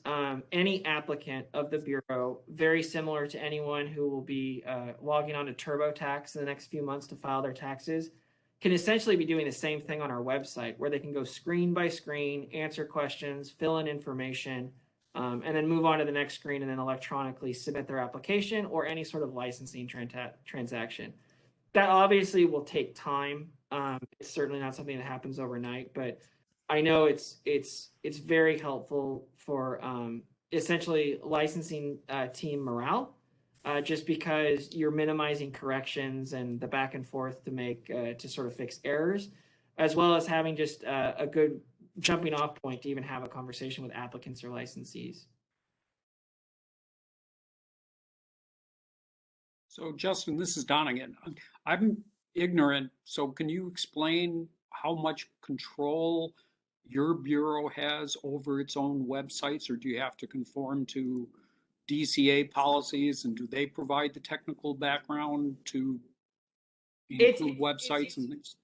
any applicant of the Bureau, very similar to anyone who will be logging on to TurboTax in the next few months to file their taxes, can essentially be doing the same thing on our website where they can go screen by screen, answer questions, fill in information, and then move on to the next screen and then electronically submit their application or any sort of licensing transaction. That obviously will take time. It's certainly not something that happens overnight, but I know it's very helpful for essentially licensing team morale. Just because you're minimizing corrections and the back and forth to make to sort of fix errors, as well as having just a good jumping off point to even have a conversation with applicants or licensees. So Justin, this is Don again. I'm ignorant, so can you explain how much control your bureau has over its own websites, or do you have to conform to DCA policies, and do they provide the technical background to include websites and things?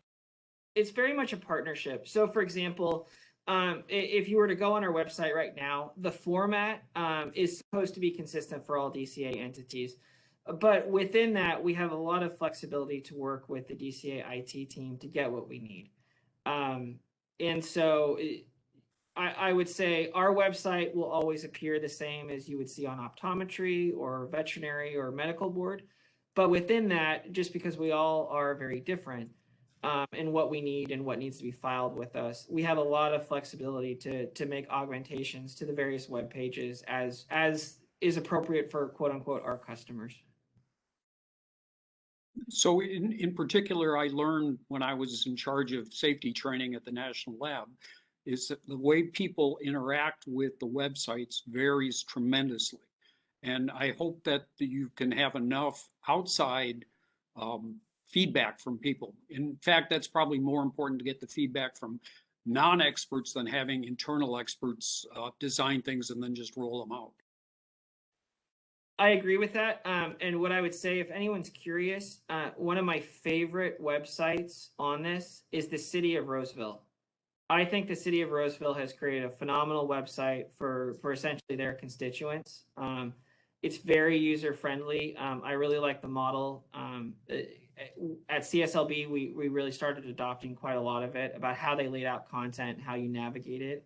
It's very much a partnership. So for example, if you were to go on our website right now, the format is supposed to be consistent for all DCA entities. But within that, we have a lot of flexibility to work with the DCA IT team to get what we need. And so I would say our website will always appear the same as you would see on optometry or veterinary or medical board. But within that, just because we all are very different in what we need and what needs to be filed with us, we have a lot of flexibility to make augmentations to the various web pages as is appropriate for quote unquote our customers. So in particular, I learned when I was in charge of safety training at the National Lab, is that the way people interact with the websites varies tremendously. And I hope that you can have enough outside feedback from people. In fact, that's probably more important to get the feedback from non-experts than having internal experts design things and then just roll them out. I agree with that. And what I would say, if anyone's curious, one of my favorite websites on this is the City of Roseville. I think the City of Roseville has created a phenomenal website for essentially their constituents. It's very user-friendly. I really like the model. At CSLB, we really started adopting quite a lot of it about how they laid out content, how you navigate it.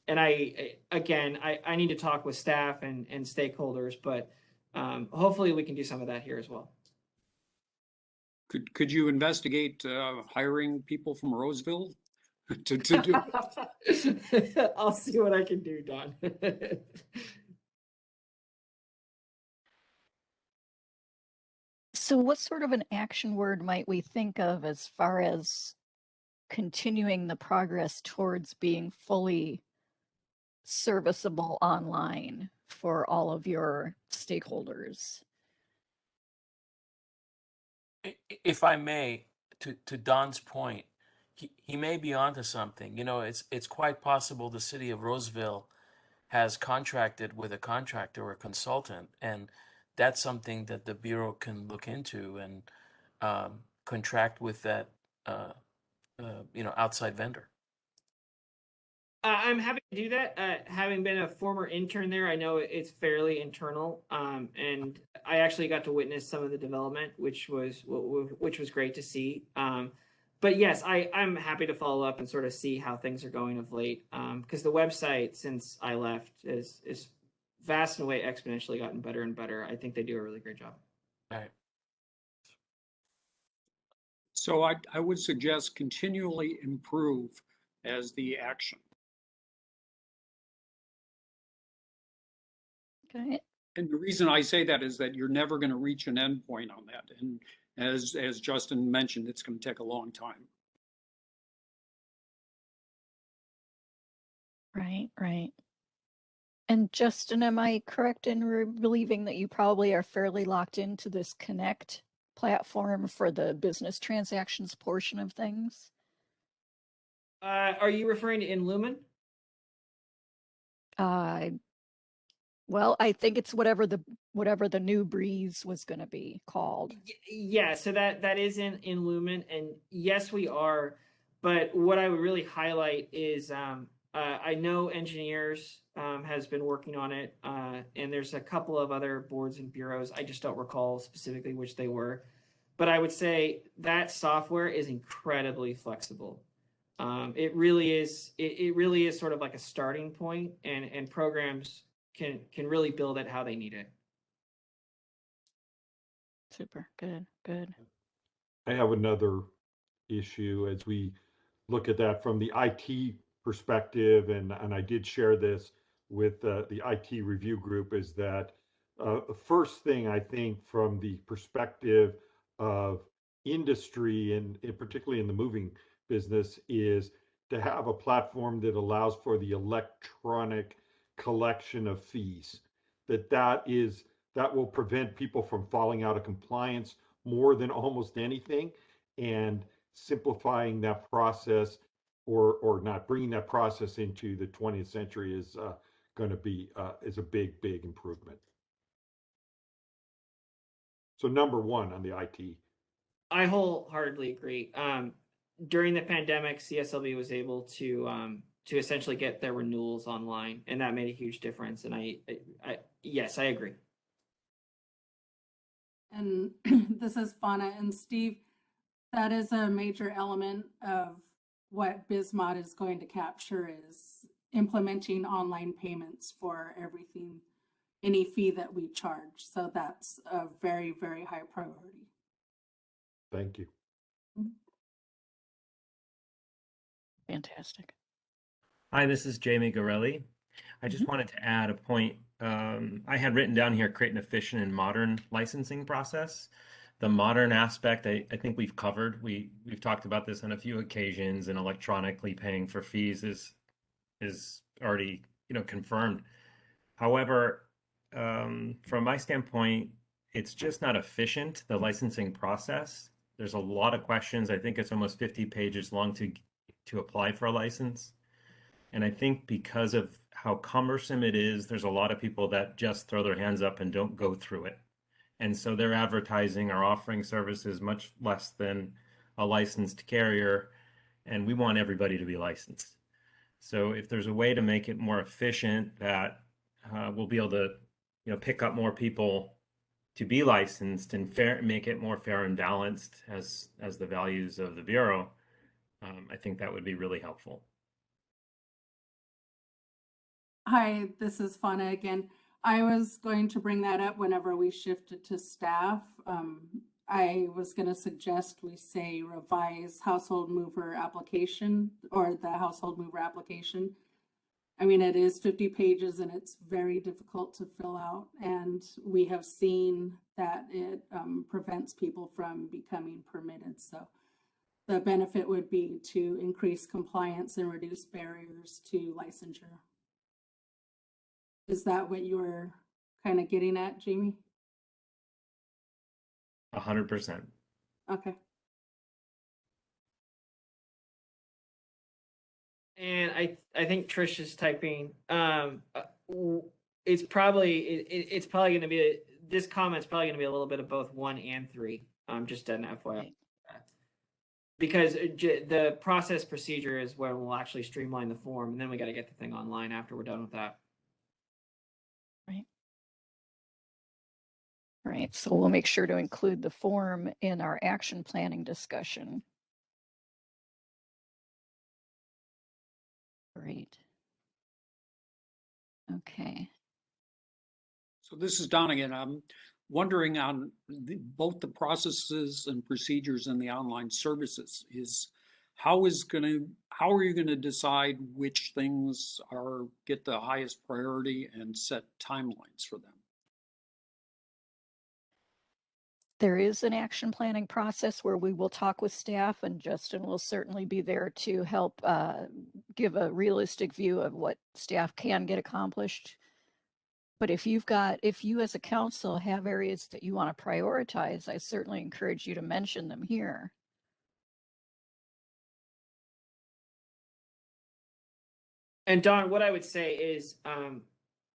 And I need to talk with staff and stakeholders, but hopefully we can do some of that here as well. Could you investigate hiring people from Roseville to do? I'll see what I can do, Don. So what sort of an action word might we think of as far as continuing the progress towards being fully serviceable online for all of your stakeholders? If I may, to Don's point, he may be onto something. You know, it's quite possible the city of Roseville has contracted with a contractor or a consultant, and that's something that the Bureau can look into and contract with that outside vendor. I'm happy to do that. Having been a former intern there, I know it's fairly internal, and I actually got to witness some of the development, which was great to see. But yes, I'm happy to follow up and sort of see how things are going of late, because the website since I left is vast and away exponentially gotten better and better. I think they do a really great job. Right. So I would suggest continually improve as the action. Okay. And the reason I say that is that you're never going to reach an end point on that. And as Justin mentioned, it's going to take a long time. Right, right. And Justin, am I correct in believing that you probably are fairly locked into this Connect platform for the business transactions portion of things? Are you referring to Inlumen? Well, I think it's whatever the new breeze was going to be called. Yeah, so that is in Lumen, and yes, we are. But what I would really highlight is I know engineers has been working on it, and there's a couple of other boards and bureaus. I just don't recall specifically which they were, but I would say that software is incredibly flexible. It really is. It really is sort of like a starting point, and programs can really build it how they need it. Super good, good. I have another issue as we look at that from the IT perspective, and I did share this with the IT review group, is that the first thing I think from the perspective of industry and particularly in the moving business is to have a platform that allows for the electronic collection of fees. That will prevent people from falling out of compliance more than almost anything, and simplifying that process or not bringing that process into the 20th century is going to be is a big improvement. So number one on the IT. I wholeheartedly agree. During the pandemic, CSLB was able to essentially get their renewals online, and that made a huge difference. And yes, I agree. And this is Fauna and Steve. That is a major element of what Bismod is going to capture, is implementing online payments for everything, any fee that we charge. So that's a very, very high priority. Thank you. Fantastic. Hi, this is Jamie Gorelli. I just wanted to add a point. I had written down here, create an efficient and modern licensing process. The modern aspect, I think we've covered. We've talked about this on a few occasions, and electronically paying for fees is already confirmed. However, from my standpoint, it's just not efficient, the licensing process. There's a lot of questions. I think it's almost 50 pages long to apply for a license. And I think because of how cumbersome it is, there's a lot of people that just throw their hands up and don't go through it. And so they're advertising or offering services much less than a licensed carrier, and we want everybody to be licensed. So if there's a way to make it more efficient, that we'll be able to pick up more people to be licensed and make it more fair and balanced as the values of the Bureau, I think that would be really helpful. Hi, this is Fauna again. I was going to bring that up whenever we shifted to staff. I was going to suggest we say revise household mover application, or the household mover application, I mean, it is 50 pages and it's very difficult to fill out. And we have seen that it prevents people from becoming permitted. So the benefit would be to increase compliance and reduce barriers to licensure. Is that what you were kind of getting at, Jamie? 100%. Okay. And I think Trish is typing. It's probably going to be this comment's probably going to be a little bit of both 1 and 3. Just an FYI. Because the process procedure is where we'll actually streamline the form, and then we got to get the thing online after we're done with that. Right. Right. So we'll make sure to include the form in our action planning discussion. Great. Okay. So this is Don again. I'm wondering on both the processes and procedures in the online services how are you going to decide which things get the highest priority and set timelines for them? There is an action planning process where we will talk with staff, and Justin will certainly be there to help give a realistic view of what staff can get accomplished. But if you as a council have areas that you want to prioritize, I certainly encourage you to mention them here. And Don, what I would say is,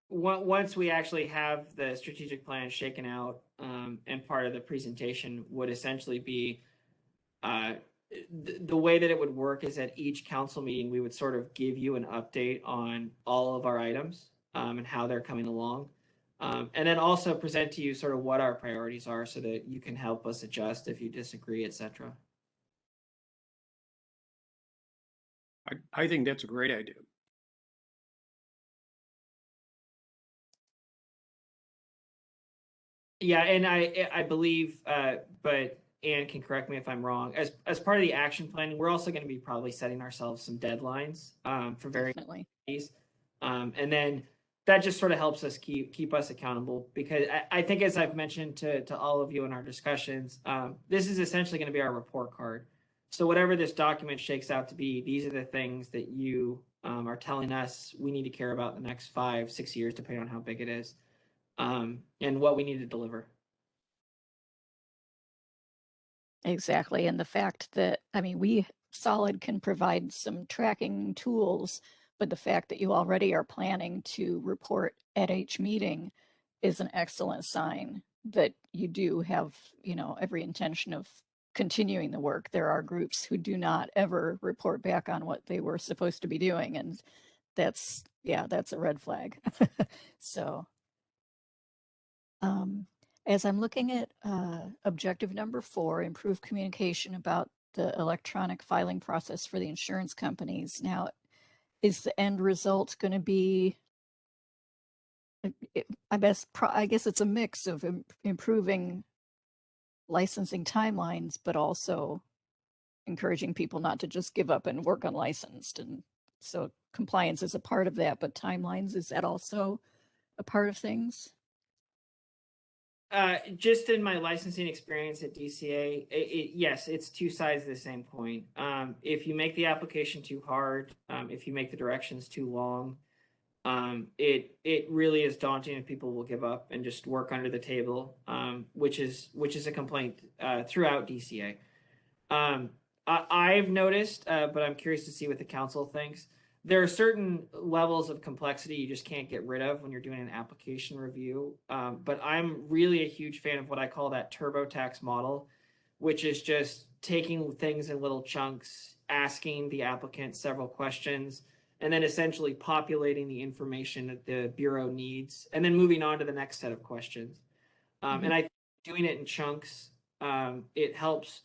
once we actually have the strategic plan shaken out, and part of the presentation would essentially be, the way that it would work is at each council meeting, we would sort of give you an update on all of our items, and how they're coming along. And then also present to you sort of what our priorities are so that you can help us adjust if you disagree, etc. I think that's a great idea. Yeah, and I believe, but Anne can correct me if I'm wrong. As part of the action planning, we're also going to be probably setting ourselves some deadlines for various things, and then that just sort of helps us keep us accountable, because I think, as I've mentioned to all of you in our discussions, this is essentially going to be our report card. So whatever this document shakes out to be, these are the things that you are telling us we need to care about the next 5-6 years, depending on how big it is. And what we need to deliver. Exactly. And the fact that, I mean, we Solid can provide some tracking tools, but the fact that you already are planning to report at each meeting is an excellent sign that you do have, every intention of continuing the work. There are groups who do not ever report back on what they were supposed to be doing. And that's a red flag. So. As I'm looking at objective number 4, improve communication about the electronic filing process for the insurance companies. Now, is the end result going to be, I guess it's a mix of improving licensing timelines, but also encouraging people not to just give up and work unlicensed. And so compliance is a part of that, but timelines, is that also a part of things? Just in my licensing experience at DCA, yes, it's two sides of the same coin. If you make the application too hard, if you make the directions too long, it really is daunting, and people will give up and just work under the table, which is a complaint throughout DCA. I've noticed, but I'm curious to see what the council thinks. There are certain levels of complexity you just can't get rid of when you're doing an application review. But I'm really a huge fan of what I call that TurboTax model, which is just taking things in little chunks, asking the applicant several questions, and then essentially populating the information that the Bureau needs, and then moving on to the next set of questions. And I think doing it in chunks, it helps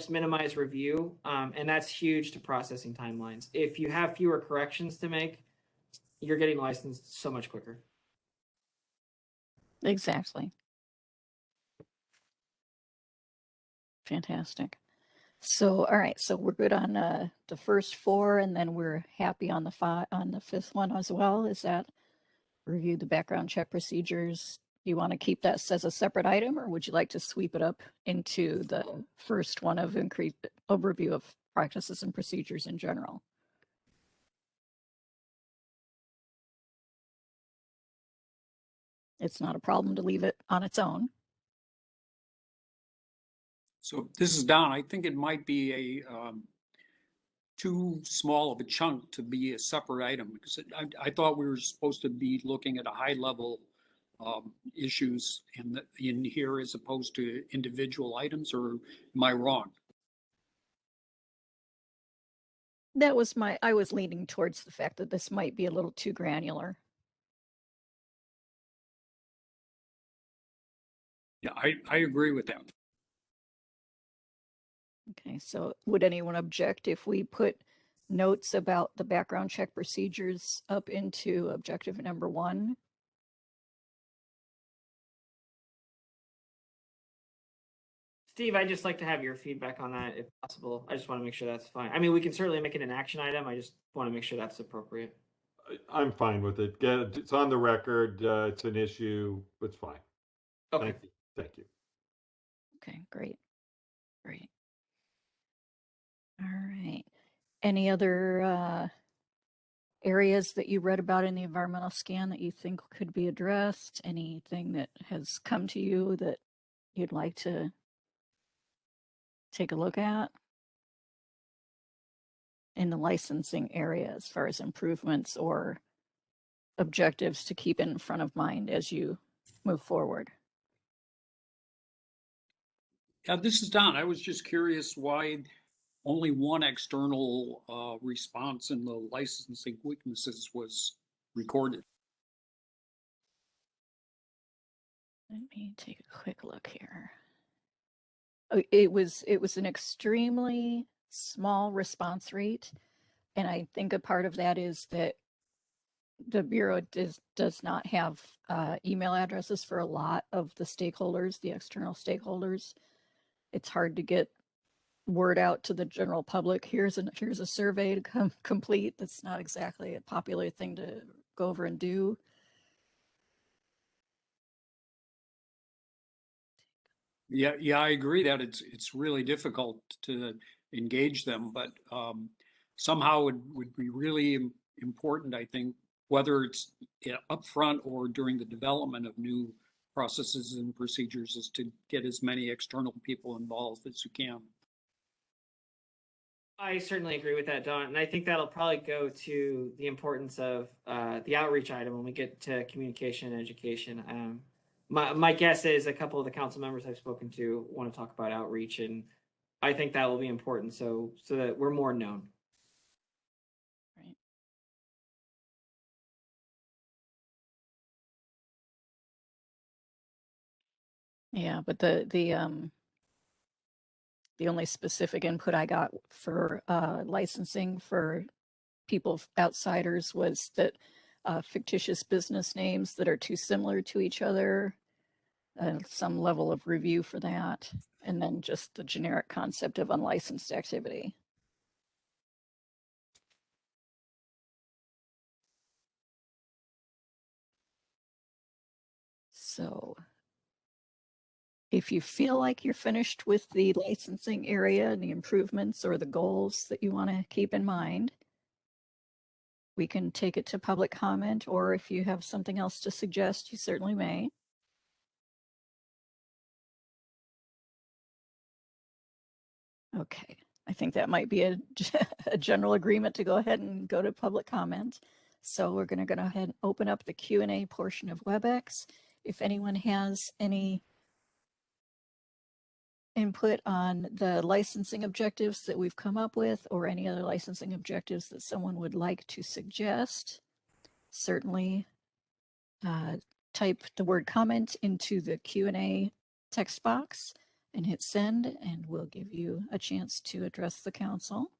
minimize review, and that's huge to processing timelines. If you have fewer corrections to make, you're getting licensed so much quicker. Exactly. Fantastic. So, all right, so we're good on the first four, and then we're happy on the fifth one as well. Is that review the background check procedures? Do you want to keep that as a separate item, or would you like to sweep it up into the first one of increased overview of practices and procedures in general? It's not a problem to leave it on its own. So this is Don. I think it might be a too small of a chunk to be a separate item because I thought we were supposed to be looking at a high level issues in here as opposed to individual items, or am I wrong? That was I was leaning towards the fact that this might be a little too granular. Yeah, I agree with that. Okay, so would anyone object if we put notes about the background check procedures up into objective number 1? Steve, I'd just like to have your feedback on that if possible. I just want to make sure that's fine. I mean, we can certainly make it an action item. I just want to make sure that's appropriate. I'm fine with it. It's on the record. It's an issue. It's fine. Okay. Thank you. Thank you. Okay, great. Great. All right. Any other areas that you read about in the environmental scan that you think could be addressed? Anything that has come to you that you'd like to take a look at in the licensing area as far as improvements or objectives to keep in front of mind as you move forward? Yeah, this is Don. I was just curious why only one external response in the licensing weaknesses was recorded. Let me take a quick look here. It was an extremely small response rate, and I think a part of that is that the Bureau does not have email addresses for a lot of the stakeholders, the external stakeholders. It's hard to get word out to the general public. Here's a survey to complete. That's not exactly a popular thing to go over and do. Yeah, I agree that it's really difficult to engage them, but somehow it would be really important, I think, whether it's upfront or during the development of new processes and procedures, is to get as many external people involved as you can. I certainly agree with that, Don. And I think that'll probably go to the importance of the outreach item when we get to communication and education. My guess is a couple of the council members I've spoken to want to talk about outreach, and I think that will be important so that we're more known. Right. Yeah, but the only specific input I got for licensing for people outsiders was that fictitious business names that are too similar to each other, some level of review for that, and then just the generic concept of unlicensed activity. So if you feel like you're finished with the licensing area and the improvements or the goals that you want to keep in mind, we can take it to public comment, or if you have something else to suggest, you certainly may. Okay, I think that might be a general agreement to go ahead and go to public comment. So we're going to go ahead and open up the Q&A portion of WebEx. If anyone has any input on the licensing objectives that we've come up with, or any other licensing objectives that someone would like to suggest, certainly type the word comment into the Q&A text box and hit send, and we'll give you a chance to address the council.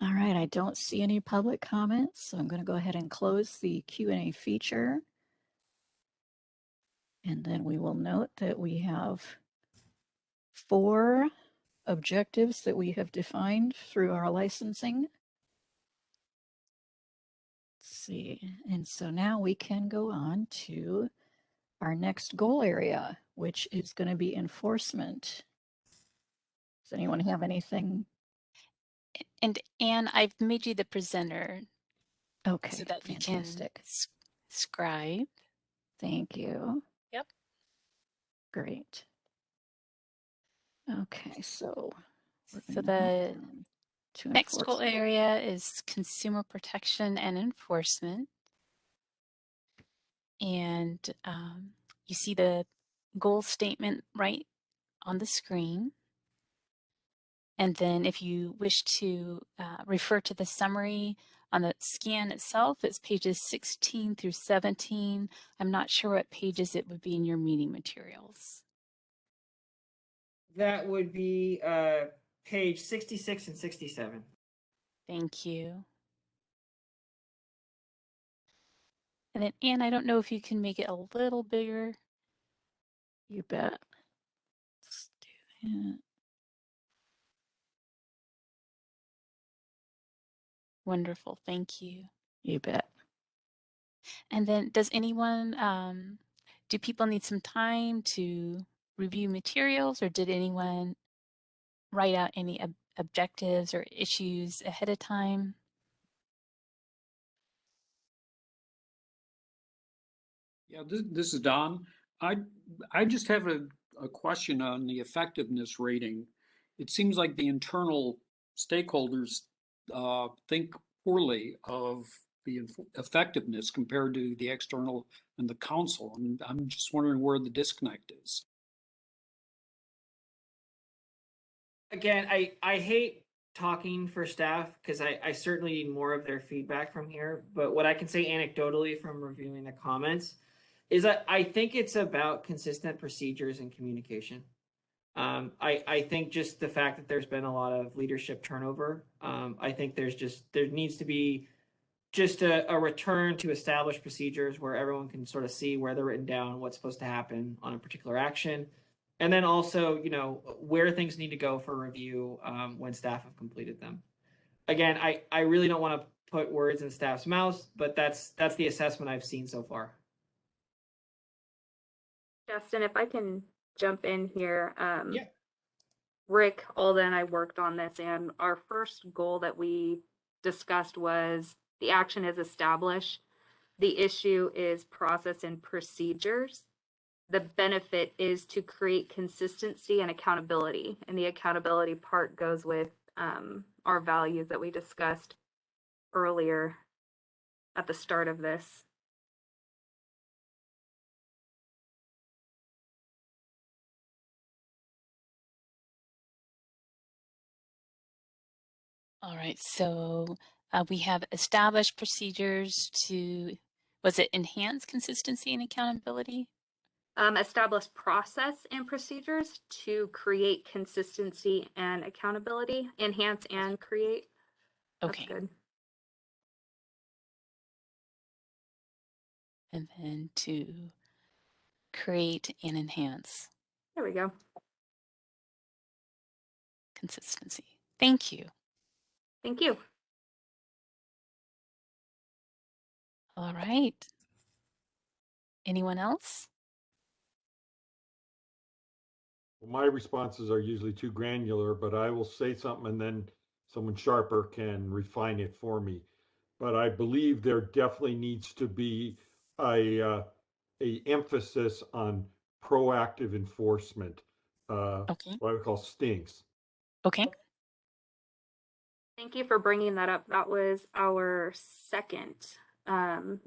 All right, I don't see any public comments, so I'm going to go ahead and close the Q&A feature. And then we will note that we have 4 objectives that we have defined through our licensing. Let's see, and so now we can go on to our next goal area, which is going to be enforcement. Does anyone have anything? And Anne, I've made you the presenter Okay, so that we can fantastic. scribe. Thank you. Yep. Great. Okay, so we're So going to hop the down to next goal enforcement. area is consumer protection and enforcement. And you see the goal statement right on the screen. And then if you wish to refer to the summary on the scan itself, it's pages 16 through 17. I'm not sure what pages it would be in your meeting materials. That would be page 66 and 67. Thank you. And then Anne, I don't know if you can make it a little bigger. You bet. Let's do that. Wonderful, thank you. You bet. And then does anyone, do people need some time to review materials, or did anyone write out any objectives or issues ahead of time? Yeah, this is Don. I just have a question on the effectiveness rating. It seems like the internal stakeholders think poorly of the effectiveness compared to the external and the council. And I'm just wondering where the disconnect is. Again, I hate talking for staff because I certainly need more of their feedback from here. But what I can say anecdotally from reviewing the comments is that I think it's about consistent procedures and communication. I think just the fact that there's been a lot of leadership turnover, I think there needs to be just a return to established procedures where everyone can sort of see where they're written down, what's supposed to happen on a particular action. And then also, where things need to go for review when staff have completed them. Again, I really don't want to put words in staff's mouths, but that's the assessment I've seen so far. Justin, if I can jump in here. Yeah. Rick, Alda, and I worked on this, and our first goal that we discussed was the action is established. The issue is process and procedures. The benefit is to create consistency and accountability. And the accountability part goes with our values that we discussed earlier at the start of this. All right, so we have established procedures to, was it enhance consistency and accountability? Establish process and procedures to create consistency and accountability, enhance and create. Okay. That's good. And then to create and enhance There we go. consistency. Thank you. Thank you. All right. Anyone else? Well, my responses are usually too granular, but I will say something and then someone sharper can refine it for me. But I believe there definitely needs to be a emphasis on proactive enforcement. Okay. What I would call stings. Okay. Thank you for bringing that up. That was our second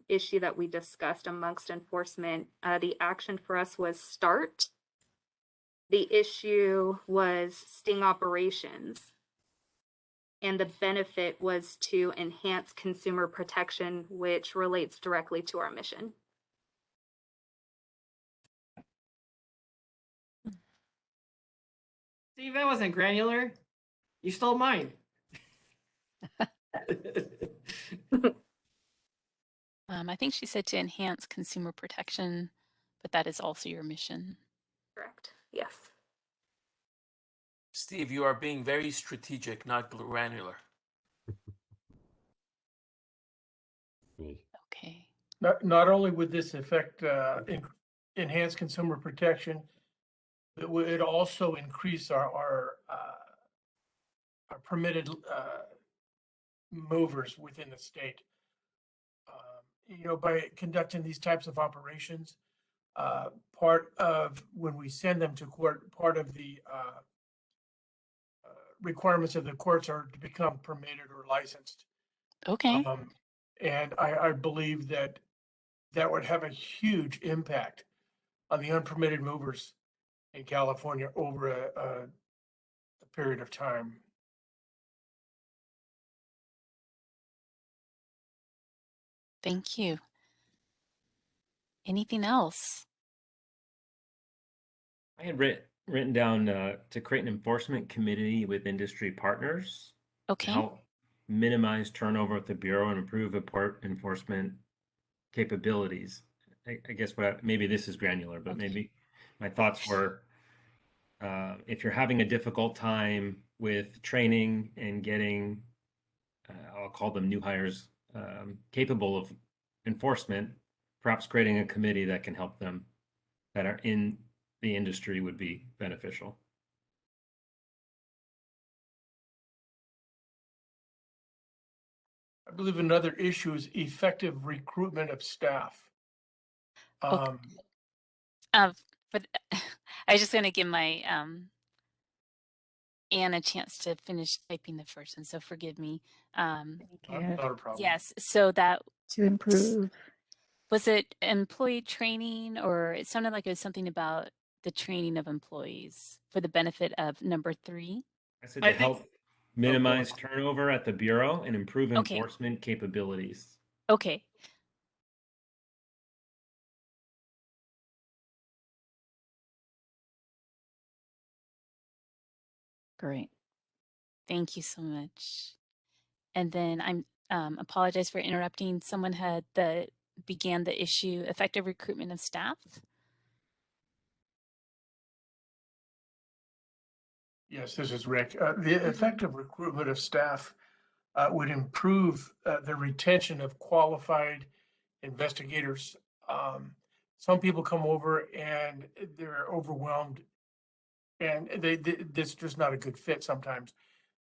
issue that we discussed amongst enforcement. The action for us was START. The issue was sting operations. And the benefit was to enhance consumer protection, which relates directly to our mission. Steve, that wasn't granular. You stole mine. I think she said to enhance consumer protection, but that is also your mission. Correct. Yes. Steve, you are being very strategic, not granular. Okay. Not only would this affect enhance consumer protection, it would also increase our permitted movers within the state. You know, by conducting these types of operations, part of when we send them to court, part of the requirements of the courts are to become permitted or licensed. Okay. And I believe that that would have a huge impact on the unpermitted movers in California over a period of time. Thank you. Anything else? I had written down to create an enforcement committee with industry partners to Okay. help minimize turnover at the Bureau and improve enforcement capabilities. I guess maybe this is granular, but maybe my thoughts were if you're having a difficult time with training and getting, I'll call them new hires, capable of enforcement, perhaps creating a committee that can help them that are in the industry would be beneficial. I believe another issue is effective recruitment of staff. Okay. But I was just going to give my Anne a chance to finish typing the first one, so forgive me. Not a problem. Yes, so that To improve. was it employee training, or it sounded like it was something about the training of employees for the benefit of number 3? I said to help minimize turnover at the Bureau and improve Okay. enforcement capabilities. Okay. Great. Thank you so much. And then I'm apologize for interrupting. Someone had began the issue, effective recruitment of staff. Yes, this is Rick. The effective recruitment of staff would improve the retention of qualified investigators. Some people come over and they're overwhelmed, and this is just not a good fit sometimes.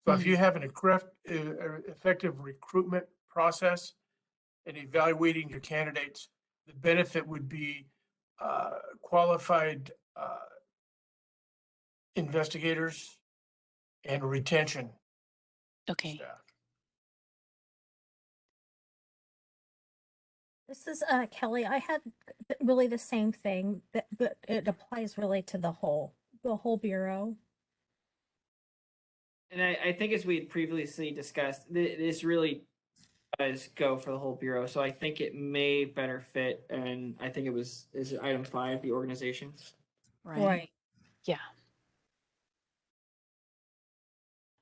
So if you have an effective recruitment process and evaluating your candidates, the benefit would be qualified investigators and retention. Okay. Staff. This is Kelly. I had really the same thing, but it applies really to the whole Bureau. And I think as we had previously discussed, this really does go for the whole Bureau. So I think it may better fit. And I think is it item 5, the organization? Right. Yeah.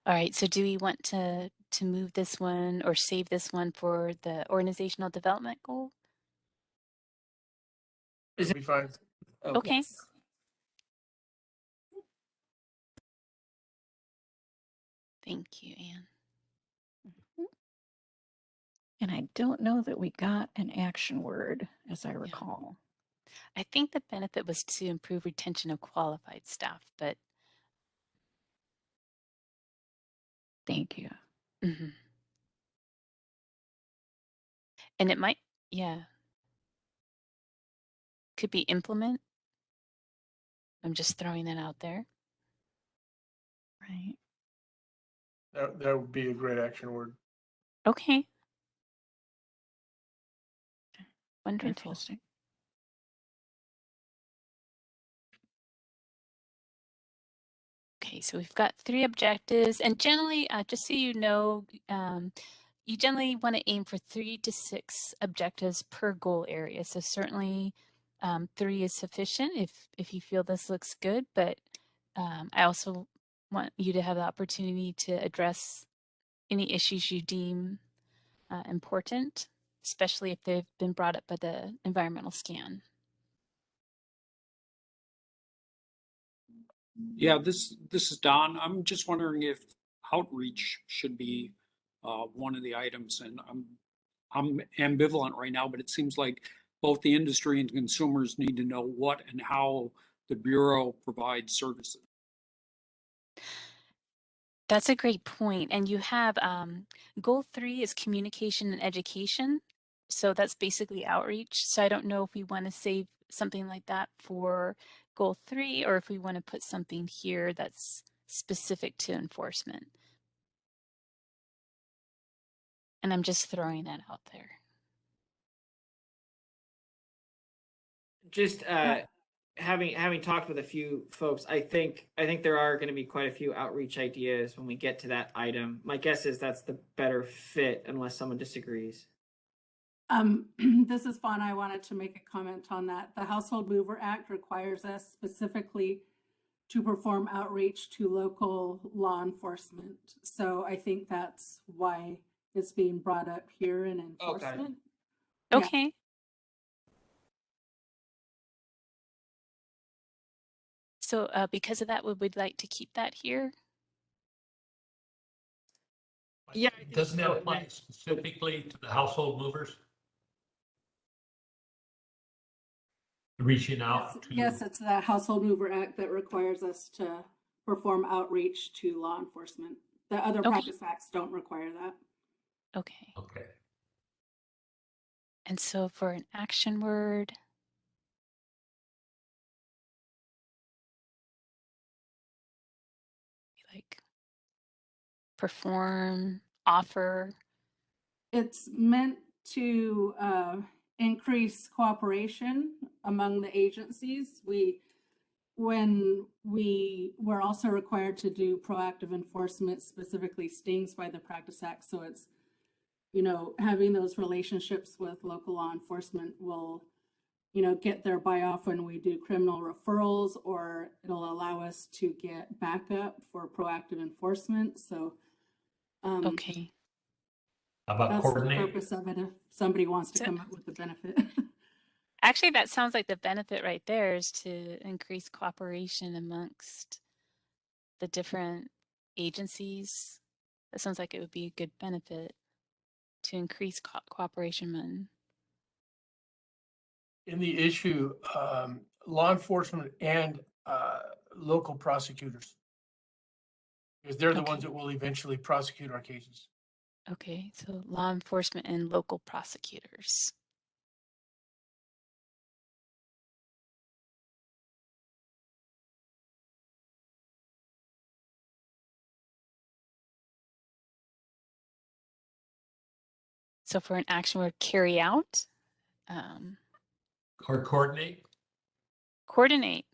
All right. So do we want to move this one or save this one for the organizational development goal? Is it fine? Okay. Yes. Thank you, Anne. And I don't know that we got an action word, as I recall. I think the benefit was to improve retention of qualified staff, but thank you. Mm-hmm. And it might, yeah. Could be implement. I'm just throwing that out there. Right. That would be a great action word. Okay. Wonderful. Fantastic. Okay, so we've got 3 objectives, and generally, just so you know, you generally want to aim for 3 to 6 objectives per goal area. So certainly 3 is sufficient if you feel this looks good, but I also want you to have the opportunity to address any issues you deem important, especially if they've been brought up by the environmental scan. Yeah, this is Don. I'm just wondering if outreach should be one of the items, and I'm ambivalent right now, but it seems like both the industry and consumers need to know what and how the Bureau provides services. That's a great point. And you have goal 3 is communication and education. So that's basically outreach. So I don't know if we want to save something like that for goal 3 or if we want to put something here that's specific to enforcement. And I'm just throwing that out there. Just having talked with a few folks, I think there are going to be quite a few outreach ideas when we get to that item. My guess is that's the better fit, unless someone disagrees. This is Fawn. I wanted to make a comment on that. The Household Mover Act requires us specifically to perform outreach to local law enforcement. So I think that's why it's being brought up here in enforcement. Okay. Yeah. So because of that, we would like to keep that here. Yeah. Doesn't that apply specifically to the household movers? Reaching out to. Yes, it's the Household Mover Act that requires us to perform outreach to law enforcement. The other practice acts don't require that. Okay. Okay. And so for an action word, like perform, offer. It's meant to increase cooperation among the agencies. When we were also required to do proactive enforcement, specifically stings by the Practice Act. So it's, having those relationships with local law enforcement will, get their buy-off when we do criminal referrals, or it'll allow us to get backup for proactive enforcement. So okay. How about that's coordinate? the purpose of it if somebody wants to come up with the benefit. Actually, that sounds like the benefit right there is to increase cooperation amongst the different agencies. That sounds like it would be a good benefit to increase cooperation. In the issue, law enforcement and local prosecutors, because they're the ones that will eventually prosecute our cases. Okay, so law enforcement and local prosecutors. So for an action word, carry out. Or coordinate. Coordinate.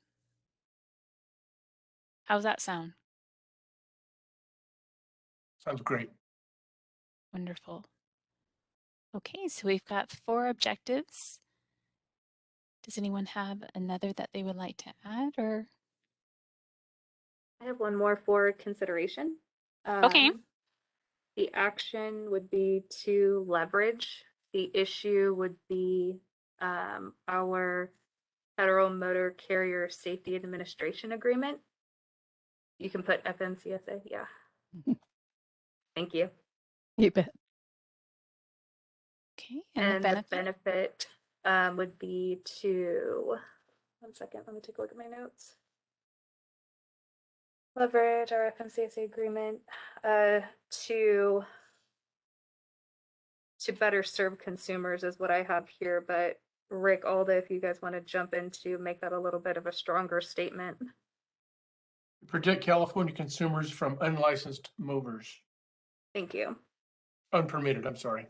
How's that sound? Sounds great. Wonderful. Okay, so we've got 4 objectives. Does anyone have another that they would like to add, or? I have one more for consideration. Okay. The action would be to leverage. The issue would be our Federal Motor Carrier Safety Administration Agreement. You can put FMCSA, yeah. Thank you. You bet. Okay, And the benefit would be to, one second, let me take a look at my notes. Leverage our FMCSA agreement to better serve consumers is what I have here, but Rick, Alda, if you guys want to jump in to make that a little bit of a stronger statement. Protect California consumers from unlicensed movers. Thank you. Unpermitted, I'm sorry.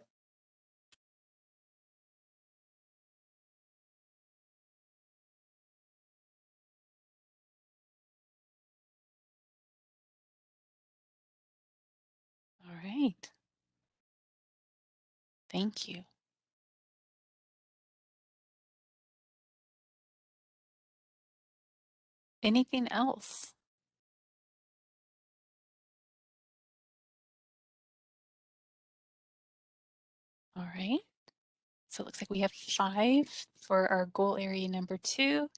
All right. Thank you. Anything else? All right. So it looks like we have 5 for our goal area number 2.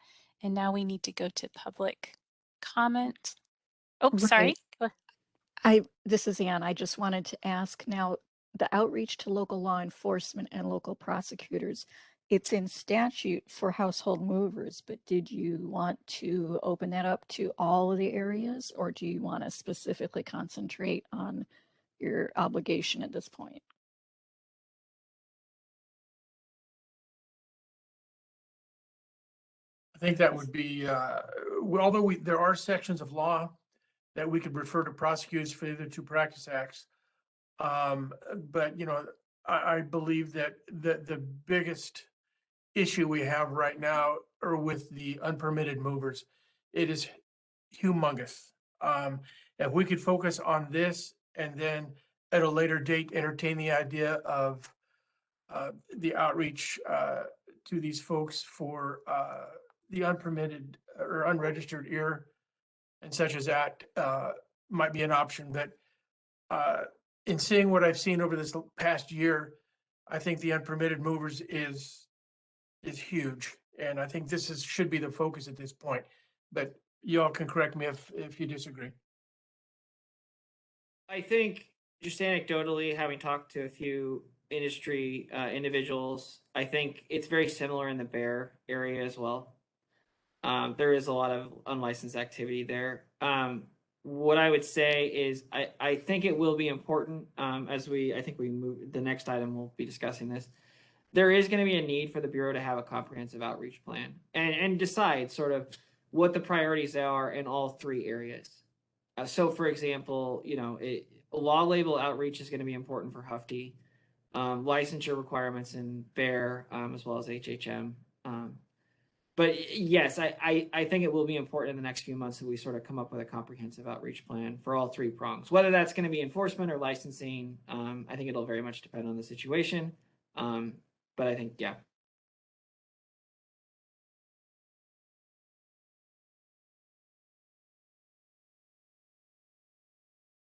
And now we need to go to public comment. Oh, sorry. Right. This is Ann. I just wanted to ask now, the outreach to local law enforcement and local prosecutors, it's in statute for household movers, but did you want to open that up to all of the areas, or do you want to specifically concentrate on your obligation at this point? I think that would be, although there are sections of law that we could refer to prosecutors for the other 2 practice acts. But, you know, I believe that the biggest issue we have right now are with the unpermitted movers. It is humongous. If we could focus on this and then at a later date entertain the idea of the outreach to these folks for the unpermitted or unregistered ear and such as that might be an option. But in seeing what I've seen over this past year, I think the unpermitted movers is huge. And I think this should be the focus at this point. But you all can correct me if you disagree. I think just anecdotally, having talked to a few industry individuals, I think it's very similar in the Bear area as well. There is a lot of unlicensed activity there. What I would say is I think it will be important as I think we move, the next item we'll be discussing this. There is going to be a need for the Bureau to have a comprehensive outreach plan and decide sort of what the priorities are in all 3 areas. So for example, you know, law label outreach is going to be important for Hufty, licensure requirements in Bear, as well as HHM. But yes, I think it will be important in the next few months that we sort of come up with a comprehensive outreach plan for all 3 prongs. Whether that's going to be enforcement or licensing, I think it'll very much depend on the situation. But I think, yeah.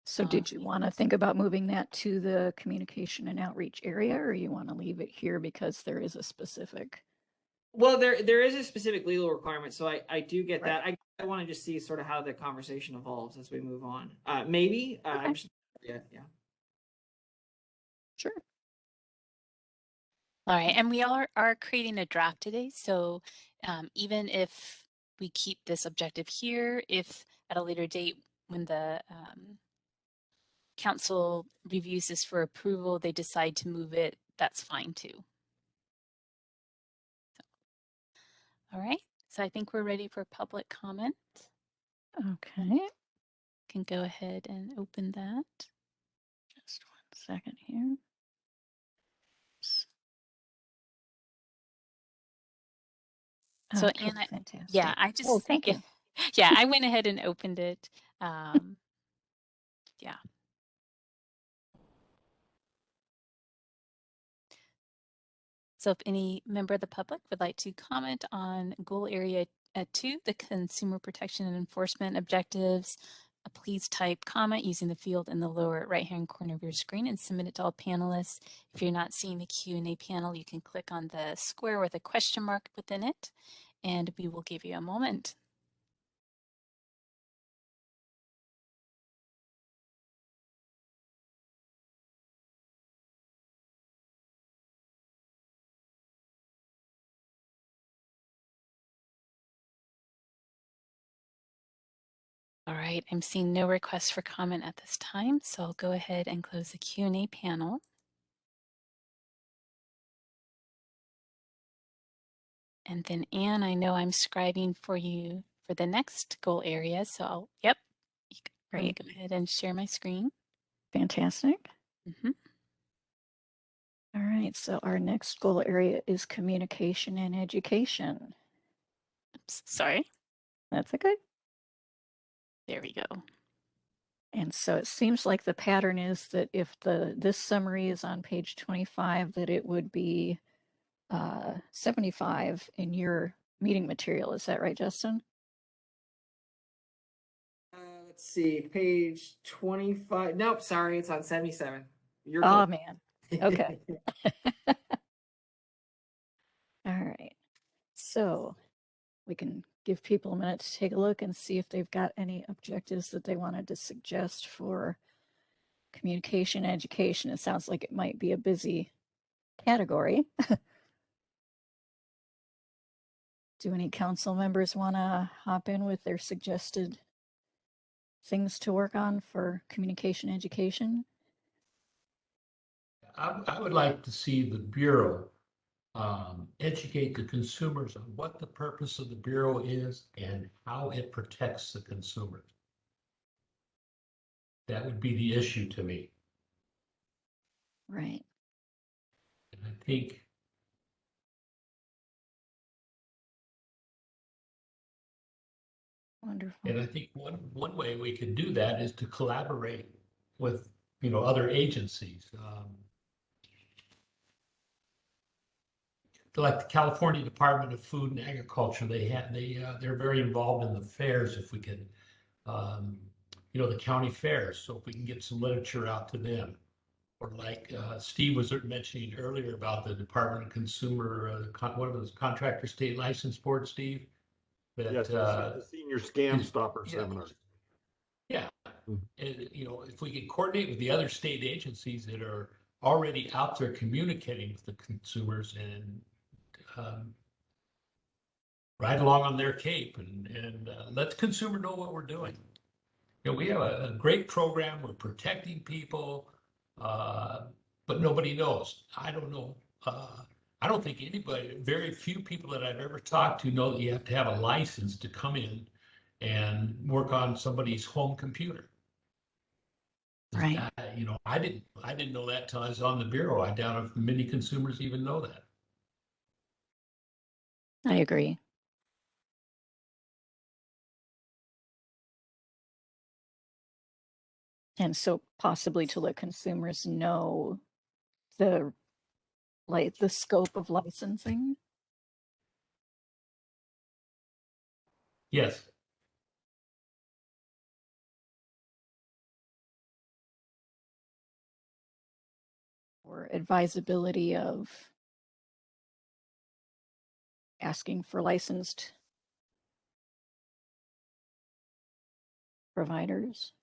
So did you want to think about moving that to the communication and outreach area, or you want to leave it here because there is a specific? Well, there is a specific legal requirement, so I do get that. I want to just see sort of how the conversation evolves as we move on. Maybe I'm just, yeah. Sure. All right, and we are creating a draft today, so even if we keep this objective here, if at a later date when the council reviews this for approval, they decide to move it, that's fine too. All right, so I think we're ready for public comment. Okay. Can go ahead and open that. Just 1 second here. So okay, Anna, fantastic. yeah, I just, oh, thank you. Yeah, I went ahead and opened it. Yeah. So if any member of the public would like to comment on goal area 2, the consumer protection and enforcement objectives, please type comment using the field in the lower right-hand corner of your screen and submit it to all panelists. If you're not seeing the Q&A panel, you can click on the square with a question mark within it, and we will give you a moment. All right, I'm seeing no requests for comment at this time, so I'll go ahead and close the Q&A panel. And then Anne, I know I'm scribing for you for the next goal area, so I'll, yep, Great. Go ahead and share my screen. Fantastic. All right, so our next goal area is communication and education. Oops, sorry. That's okay. There we go. And so it seems like the pattern is that if this summary is on page 25, that it would be 75 in your meeting material. Is that right, Justin? Let's see, page 25. Nope, sorry, it's on 77. You're oh, close. man. Okay. All right. So we can give people a minute to take a look and see if they've got any objectives that they wanted to suggest for communication education. It sounds like it might be a busy category. Do any council members want to hop in with their suggested things to work on for communication education? I would like to see the Bureau educate the consumers on what the purpose of the Bureau is and how it protects the consumers. That would be the issue to me. Right. And I think Wonderful. And I think one way we could do that is to collaborate with, other agencies. Like the California Department of Food and Agriculture, they're very involved in the fairs. If we could, the county fairs, so if we can get some literature out to them, or like Steve was mentioning earlier about the Department of Consumer, what are those contractor state license board, Steve? That, Yes, the senior scam stopper yeah. seminars. Yeah, and if we could coordinate with the other state agencies that are already out there communicating with the consumers and ride along on their cape and let the consumer know what we're doing. We have a great program. We're protecting people, but nobody knows. I don't know. I don't think anybody, very few people that I've ever talked to know that you have to have a license to come in and work on somebody's home computer. Right. I didn't know that till I was on the Bureau. I doubt if many consumers even know that. I agree. And so possibly to let consumers know the scope of licensing. Yes. Or advisability of asking for licensed providers.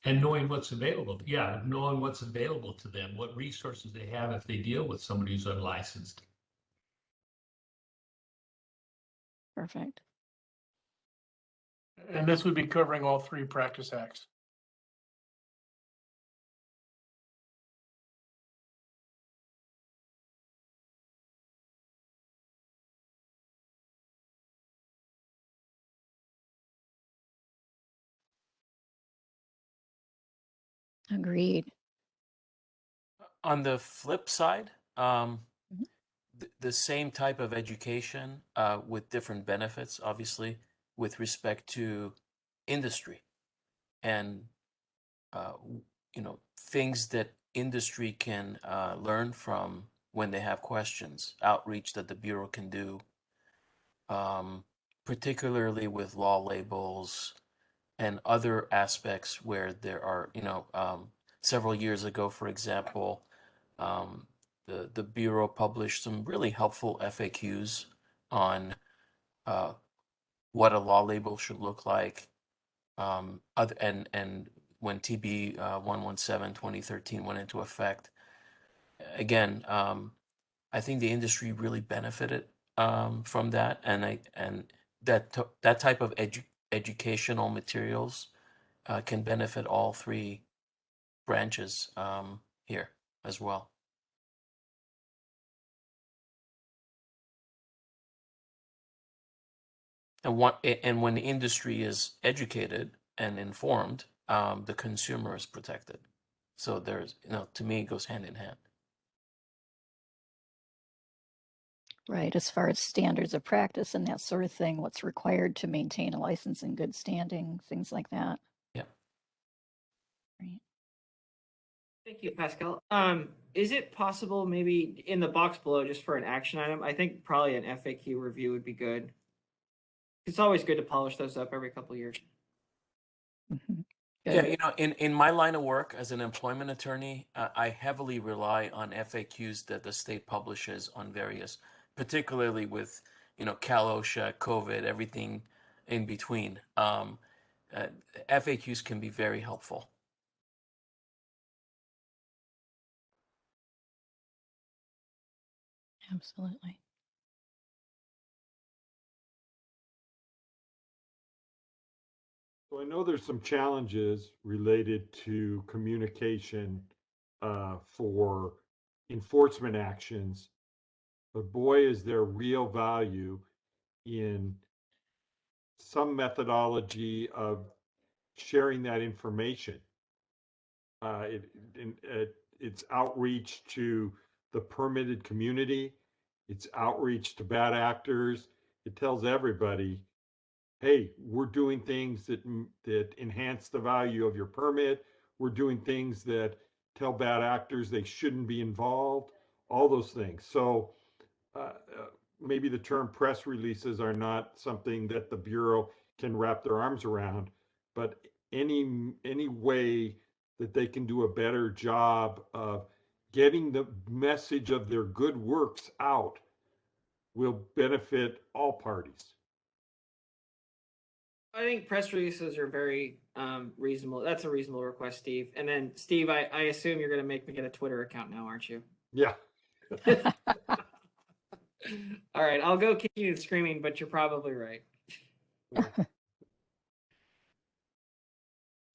And knowing what's available. Yeah, knowing what's available to them, what resources they have if they deal with somebody who's unlicensed. Perfect. And this would be covering all three practice acts. Agreed. On the flip side, the same type of education with different benefits, obviously, with respect to industry and things that industry can learn from when they have questions, outreach that the Bureau can do, particularly with law labels and other aspects where there are, several years ago, for example, the Bureau published some really helpful FAQs on what a law label should look like. And when TB 117 2013 went into effect, again, I think the industry really benefited from that, and that type of educational materials can benefit all three branches here as well. And when the industry is educated and informed, the consumer is protected. So there's, to me, it goes hand in hand. Right, as far as standards of practice and that sort of thing, what's required to maintain a license in good standing, things like that. Yeah. Right. Thank you, Pascal. Is it possible maybe in the box below just for an action item? I think probably an FAQ review would be good. It's always good to polish those up every couple of years. Mm-hmm. Yeah, Good. in my line of work as an employment attorney, I heavily rely on FAQs that the state publishes on various, particularly with, Cal OSHA, COVID, everything in between. Uh, FAQs can be very helpful. Absolutely. So I know there's some challenges related to communication for enforcement actions, but boy, is there real value in some methodology of sharing that information. It's outreach to the permitted community. It's outreach to bad actors. It tells everybody, hey, we're doing things that enhance the value of your permit. We're doing things that tell bad actors they shouldn't be involved. All those things. So maybe the term press releases are not something that the Bureau can wrap their arms around, but any way that they can do a better job of getting the message of their good works out will benefit all parties. I think press releases are very reasonable. That's a reasonable request, Steve. And then, Steve, I assume you're going to make me get a Twitter account now, aren't you? Yeah. All right, I'll go kicking and screaming, but you're probably right.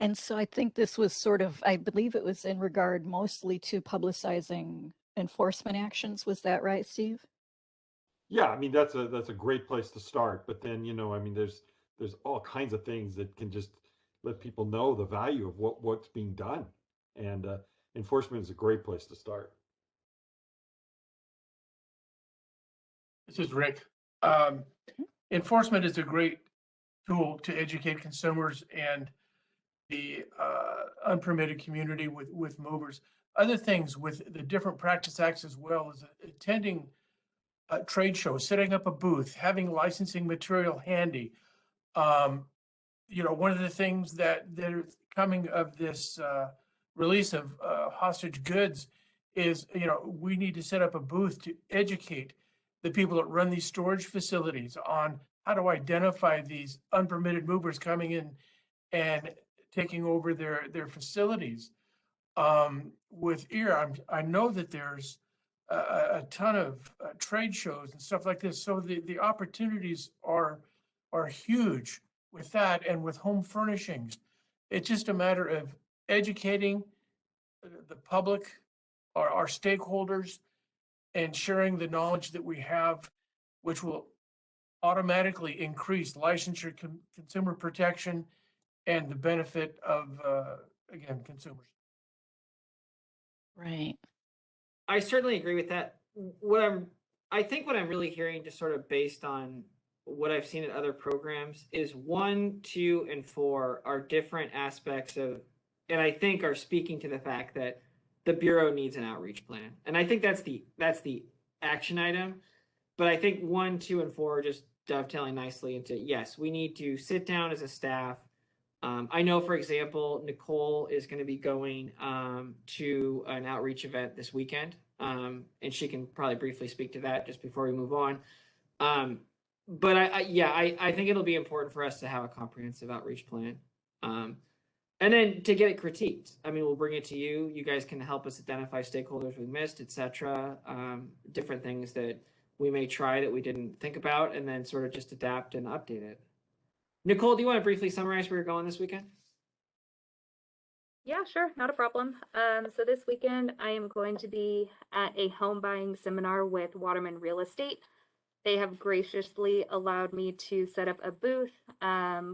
And so I think this was sort of, I believe it was in regard mostly to publicizing enforcement actions. Was that right, Steve? Yeah, I mean that's a great place to start. But then there's all kinds of things that can just let people know the value of what's being done, and enforcement is a great place to start. This is Rick. Enforcement is a great tool to educate consumers and the unpermitted community with movers. Other things with the different practice acts as well as attending trade shows, setting up a booth, having licensing material handy. One of the things that is coming of this release of hostage goods is, we need to set up a booth to educate the people that run these storage facilities on how to identify these unpermitted movers coming in and taking over their facilities. With EAR, I know that there's a ton of trade shows and stuff like this. So the opportunities are huge with that and with home furnishings. It's just a matter of educating the public, our stakeholders, and sharing the knowledge that we have, which will automatically increase licensure, consumer protection, and the benefit of, again, consumers. Right. I certainly agree with that. I think what I'm really hearing, just sort of based on what I've seen in other programs, is 1, 2, and 4 are different aspects of, and I think are speaking to the fact that the Bureau needs an outreach plan. And I think that's the action item. But I think 1, 2, and 4 are just dovetailing nicely into, yes, we need to sit down as a staff. I know, for example, Nicole is going to be going to an outreach event this weekend, and she can probably briefly speak to that just before we move on. But I think it'll be important for us to have a comprehensive outreach plan, and then to get it critiqued. I mean, we'll bring it to you. You guys can help us identify stakeholders we missed, etc. Different things that we may try that we didn't think about, and then sort of just adapt and update it. Nicole, do you want to briefly summarize where you're going this weekend? Yeah, sure, not a problem. So this weekend I am going to be at a home buying seminar with Waterman Real Estate. They have graciously allowed me to set up a booth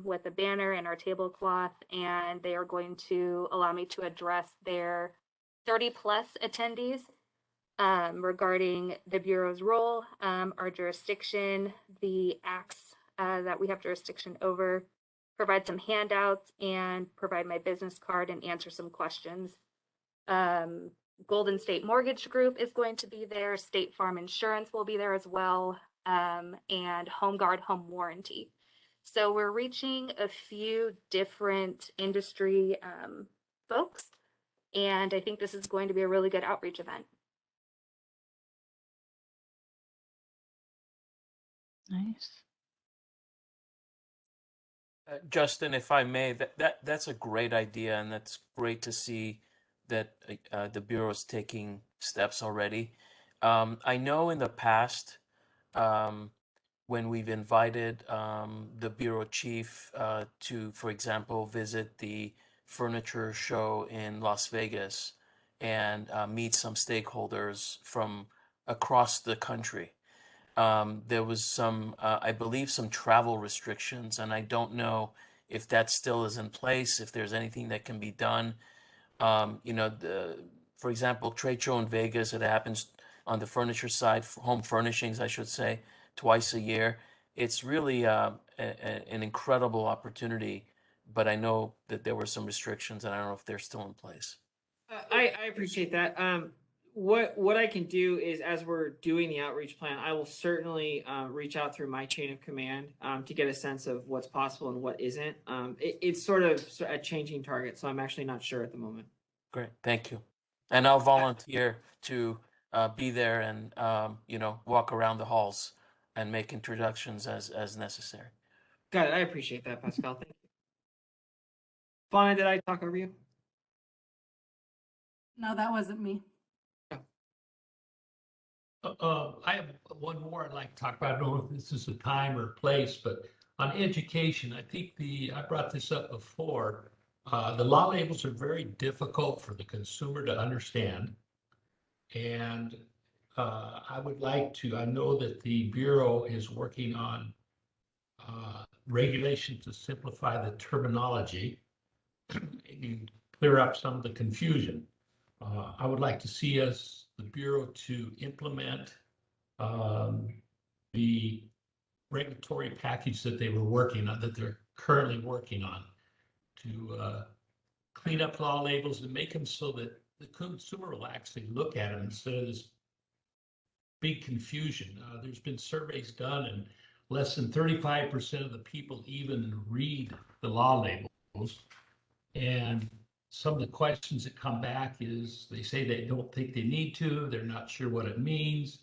with a banner and our tablecloth, and they are going to allow me to address their 30+ attendees regarding the Bureau's role, our jurisdiction, the acts that we have jurisdiction over, provide some handouts, and provide my business card and answer some questions. Golden State Mortgage Group is going to be there. State Farm Insurance will be there as well, and Home Guard Home Warranty. So we're reaching a few different industry folks, and I think this is going to be a really good outreach event. Nice. Justin, if I may, that's a great idea, and that's great to see that the Bureau is taking steps already. I know in the past, when we've invited the Bureau Chief to, for example, visit the furniture show in Las Vegas and meet some stakeholders from across the country. There was some, I believe, some travel restrictions, and I don't know if that still is in place, if there's anything that can be done. You know, for example, trade show in Vegas, it happens on the furniture side, home furnishings, I should say, twice a year. It's really an incredible opportunity, but I know that there were some restrictions, and I don't know if they're still in place. I appreciate that. What I can do is, as we're doing the outreach plan, I will certainly reach out through my chain of command to get a sense of what's possible and what isn't. It's sort of a changing target, so I'm actually not sure at the moment. Great, thank you. And I'll volunteer to be there and you know, walk around the halls and make introductions as necessary. Got it. I appreciate that, Pascal. Thank you. Fauna, did I talk over you? No, that wasn't me. I have one more I'd like to talk about. I don't know if this is a time or place, but on education, I think I brought this up before. The law labels are very difficult for the consumer to understand. And I would like to, I know that the Bureau is working on regulation to simplify the terminology and clear up some of the confusion. I would like to see us, the Bureau, to implement the regulatory package that they were working on, that they're currently working on, to clean up law labels and make them so that the consumer will actually look at them instead of this big confusion. There's been surveys done, and less than 35% of the people even read the law labels. And some of the questions that come back is they say they don't think they need to, they're not sure what it means.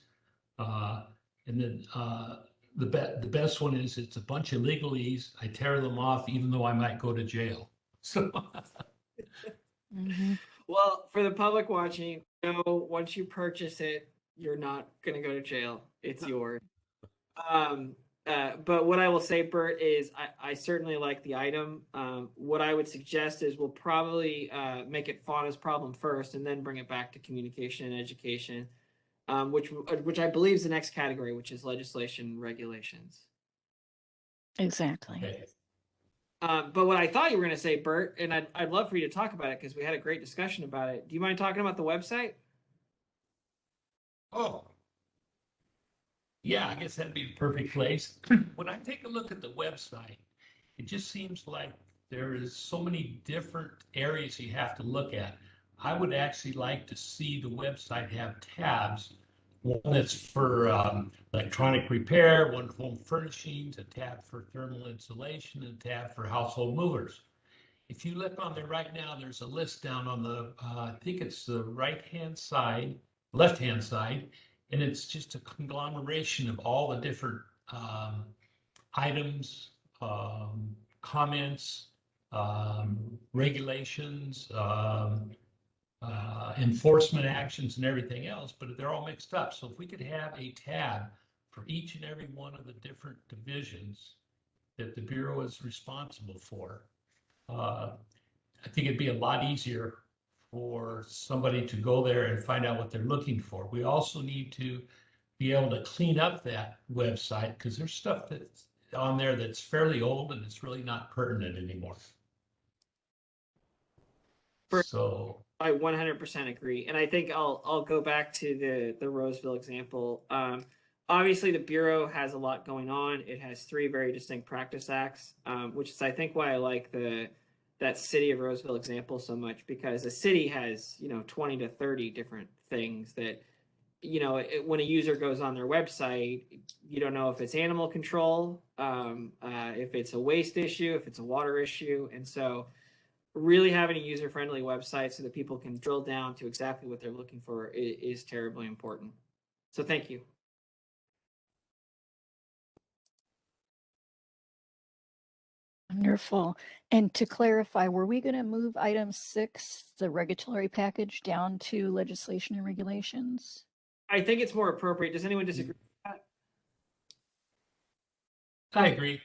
And then the best one is, it's a bunch of legalese, I tear them off even though I might go to jail. So Well, for the public watching, you know, once you purchase it, you're not going to go to jail. It's yours. But what I will say, Bert, is I certainly like the item. What I would suggest is we'll probably make it Fauna's problem first and then bring it back to communication and education, which I believe is the next category, which is legislation and regulations. Exactly. Okay. But what I thought you were going to say, Bert, and I'd love for you to talk about it because we had a great discussion about it. Do you mind talking about the website? Oh, yeah, I guess that'd be the perfect place. When I take a look at the website, it just seems like there is so many different areas you have to look at. I would actually like to see the website have tabs. One that's for electronic repair, one for home furnishings, a tab for thermal insulation, and a tab for household movers. If you look on there right now, there's a list down on the, I think it's the right-hand side, left-hand side, and it's just a conglomeration of all the different items, comments, regulations, enforcement actions, and everything else, but they're all mixed up. So if we could have a tab for each and every one of the different divisions that the Bureau is responsible for, I think it'd be a lot easier for somebody to go there and find out what they're looking for. We also need to be able to clean up that website because there's stuff that's on there that's fairly old and it's really not pertinent anymore. So I 100% agree, and I think I'll go back to the Roseville example. Obviously, the Bureau has a lot going on. It has 3 very distinct practice acts, which is, I think, why I like that city of Roseville example so much, because a city has, you know, 20 to 30 different things that you know, when a user goes on their website, you don't know if it's animal control, if it's a waste issue, if it's a water issue. And so really having a user-friendly website so that people can drill down to exactly what they're looking for is terribly important. So thank you. Wonderful. And to clarify, were we going to move item 6, the regulatory package, down to legislation and regulations? I think it's more appropriate. Does anyone disagree with that? I agree.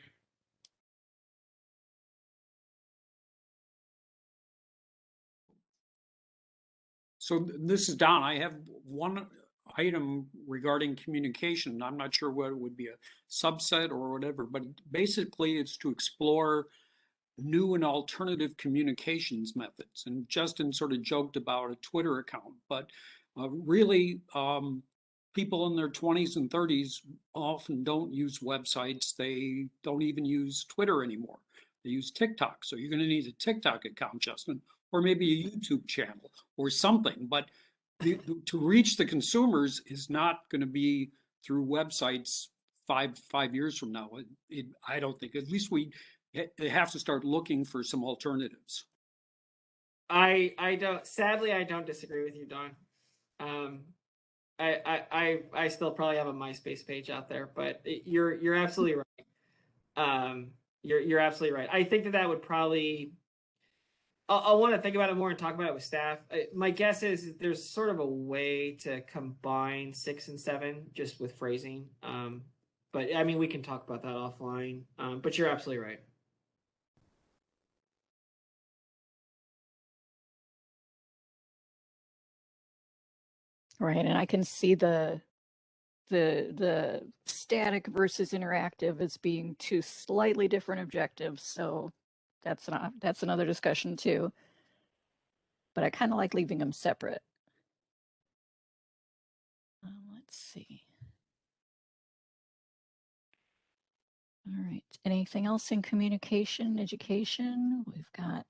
So this is Don. I have one item regarding communication. I'm not sure what it would be, a subset or whatever, but basically it's to explore new and alternative communications methods. And Justin sort of joked about a Twitter account, but really people in their 20s and 30s often don't use websites. They don't even use Twitter anymore. They use TikTok. So you're going to need a TikTok account, Justin, or maybe a YouTube channel or something. But to reach the consumers is not going to be through websites five years from now. I don't think. At least they have to start looking for some alternatives. I don't disagree with you, Don. I still probably have a MySpace page out there, but you're absolutely right. You're absolutely right. I think that would probably, I'll want to think about it more and talk about it with staff. My guess is there's sort of a way to combine 6 and 7 just with phrasing. But I mean, we can talk about that offline. But you're absolutely right. Right, and I can see the static versus interactive as being two slightly different objectives. So that's another discussion too. But I kind of like leaving them separate. Let's see. All right. Anything else in communication, education? We've got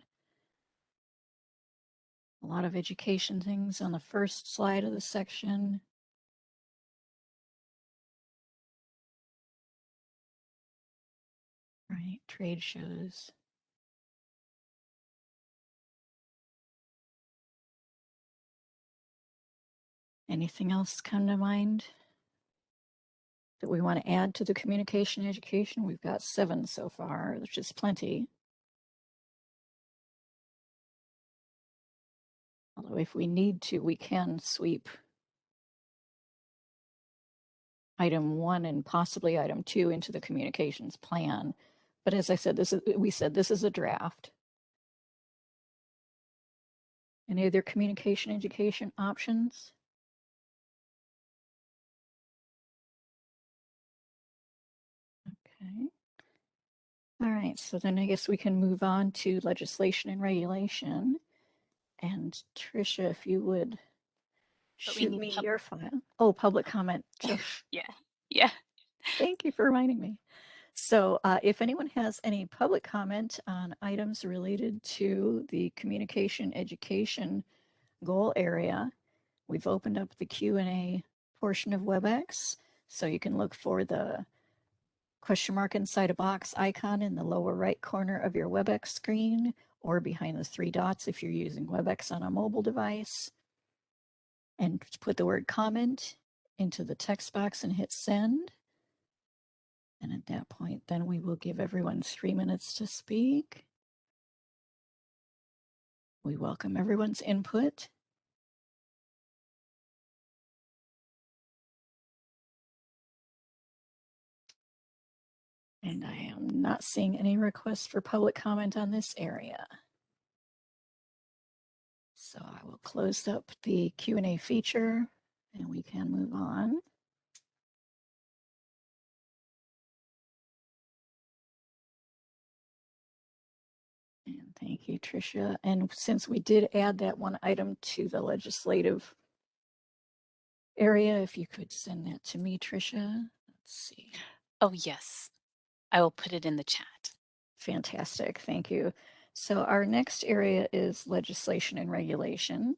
a lot of education things on the first slide of the section. Right, trade shows. Anything else come to mind that we want to add to the communication education? We've got 7 so far, which is plenty. Although if we need to, we can sweep item 1 and possibly item 2 into the communications plan. But as I said, this is a draft. Any other communication education options? Okay. All right, so then I guess we can move on to legislation and regulation. And Tricia, if you would shoot me your file. Oh, public comment. Yeah. Thank you for reminding me. So if anyone has any public comment on items related to the communication education goal area, we've opened up the Q&A portion of WebEx. So you can look for the question mark inside a box icon in the lower right corner of your WebEx screen, or behind the 3 dots if you're using WebEx on a mobile device. And put the word comment into the text box and hit send. And at that point, then we will give everyone 3 minutes to speak. We welcome everyone's input. And I am not seeing any requests for public comment on this area. So I will close up the Q&A feature and we can move on. And thank you, Tricia. And since we did add that one item to the legislative area, if you could send that to me, Tricia. Let's see. Oh, yes. I will put it in the chat. Fantastic. Thank you. So our next area is legislation and regulation.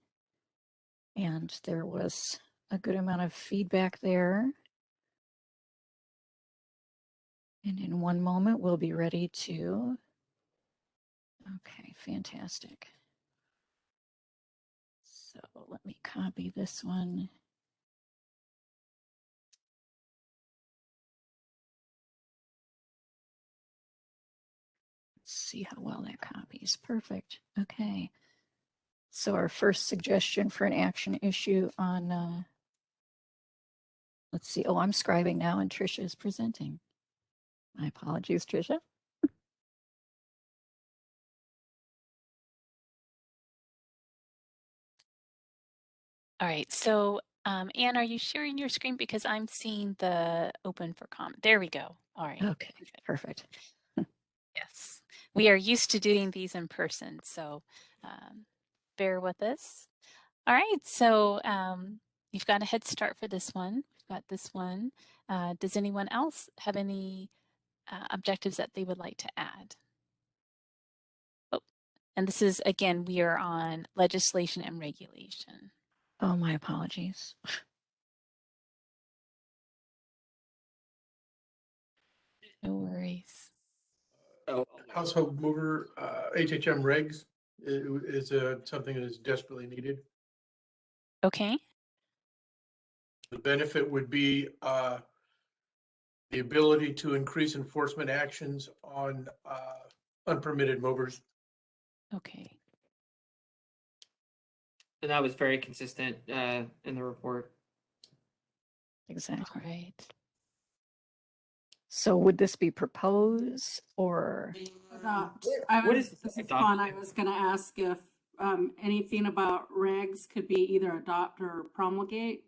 And there was a good amount of feedback there. And in one moment, we'll be ready to. Okay, fantastic. So let me copy this one. Let's see how well that copies. Perfect. Okay. So our first suggestion for an action issue on, let's see. Oh, I'm scribing now and Trisha is presenting. My apologies, Trisha. All right, so Anne, are you sharing your screen? Because I'm seeing the open for comment. There we go. All right. Okay, perfect. Yes, we are used to doing these in person, so bear with us. All right, so you've got a head start for this one. We've got this one. Does anyone else have any objectives that they would like to add? Oh, and this is, again, we are on legislation and regulation. Oh, my apologies. No worries. Oh, household mover, HHM regs is something that is desperately needed. Okay. The benefit would be the ability to increase enforcement actions on unpermitted movers. Okay. And that was very consistent in the report. Exactly. All right. So would this be propose or? Adopt. This is adopt? fun. I was gonna ask if anything about regs could be either adopt or promulgate.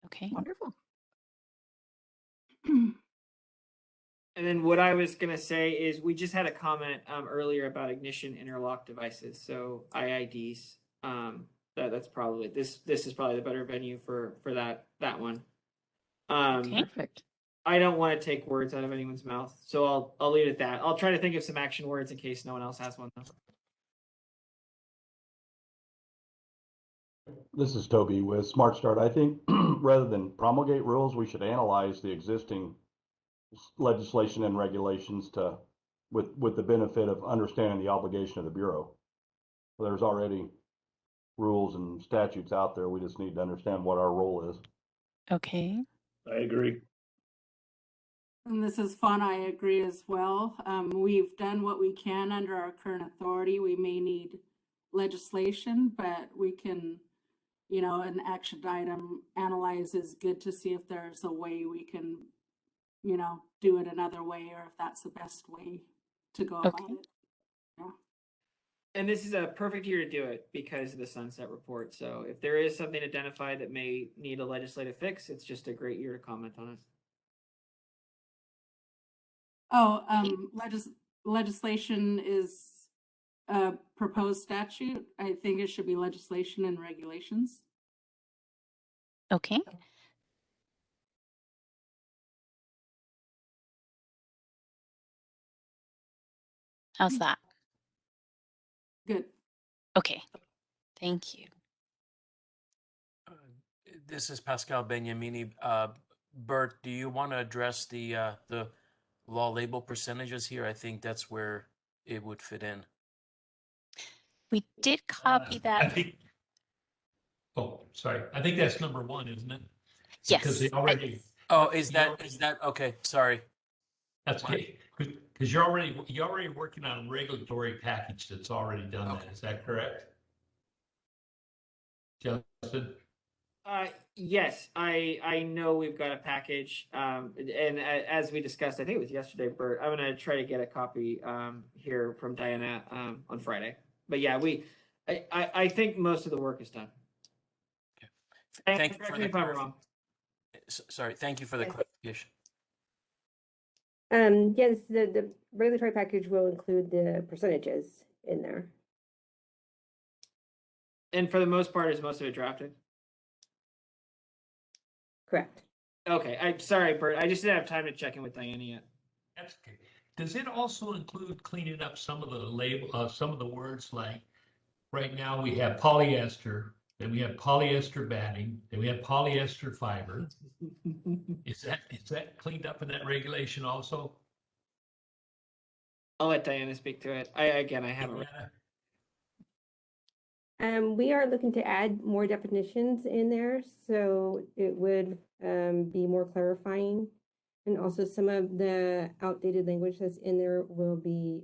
Okay. Wonderful. And then what I was gonna say is we just had a comment earlier about ignition interlock devices, so IIDs. That's probably this is probably the better venue for that one. Okay. Perfect. I don't want to take words out of anyone's mouth, so I'll leave it at that. I'll try to think of some action words in case no one else has one. This is Toby with Smart Start. I think rather than promulgate rules, we should analyze the existing legislation and regulations with the benefit of understanding the obligation of the Bureau. There's already rules and statutes out there. We just need to understand what our role is. Okay. I agree. And this is fun. I agree as well. We've done what we can under our current authority. We may need legislation, but we can, an action item analyze is good to see if there's a way we can, do it another way or if that's the best way to go about it. Yeah. And this is a perfect year to do it because of the sunset report. So if there is something identified that may need a legislative fix, it's just a great year to comment on it. Oh, legislation is a proposed statute. I think it should be legislation and regulations. Okay. How's that? Good. Okay. Thank you. This is Pascal Beniamini. Bert, do you want to address the law label percentages here? I think that's where it would fit in. We did copy that. I think. Oh, sorry. I think that's number one, isn't it? Yes. Because they already. Oh, is that okay? Sorry. That's okay. Because you're already working on a regulatory package that's already done that. Is that correct? Justin? Yes, I know we've got a package, and as we discussed, I think it was yesterday, Bert, I'm going to try to get a copy here from Diana on Friday. But yeah, I think most of the work is done. Okay. Thank you for the if I'm wrong. Sorry, thank you for the clarification. Yes, the regulatory package will include the percentages in there. And for the most part, is most of it drafted? Correct. Okay, I'm sorry, Bert. I just didn't have time to check in with Diana yet. That's okay. Does it also include cleaning up some of the label, some of the words like right now we have polyester then we have polyester batting, then we have polyester fiber. Is that cleaned up in that regulation also? I'll let Diana speak to it. I haven't. We are looking to add more definitions in there, so it would be more clarifying. And also some of the outdated language that's in there will be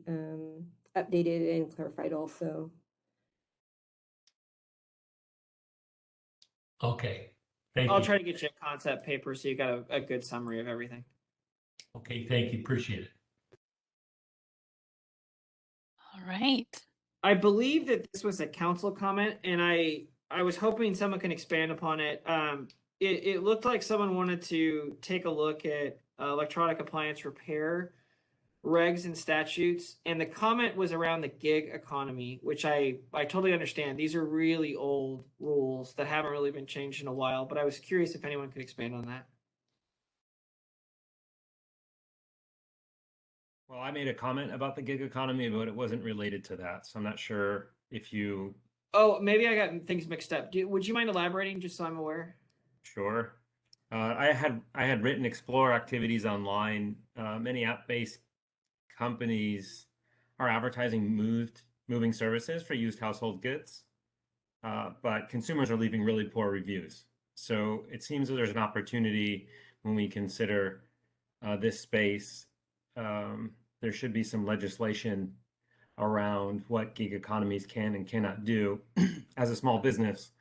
updated and clarified also. Okay, thank I'll you. try to get you a concept paper so you got a good summary of everything. Okay, thank you, appreciate it. All right. I believe that this was a council comment, and I was hoping someone can expand upon it. It looked like someone wanted to take a look at electronic appliance repair regs and statutes, and the comment was around the gig economy, which I totally understand. These are really old rules that haven't really been changed in a while, but I was curious if anyone could expand on that. Well, I made a comment about the gig economy, but it wasn't related to that. So I'm not sure if you. Oh, maybe I got things mixed up. Would you mind elaborating just so I'm aware? Sure. I had written explore activities online. Many app-based companies are advertising moving services for used household goods, but consumers are leaving really poor reviews. So it seems that there's an opportunity when we consider this space. There should be some legislation around what gig economies can and cannot do. As a small business,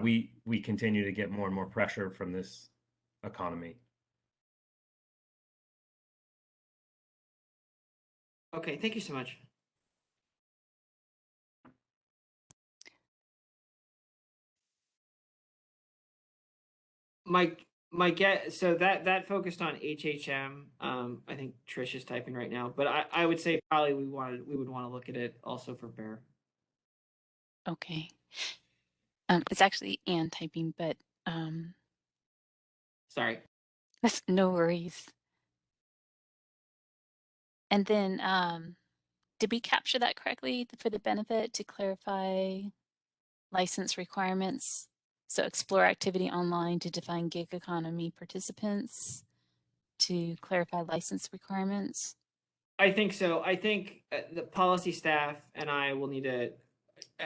we continue to get more and more pressure from this economy. Okay, thank you so much. My get so that focused on HHM. I think Trish is typing right now, but I would say probably we would want to look at it also for Bear. Okay. It's actually Ann typing, but sorry. That's no worries. And then did we capture that correctly for the benefit to clarify license requirements? So explore activity online to define gig economy participants, to clarify license requirements. I think so. I think the policy staff and I will need to.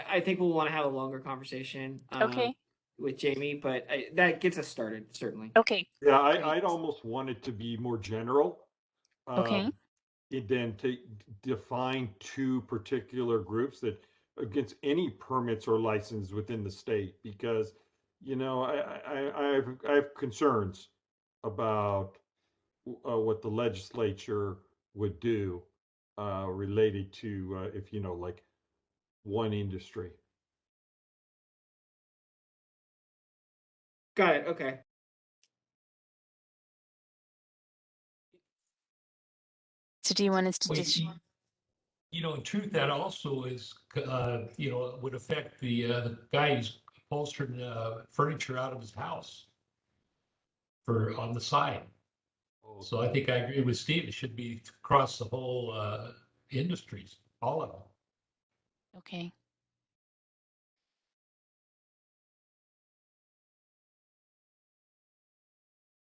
I think we'll want to have a longer conversation. Okay. With Jamie, but that gets us started certainly. Okay. Yeah, I'd almost want it to be more general. Okay. Than to define two particular groups that against any permits or licenses within the state, because I have concerns about what the legislature would do related to if like one industry. Got it. Okay. So do you want us to Well, just? in truth, that also is, would affect the guy who's upholstering furniture out of his house on the side. So I think I agree with Steve. It should be across the whole industries, all of them. Okay.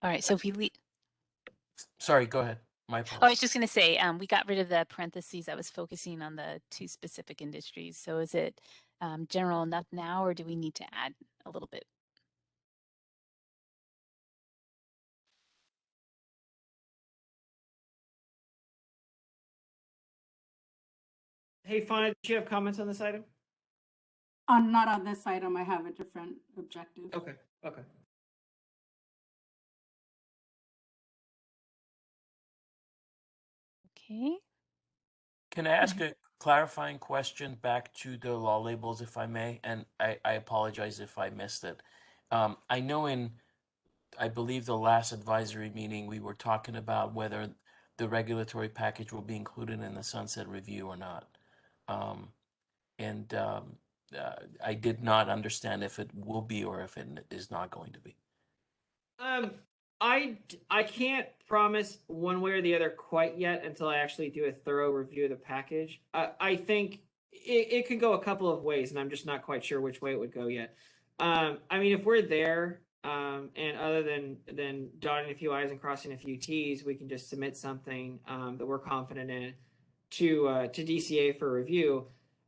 All right. So if we Sorry, go ahead. My Oh, I apologies. was just going to say, we got rid of the parentheses. I was focusing on the two specific industries. So is it general enough now, or do we need to add a little bit? Hey, Fauna, did you have comments on this item? Not on this item. I have a different objective. Okay. Okay. Okay. Can I ask a clarifying question back to the law labels, if I may? And I apologize if I missed it. I know I believe the last advisory meeting, we were talking about whether the regulatory package will be included in the sunset review or not. I did not understand if it will be or if it is not going to be. I can't promise one way or the other quite yet until I actually do a thorough review of the package. I think it could go a couple of ways, and I'm just not quite sure which way it would go yet. I mean, if we're there, and other than dotting a few I's and crossing a few T's, we can just submit something that we're confident in to DCA for review.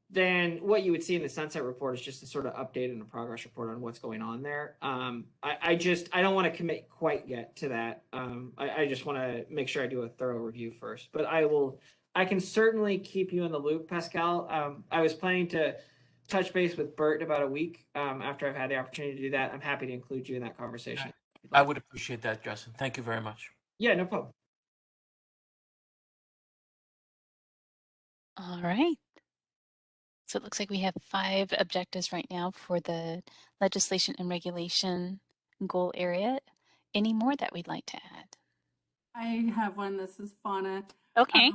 Then what you would see in the sunset report is just a sort of update and a progress report on what's going on there. I don't want to commit quite yet to that. I just want to make sure I do a thorough review first. But I can certainly keep you in the loop, Pascal. I was planning to touch base with Bert in about a week after I've had the opportunity to do that. I'm happy to include you in that conversation. I would appreciate that, Justin. Thank you very much. Yeah, no problem. All right. So it looks like we have 5 objectives right now for the legislation and regulation goal area. Any more that we'd like to add? I have one. This is Fauna. Okay.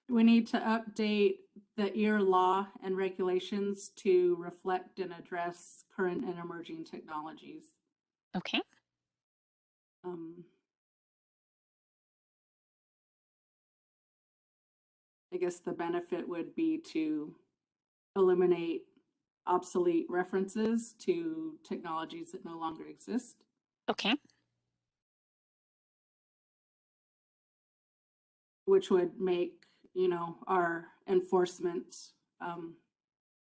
We need to update the EAR law and regulations to reflect and address current and emerging technologies. Okay. I guess the benefit would be to eliminate obsolete references to technologies that no longer exist. Okay. Which would make, our enforcement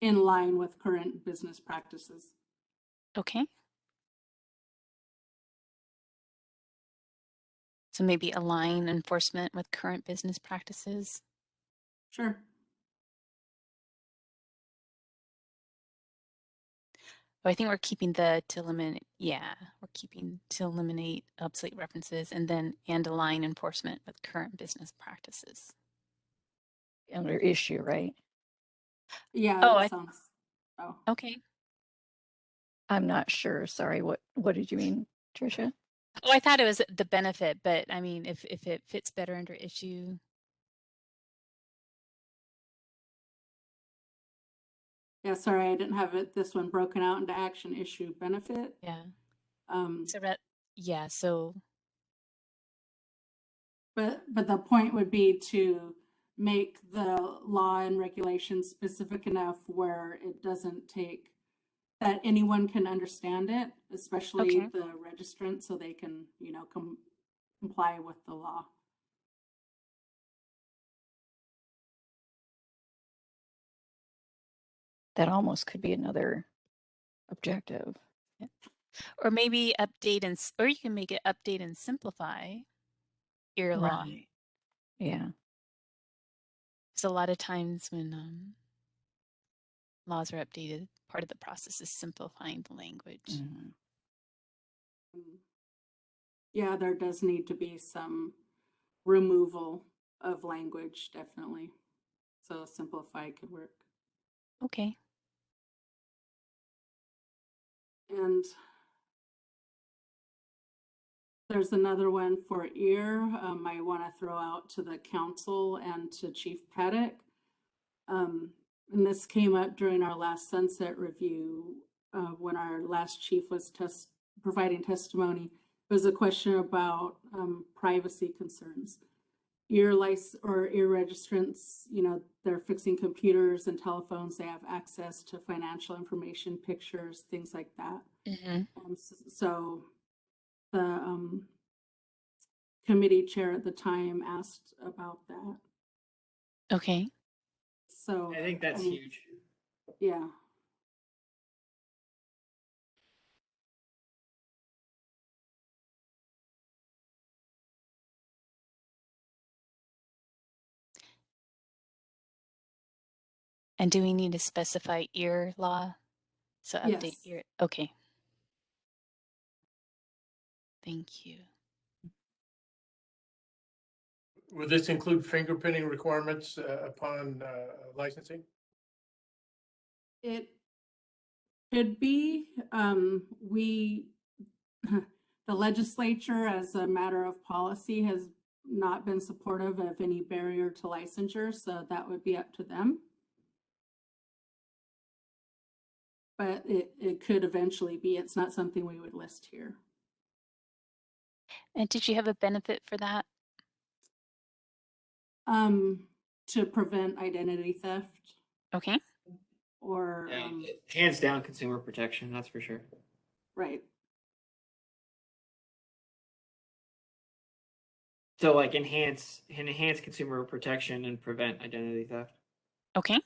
in line with current business practices. Okay. So maybe align enforcement with current business practices. Sure. I think we're keeping we're keeping to eliminate obsolete references and align enforcement with current business practices. Under issue, right? Yeah, Oh, that sounds. Oh. Okay. I'm not sure. Sorry. What did you mean, Tricia? Oh, I thought it was the benefit, but I mean, if it fits better under issue. Yeah, sorry, I didn't have this one broken out into action, issue, benefit. Yeah. So But the point would be to make the law and regulations specific enough where it doesn't take that anyone can understand it, especially the registrant, so they can, comply with the law. That almost could be another objective. Yeah. Or maybe update or you can make it update and simplify your law. Yeah. So a lot of times when laws are updated, part of the process is simplifying the language. Yeah, there does need to be some removal of language, definitely. So simplify could work. Okay. And there's another one for EAR. I want to throw out to the council and to Chief Paddock. And this came up during our last sunset review when our last chief was providing testimony. It was a question about privacy concerns. EAR registrants, they're fixing computers and telephones. They have access to financial information, pictures, things like that. So the committee chair at the time asked about that. Okay. So I think that's huge. Yeah. And do we need to specify EAR law? So update Yes. EAR. Okay. Thank you. Will this include fingerprinting requirements upon licensing? It could be. The legislature, as a matter of policy, has not been supportive of any barrier to licensure, so that would be up to them. But it could eventually be. It's not something we would list here. And did you have a benefit for that? To prevent identity theft. Okay. or, Hands down consumer protection, that's for sure. right? So like enhance consumer protection and prevent identity theft. Okay.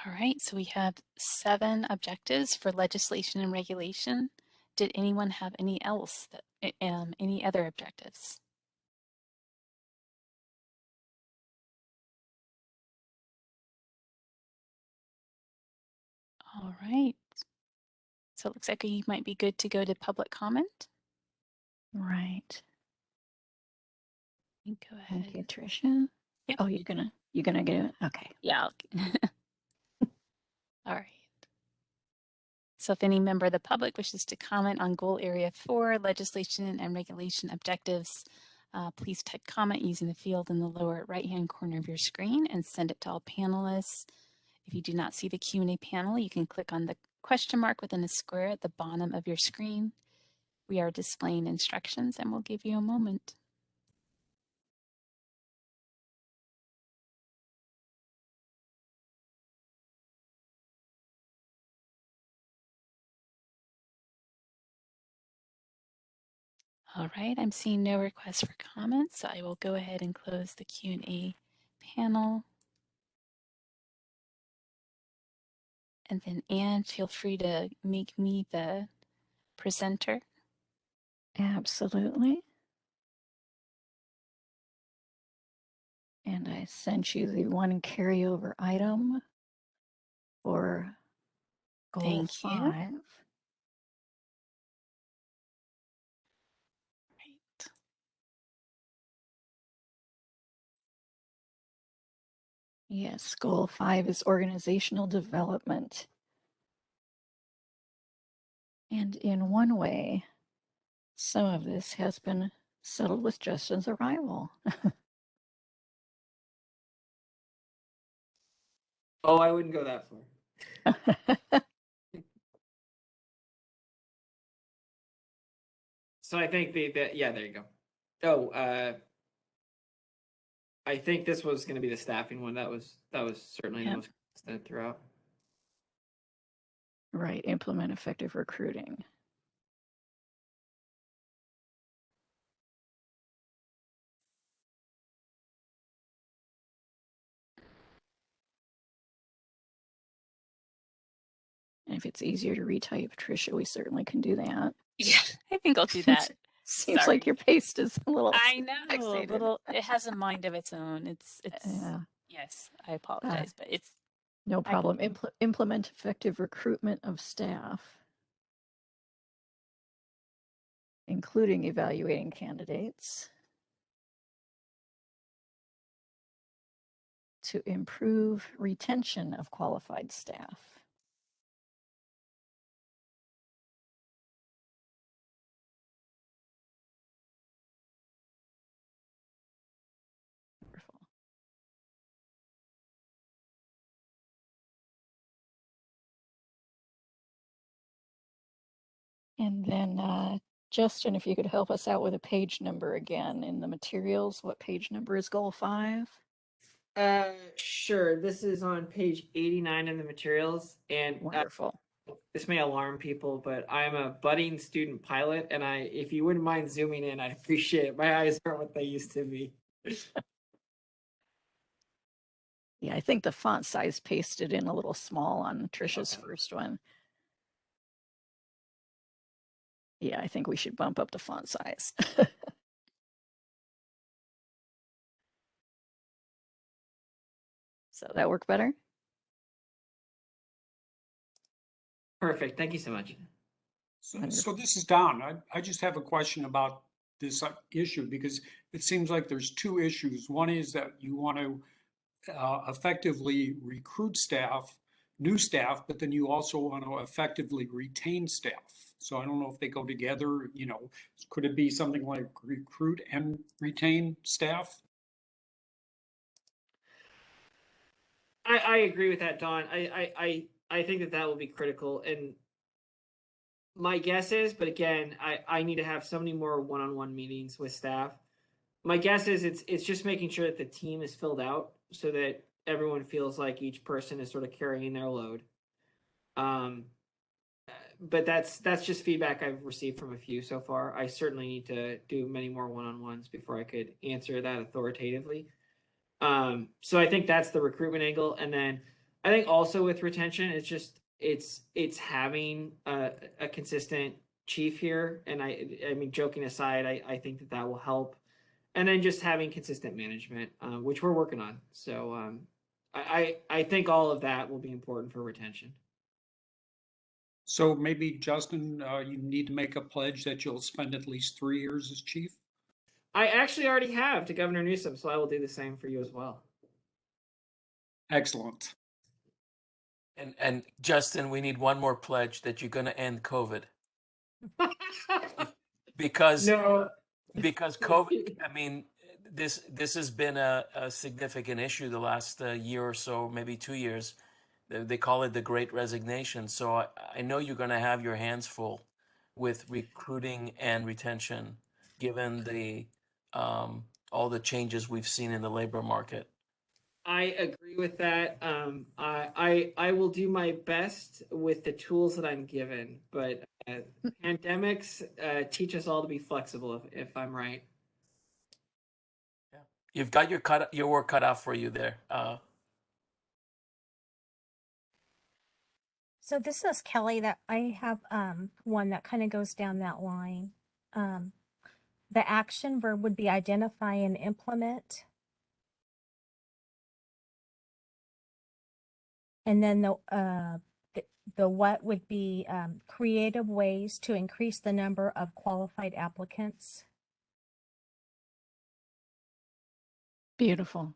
All right, so we have 7 objectives for legislation and regulation. Did anyone have any else any other objectives? All right. So it looks like you might be good to go to public comment. Right. Go ahead. Okay, Tricia. Yep. Oh, you're gonna get it. Okay. Yeah. All right. So if any member of the public wishes to comment on goal area 4, legislation and regulation objectives, please type comment using the field in the lower right-hand corner of your screen and send it to all panelists. If you do not see the Q&A panel, you can click on the question mark within a square at the bottom of your screen. We are displaying instructions and we'll give you a moment. All right, I'm seeing no requests for comments, so I will go ahead and close the Q&A panel. And then Anne, feel free to make me the presenter. Absolutely. And I sent you the one carryover item for goal Thank 5. you. Right. Yes, goal 5 is organizational development. And in one way, some of this has been settled with Justin's arrival. Oh, I wouldn't go that far. So I think yeah, there you go. Oh, I think this was going to be the staffing one. That was certainly the most consistent throughout. Right, implement effective recruiting. And if it's easier to retype, Tricia, we certainly can do that. Yeah, I think I'll do that. Seems Sorry. like your paste is a little I know, fixated. a little. It has a mind of its own. It's. Yeah. Yes, I apologize, but it's no problem. Implement effective recruitment of staff, including evaluating candidates to improve retention of qualified staff. Wonderful. And then Justin, if you could help us out with a page number again in the materials. What page number is goal 5? Sure. This is on page 89 in the materials, and wonderful. This may alarm people, but I'm a budding student pilot, and if you wouldn't mind zooming in, I'd appreciate it. My eyes aren't what they used to be. Yeah, I think the font size pasted in a little small on Trisha's first one. Yeah, I think we should bump up the font size. So that work better? Perfect. Thank you so much. So this is Don. I just have a question about this issue because it seems like there's 2 issues. One is that you want to effectively recruit staff, new staff, but then you also want to effectively retain staff. So I don't know if they go together, you know, could it be something like recruit and retain staff? I agree with that, Dawn. I think that that will be critical. And my guess is, but again, I need to have so many more one-on-one meetings with staff. My guess is it's just making sure that the team is filled out so that everyone feels like each person is sort of carrying their load. But that's just feedback I've received from a few so far. I certainly need to do many more one-on-ones before I could answer that authoritatively. So I think that's the recruitment angle. And then I think also with retention, it's just it's having a consistent chief here. And I mean, joking aside, I think that that will help. And then just having consistent management, which we're working on. So I think all of that will be important for retention. So maybe, Justin, you need to make a pledge that you'll spend at least 3 years as chief? I actually already have to Governor Newsom, so I will do the same for you as well. Excellent. And Justin, we need one more pledge that you're going to end COVID. Because no. Because COVID, I mean, this has been a significant issue the last year or so, maybe 2 years. They call it the Great Resignation. So I know you're going to have your hands full with recruiting and retention, given the all the changes we've seen in the labor market. I agree with that. I will do my best with the tools that I'm given, but pandemics teach us all to be flexible. If I'm right. Yeah, you've got your work cut out for you there. So this is Kelly. That I have one that kind of goes down that line. The action verb would be identify and implement. And then the what would be creative ways to increase the number of qualified applicants. Beautiful.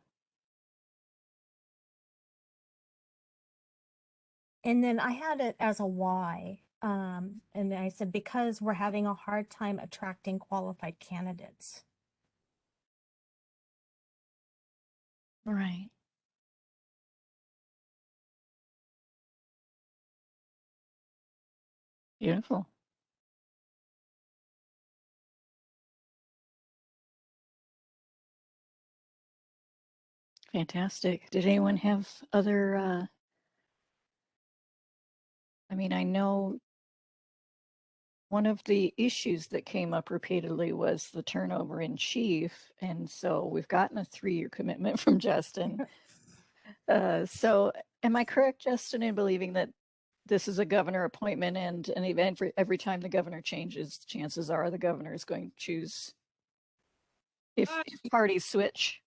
And then I had it as a why. And I said, because we're having a hard time attracting qualified candidates. Right. Beautiful. Fantastic. Did anyone have other, I mean, I know one of the issues that came up repeatedly was the turnover in chief. And so we've gotten a 3-year commitment from Justin. So am I correct, Justin, in believing that this is a governor appointment and an event every time the governor changes, chances are the governor is going to choose if parties switch?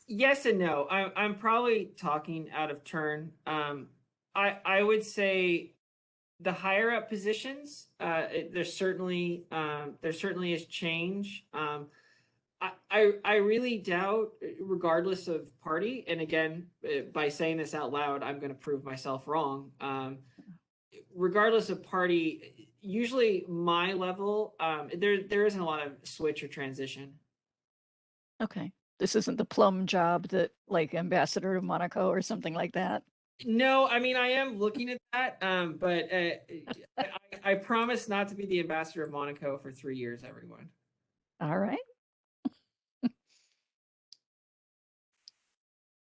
Yes and no. I'm probably talking out of turn. I would say the higher up positions, there's certainly is change. I really doubt, regardless of party, and again, by saying this out loud, I'm going to prove myself wrong. Regardless of party, usually my level, there isn't a lot of switch or transition. Okay. This isn't the plum job that like ambassador to Monaco or something like that. No, I mean, I am looking at that, but I promise not to be the ambassador of Monaco for 3 years, everyone. All right.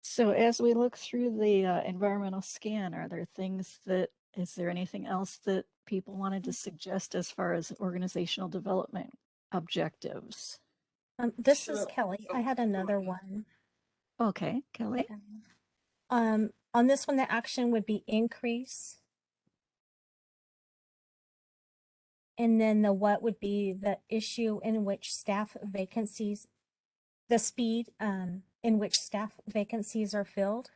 So as we look through the environmental scan, are there things that, is there anything else that people wanted to suggest as far as organizational development objectives? This is Kelly. I had another one. Okay, Kelly. Okay. On this one, the action would be increase. And then the what would be the issue in which staff vacancies, the speed in which staff vacancies are filled.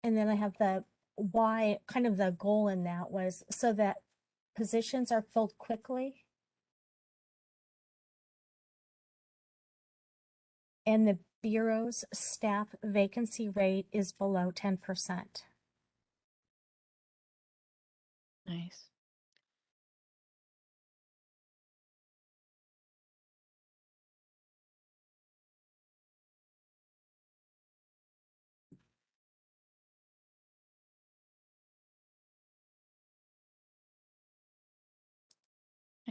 And then I have the why, kind of the goal in that was so that positions are filled quickly. And the Bureau's staff vacancy rate is below 10%. Nice.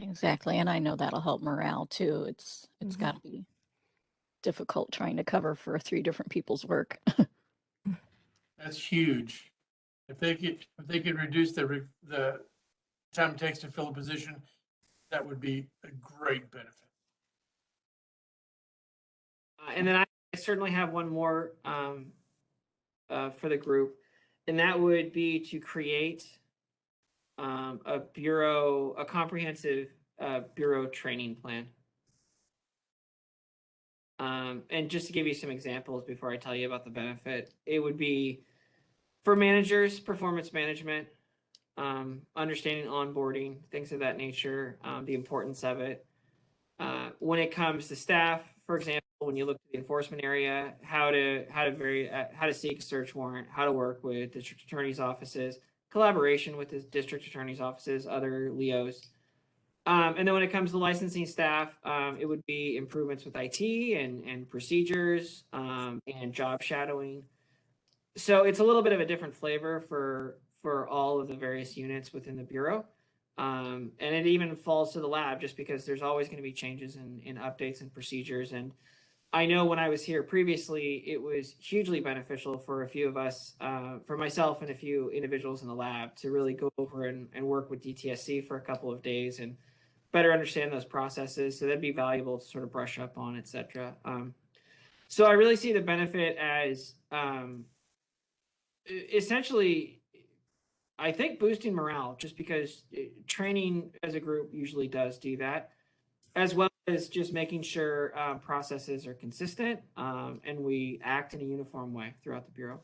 Exactly. And I know that'll help morale too. It's Mhm. got to be difficult trying to cover for 3 different people's work. That's huge. If they could reduce the time it takes to fill a position, that would be a great benefit. And then I certainly have one more for the group, and that would be to create a comprehensive bureau training plan. And just to give you some examples before I tell you about the benefit, it would be for managers, performance management, understanding onboarding, things of that nature, the importance of it. When it comes to staff, for example, when you look at the enforcement area, how to seek a search warrant, how to work with district attorney's offices, collaboration with the district attorney's offices, other LEOs. And then when it comes to licensing staff, it would be improvements with IT and procedures and job shadowing. So it's a little bit of a different flavor for all of the various units within the Bureau. And it even falls to the lab just because there's always going to be changes in updates and procedures. And I know when I was here previously, it was hugely beneficial for a few of us, for myself and a few individuals in the lab, to really go over and work with DTSC for a couple of days and better understand those processes. So that'd be valuable to sort of brush up on, et cetera. So I really see the benefit as essentially, I think, boosting morale, just because training as a group usually does do that, as well as just making sure processes are consistent and we act in a uniform way throughout the Bureau.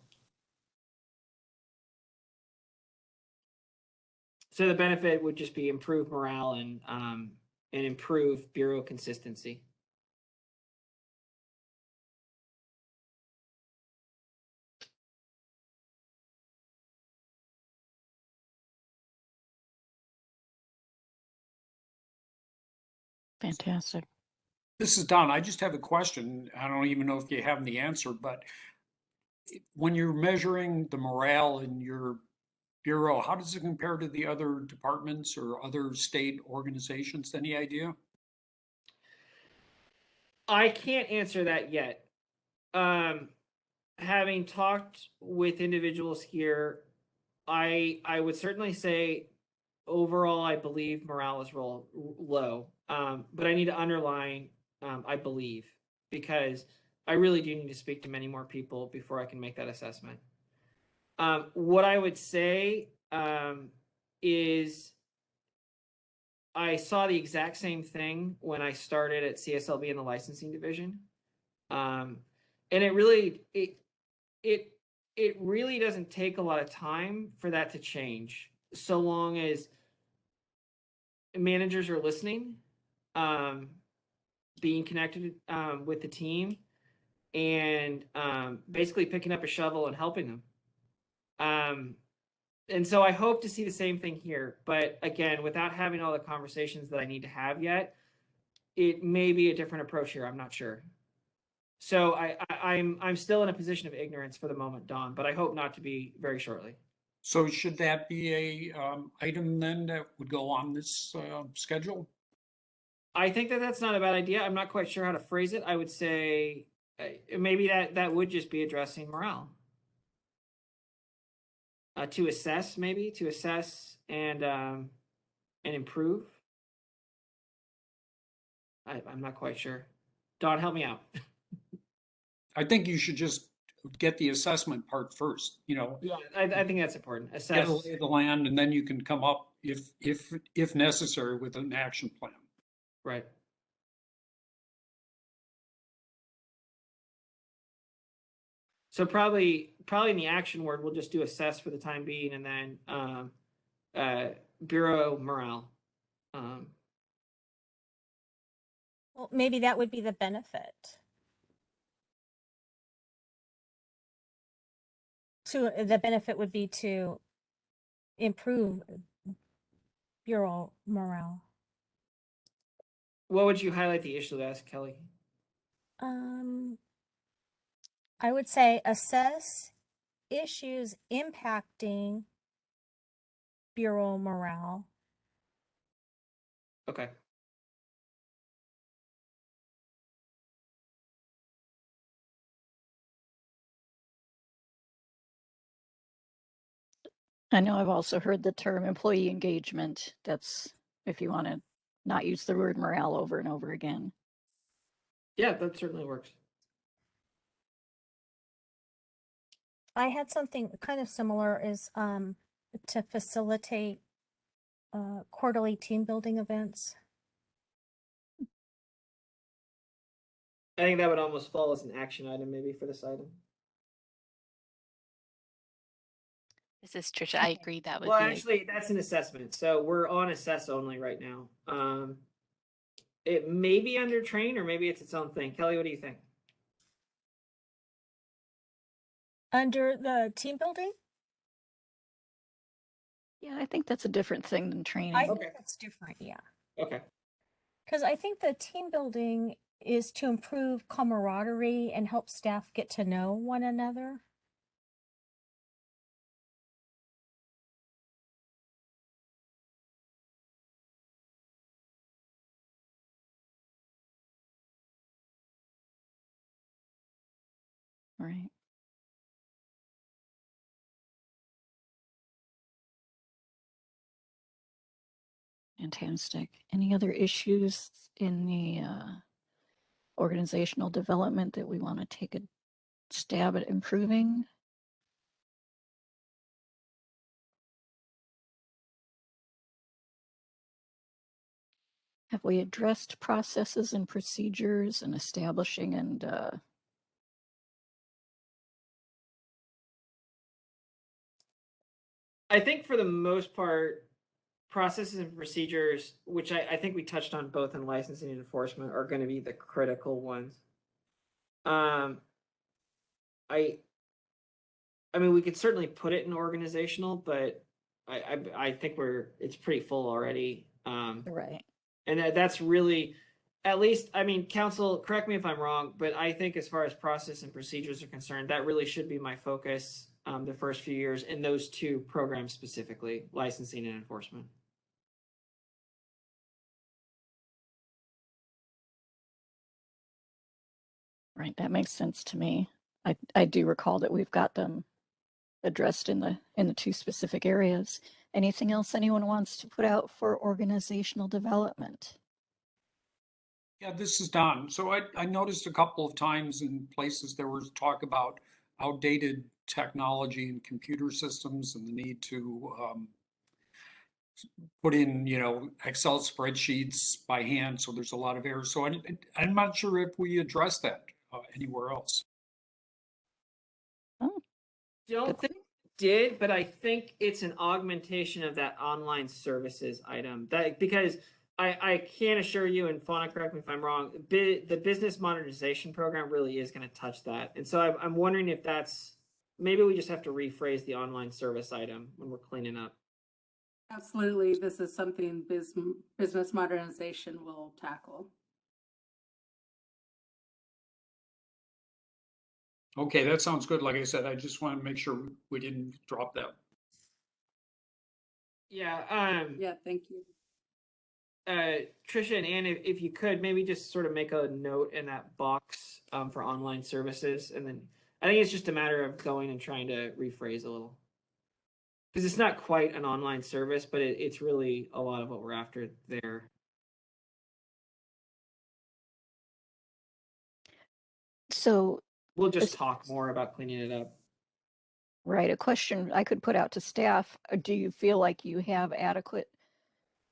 So the benefit would just be improved morale and improve Bureau consistency. Fantastic. This is Don. I just have a question. I don't even know if you have the answer, but when you're measuring the morale in your bureau, how does it compare to the other departments or other state organizations? Any idea? I can't answer that yet. Having talked with individuals here, I would certainly say overall, I believe morale is low. But I need to underline, I believe, because I really do need to speak to many more people before I can make that assessment. What I would say is I saw the exact same thing when I started at CSLB in the licensing division. And it really doesn't take a lot of time for that to change, so long as managers are listening, being connected with the team, and basically picking up a shovel and helping them. And so I hope to see the same thing here. But again, without having all the conversations that I need to have yet, it may be a different approach here. I'm not sure. So I'm still in a position of ignorance for the moment, Don, but I hope not to be very shortly. So should that be a item then that would go on this schedule? I think that's not a bad idea. I'm not quite sure how to phrase it. I would say maybe that would just be addressing morale. To assess and improve. I'm not quite sure. Don, help me out. I think you should just get the assessment part first, you know. Yeah, I think that's important. Assess. Get a lay of the land, and then you can come up, if necessary, with an action plan. Right. So probably in the action word, we'll just do assess for the time being, and then bureau morale. Well, maybe that would be the benefit. The benefit would be to improve bureau morale. What would you highlight the issue as, Kelly? I would say assess issues impacting bureau morale. Okay. I know I've also heard the term employee engagement. That's if you want to not use the word morale over and over again. Yeah, that certainly works. I had something kind of similar is to facilitate quarterly team building events. I think that would almost fall as an action item maybe for this item. This is Trisha. I agree that would Well, be actually, that's an assessment. So we're on assess only right now. It may be under train or maybe it's its own thing. Kelly, what do you think? Under the team building? Yeah, I think that's a different thing than training. I think that's different, yeah. Okay. Because I think the team building is to improve camaraderie and help staff get to know one another. Right. Fantastic. Any other issues in the organizational development that we want to take a stab at improving? Have we addressed processes and procedures and establishing and I think for the most part, processes and procedures, which I think we touched on both in licensing and enforcement, are going to be the critical ones. I mean, we could certainly put it in organizational, but I think it's pretty full already. Right. And that's really, at least, I mean, council, correct me if I'm wrong, but I think as far as process and procedures are concerned, that really should be my focus the first few years in those two programs specifically, licensing and enforcement. Right, that makes sense to me. I do recall that we've got them addressed in the two specific areas. Anything else anyone wants to put out for organizational development? Yeah, this is Don. So I noticed a couple of times in places there was talk about outdated technology and computer systems and the need to put in, Excel spreadsheets by hand. So there's a lot of errors. So I'm not sure if we address that anywhere else. Don't think it did, but I think it's an augmentation of that online services item. That because I can assure you, and Fauna, correct me if I'm wrong, the business modernization program really is going to touch that. And so I'm wondering if maybe we just have to rephrase the online service item when we're cleaning up. Absolutely. This is something business modernization will tackle. Okay, that sounds good. Like I said, I just want to make sure we didn't drop that. Yeah. Yeah, thank you. Trisha and Ann, if you could maybe just sort of make a note in that box for online services, and then I think it's just a matter of going and trying to rephrase a little, because it's not quite an online service, but it's really a lot of what we're after there. So we'll just talk more about cleaning it up. Right, a question I could put out to staff: do you feel like you have adequate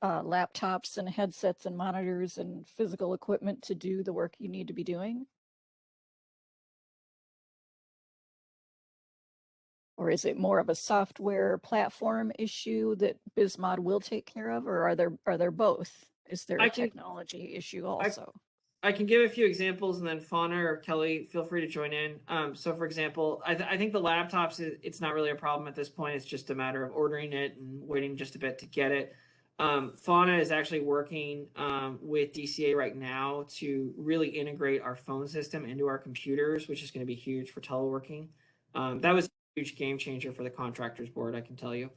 laptops and headsets and monitors and physical equipment to do the work you need to be doing? Or is it more of a software platform issue that Bismod will take care of, or are there both? Is there a technology issue also? I can give a few examples, and then Fauna or Kelly, feel free to join in. So for example, I think the laptops, it's not really a problem at this point. It's just a matter of ordering it and waiting just a bit to get it. Fauna is actually working with DCA right now to really integrate our phone system into our computers, which is going to be huge for teleworking. That was a huge game changer for the contractors board, I can tell you.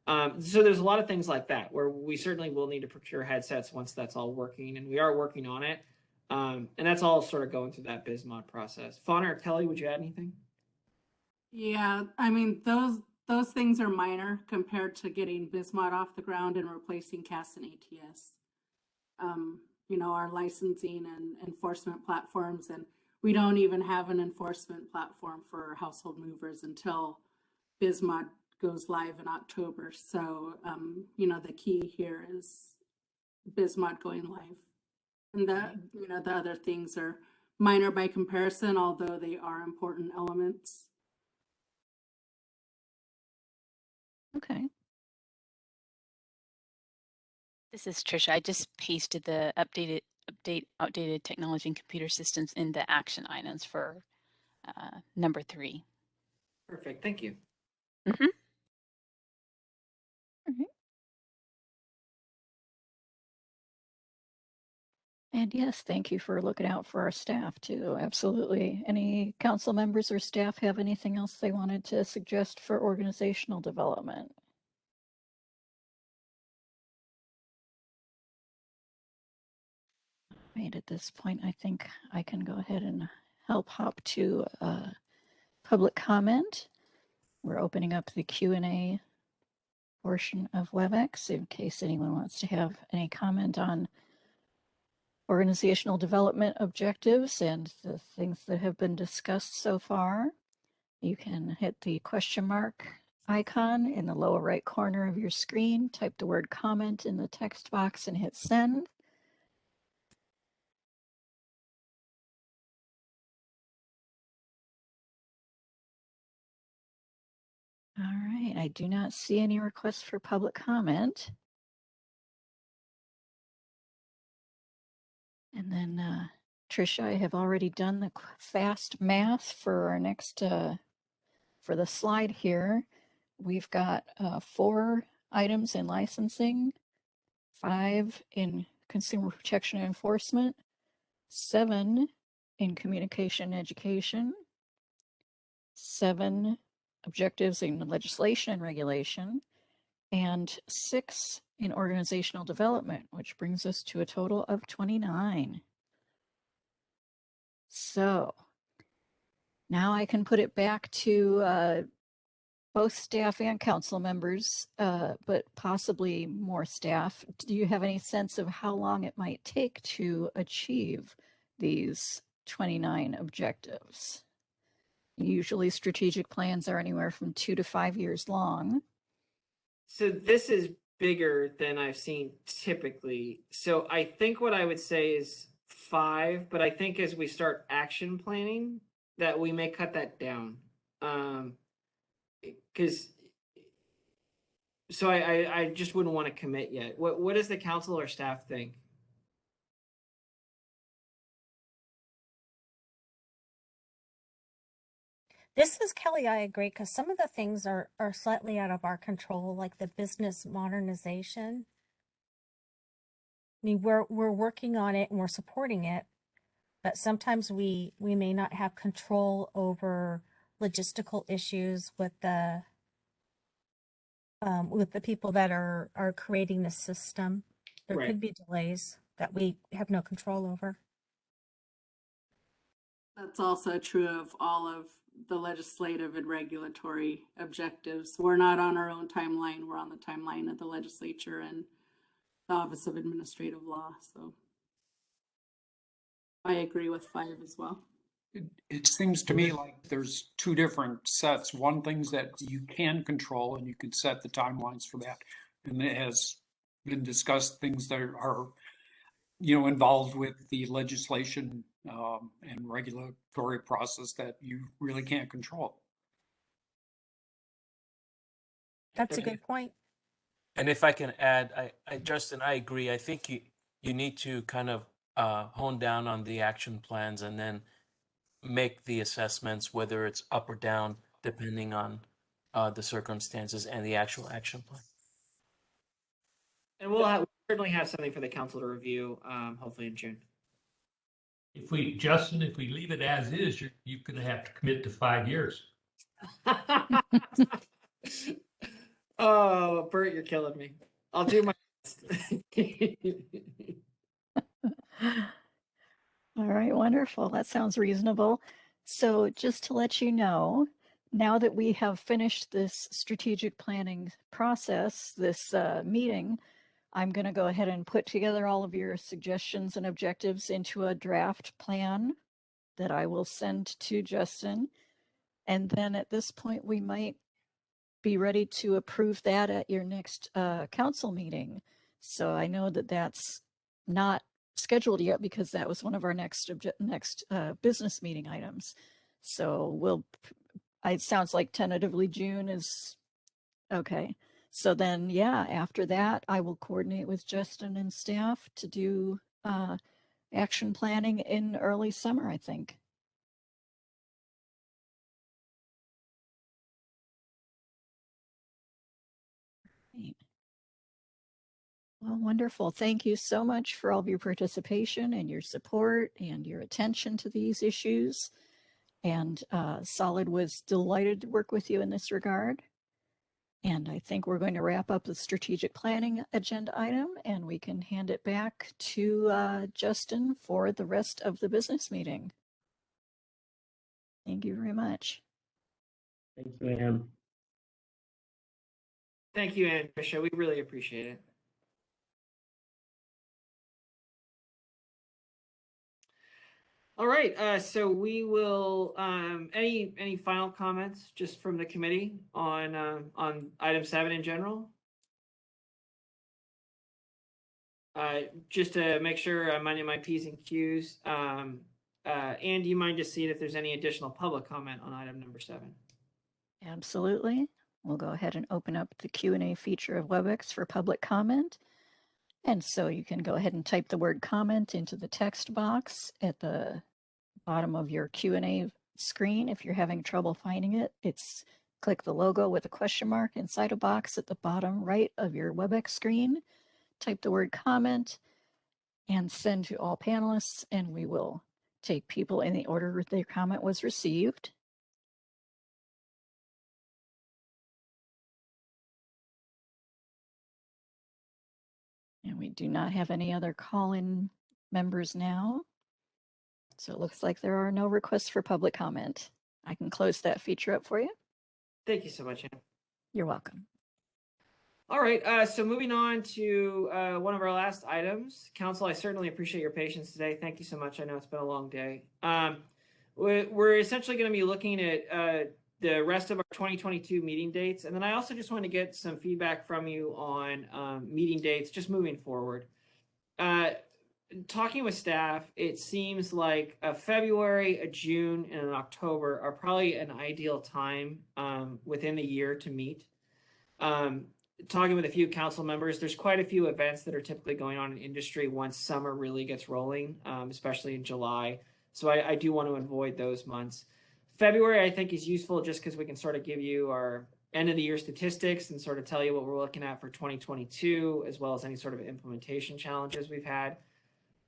So there's a lot of things like that where we certainly will need to procure headsets once that's all working, and we are working on it. And that's all sort of going through that Bismod process. Fauna or Kelly, would you add anything? Yeah, I mean, those things are minor compared to getting Bismod off the ground and replacing CAS and ATS. You know, our licensing and enforcement platforms, and we don't even have an enforcement platform for household movers until Bismod goes live in October. So, you know, the key here is Bismod going live. And you know, the other things are minor by comparison, although they are important elements. Okay. This is Trisha. I just pasted the outdated technology and computer systems in the action items for number 3. Perfect. Thank you. Mm-hmm. And yes, thank you for looking out for our staff too. Absolutely. Any council members or staff have anything else they wanted to suggest for organizational development? Right, at this point, I think I can go ahead and help hop to public comment. We're opening up the Q&A portion of WebEx in case anyone wants to have any comment on organizational development objectives and the things that have been discussed so far. You can hit the question mark icon in the lower right corner of your screen, type the word comment in the text box and hit send. All right, I do not see any requests for public comment. And then Trisha, I have already done the fast math for our next, for the slide here. We've got 4 items in licensing, 5 in consumer protection and enforcement, 7 in communication and education, 7 objectives in legislation and regulation, and 6 in organizational development, which brings us to a total of 29. So now I can put it back to both staff and council members, but possibly more staff. Do you have any sense of how long it might take to achieve these 29 objectives? Usually strategic plans are anywhere from 2 to 5 years long. So this is bigger than I've seen typically. So I think what I would say is 5, but I think as we start action planning that we may cut that down. Because so I just wouldn't want to commit yet. What does the council or staff think? This is Kelly. I agree, because some of the things are slightly out of our control, like the business modernization. I mean, we're working on it and we're supporting it, but sometimes we may not have control over logistical issues with the people that are creating the system. There Right. could be delays that we have no control over. That's also true of all of the legislative and regulatory objectives. We're not on our own timeline. We're on the timeline of the legislature and the Office of Administrative Law. So I agree with 5 as well. It seems to me like there's 2 different sets. One, things that you can control and you can set the timelines for that. And it has been discussed, things that are, you know, involved with the legislation and regulatory process that you really can't control. That's a good point. And if I can add, Justin, I agree. I think you need to kind of hone down on the action plans and then make the assessments, whether it's up or down, depending on the circumstances and the actual action plan. And we'll certainly have something for the council to review, hopefully in June. Justin, if we leave it as is, you're going to have to commit to 5 years. Oh, Bert, you're killing me. I'll do my best. All right, wonderful. That sounds reasonable. So just to let you know, now that we have finished this strategic planning process, this meeting, I'm going to go ahead and put together all of your suggestions and objectives into a draft plan that I will send to Justin. And then at this point, we might be ready to approve that at your next council meeting. So I know that that's not scheduled yet because that was one of our next business meeting items. So it sounds like tentatively June is okay. So then, yeah, after that, I will coordinate with Justin and staff to do action planning in early summer, I think. Great. Well, wonderful. Thank you so much for all of your participation and your support and your attention to these issues. And Solid was delighted to work with you in this regard. And I think we're going to wrap up the strategic planning agenda item and we can hand it back to Justin for the rest of the business meeting. Thank you very much. Thanks, Ann. Thank you, Ann, Tricia. We really appreciate it. All right, so we will, any final comments just from the committee on item 7 in general? Just to make sure I'm minding my P's and Q's, Ann, do you mind just seeing if there's any additional public comment on item number 7? Absolutely. We'll go ahead and open up the Q&A feature of WebEx for public comment. And so you can go ahead and type the word comment into the text box at the bottom of your Q&A screen. If you're having trouble finding it, click the logo with a question mark inside a box at the bottom right of your WebEx screen. Type the word comment and send to all panelists, and we will take people in the order their comment was received. And we do not have any other call-in members now. So it looks like there are no requests for public comment. I can close that feature up for you. Thank you so much, Ann. You're welcome. All right, so moving on to one of our last items. Council, I certainly appreciate your patience today. Thank you so much. I know it's been a long day. We're essentially going to be looking at the rest of our 2022 meeting dates. And then I also just want to get some feedback from you on meeting dates just moving forward. Talking with staff, it seems like a February, a June, and an October are probably an ideal time within the year to meet. Talking with a few council members, there's quite a few events that are typically going on in industry once summer really gets rolling, especially in July. So I do want to avoid those months. February, I think, is useful just because we can sort of give you our end of the year statistics and sort of tell you what we're looking at for 2022, as well as any sort of implementation challenges we've had.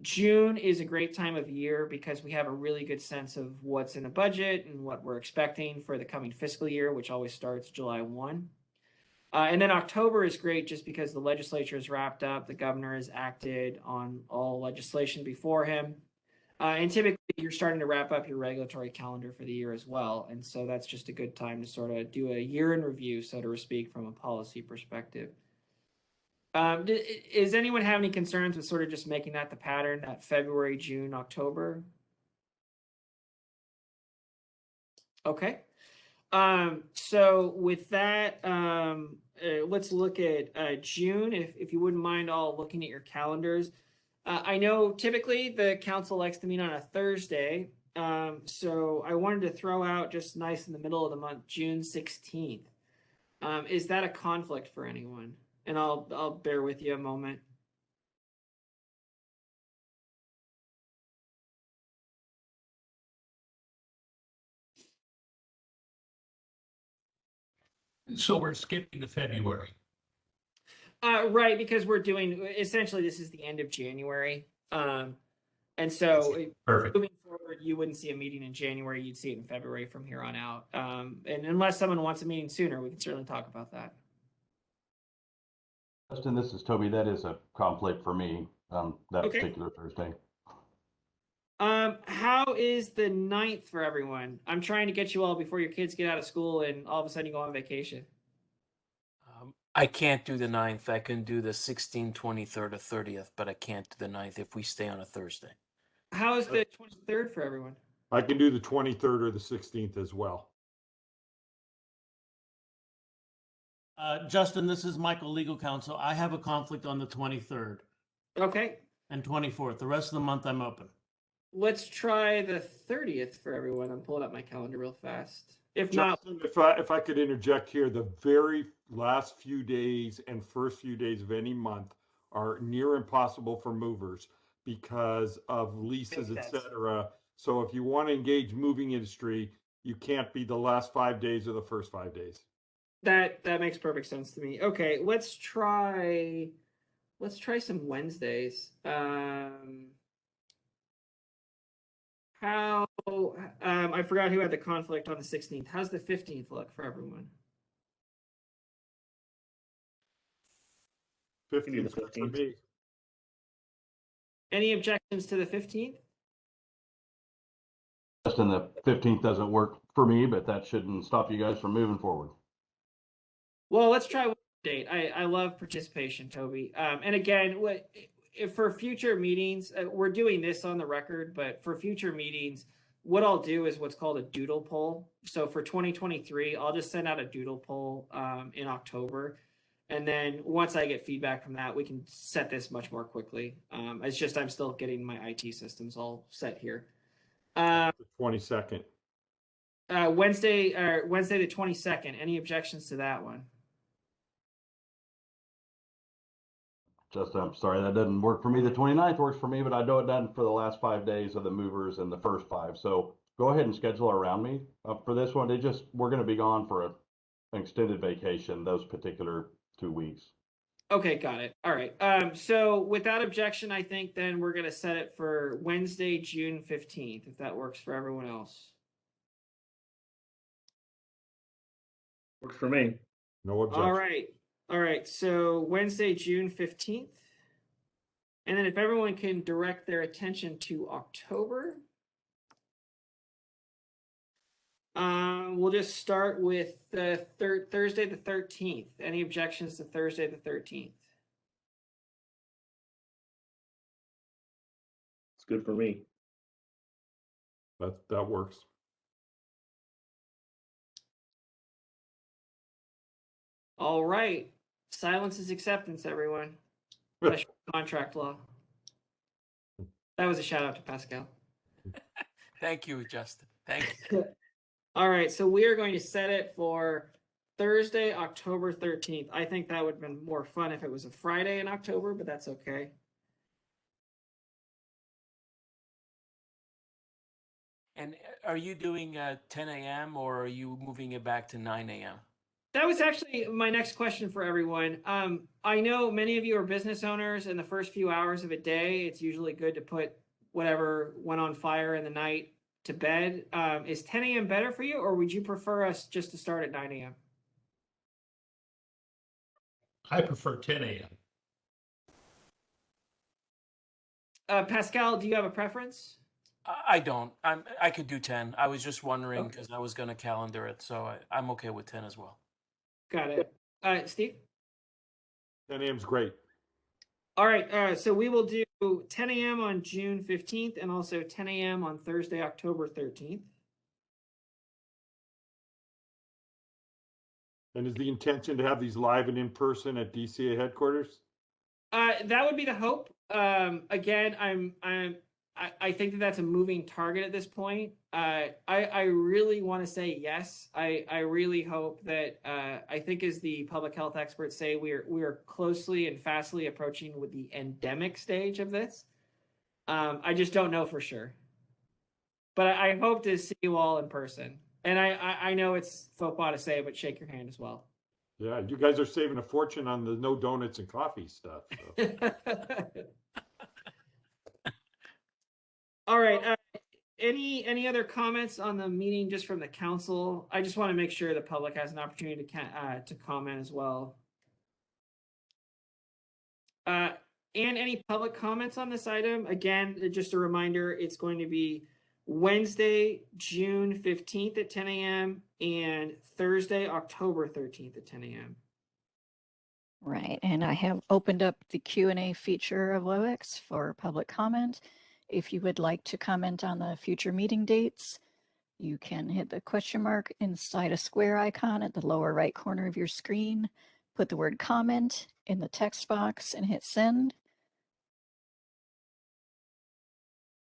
June is a great time of year because we have a really good sense of what's in the budget and what we're expecting for the coming fiscal year, which always starts July 1. And then October is great just because the legislature is wrapped up. The governor has acted on all legislation before him. And typically you're starting to wrap up your regulatory calendar for the year as well. And so that's just a good time to sort of do a year in review, so to speak, from a policy perspective. Does anyone have any concerns with sort of just making that the pattern, that February, June, October? Okay. So with that, let's look at June, if you wouldn't mind all looking at your calendars. I know typically the council likes to meet on a Thursday. So I wanted to throw out just nice in the middle of the month, June 16th. Is that a conflict for anyone? And I'll bear with you a moment. So we're skipping to February. Right, because we're doing, essentially this is the end of January. And so Perfect. Moving forward, you wouldn't see a meeting in January, you'd see it in February from here on out. And unless someone wants a meeting sooner, we can certainly talk about that. Justin, this is Toby. That is a conflict for me on that Okay. particular Thursday. How is the 9th for everyone? I'm trying to get you all before your kids get out of school and all of a sudden you go on vacation. I can't do the 9th. I can do the 16th, 23rd, or 30th, but I can't do the 9th if we stay on a Thursday. How is the 23rd for everyone? I can do the 23rd or the 16th as well. Justin, this is Michael, legal counsel. I have a conflict on the 23rd Okay, and 24th. The rest of the month I'm open. let's try the 30th for everyone. I'm pulling up my calendar real fast. If not, Justin, if I could interject here, the very last few days and first few days of any month are near impossible for movers because of leases, Makes sense. etc. So if you want to engage moving industry, you can't be the last 5 days or the first 5 days. that makes perfect sense to me. Okay, let's try some Wednesdays. I forgot who had the conflict on the 16th. How's the 15th look for everyone? 15th for me. Any objections to the 15th? Justin, the 15th doesn't work for me, but that shouldn't stop you guys from moving forward. Well, let's try one date. I love participation, Toby. And again, if for future meetings, we're doing this on the record, but for future meetings, what I'll do is what's called a doodle poll. So for 2023, I'll just send out a doodle poll in October. And then once I get feedback from that, we can set this much more quickly. It's just I'm still getting my IT systems all set here. The 22nd. Wednesday the 22nd. Any objections to that one? Justin, I'm sorry, that doesn't work for me. The 29th works for me, but I know it doesn't for the last 5 days of the movers and the first 5. So go ahead and schedule around me for this one. We're going to be gone for an extended vacation those particular 2 weeks. Okay, got it. All right. So without objection, I think then we're going to set it for Wednesday, June 15th, if that works for everyone else. Works for me. No objection. All right. All right. So Wednesday, June 15th. And then if everyone can direct their attention to October, we'll just start with the Thursday, the 13th. Any objections to Thursday, the 13th? It's good for me. That works. All right. Silence is acceptance, everyone. Special contract law. That was a shout out to Pascal. Thank you, Justin. Thank you. All right, so we are going to set it for Thursday, October 13th. I think that would have been more fun if it was a Friday in October, but that's okay. And are you doing 10 a.m. or are you moving it back to 9 a.m.? That was actually my next question for everyone. I know many of you are business owners, and the first few hours of a day, it's usually good to put whatever went on fire in the night to bed. Is 10 a.m. better for you, or would you prefer us just to start at 9 a.m.? I prefer 10 a.m. Pascal, do you have a preference? I don't. I could do 10. I was just wondering because I was going to calendar it, so I'm okay with 10 as well. Got it. Steve? 10 a.m. is great. All right. So we will do 10 a.m. on June 15th and also 10 a.m. on Thursday, October 13th. And is the intention to have these live and in person at DCA headquarters? That would be the hope. Again, I think that that's a moving target at this point. I really want to say yes. I really hope that I think as the public health experts say, we are closely and fastly approaching with the endemic stage of this. I just don't know for sure. But I hope to see you all in person. And I know it's faux pas to say, but shake your hand as well. Yeah, you guys are saving a fortune on the no donuts and coffee stuff. So. All right. Any other comments on the meeting just from the council? I just want to make sure the public has an opportunity to comment as well. And any public comments on this item? Again, just a reminder, it's going to be Wednesday, June 15th at 10 a.m. and Thursday, October 13th at 10 a.m. Right, and I have opened up the Q&A feature of WebEx for public comment. If you would like to comment on the future meeting dates, you can hit the question mark inside a square icon at the lower right corner of your screen, put the word comment in the text box and hit send.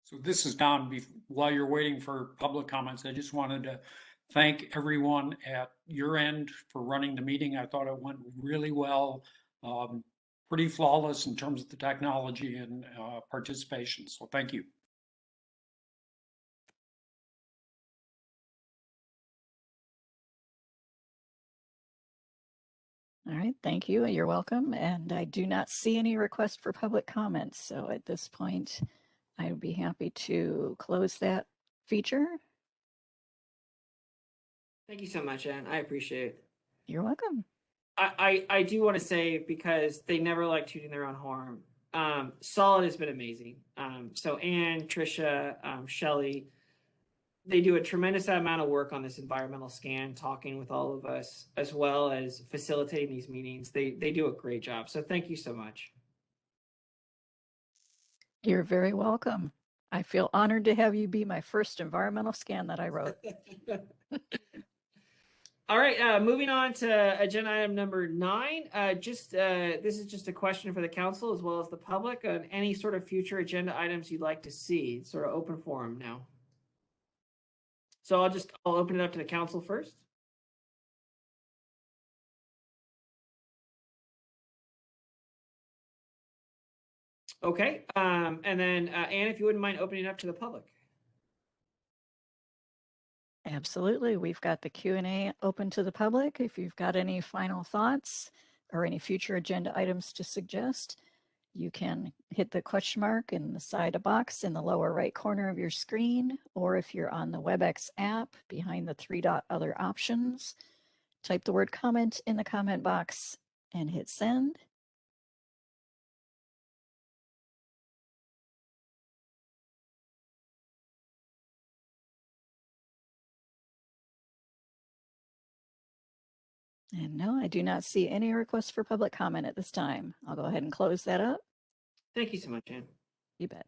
So this is Don. While you're waiting for public comments, I just wanted to thank everyone at your end for running the meeting. I thought it went really well, pretty flawless in terms of the technology and participation. So thank you. All right, thank you. You're welcome. And I do not see any request for public comments. So at this point, I would be happy to close that feature. Thank you so much, Ann. I appreciate it. You're welcome. I do want to say, because they never like tooting their own horn, Solid has been amazing. So Ann, Trisha, Shelly, they do a tremendous amount of work on this environmental scan, talking with all of us, as well as facilitating these meetings. They do a great job. So thank you so much. You're very welcome. I feel honored to have you be my first environmental scan that I wrote. All right, moving on to agenda item number 9. This is just a question for the council as well as the public on any sort of future agenda items you'd like to see. It's sort of open forum now. So I'll open it up to the council first. Okay, and then Anne, if you wouldn't mind opening it up to the public. Absolutely. We've got the Q&A open to the public. If you've got any final thoughts or any future agenda items to suggest, you can hit the question mark in the side box in the lower right corner of your screen, or if you're on the WebEx app, behind the 3-dot other options, type the word comment in the comment box and hit send. And no, I do not see any requests for public comment at this time. I'll go ahead and close that up. Thank you so much, Anne. You bet.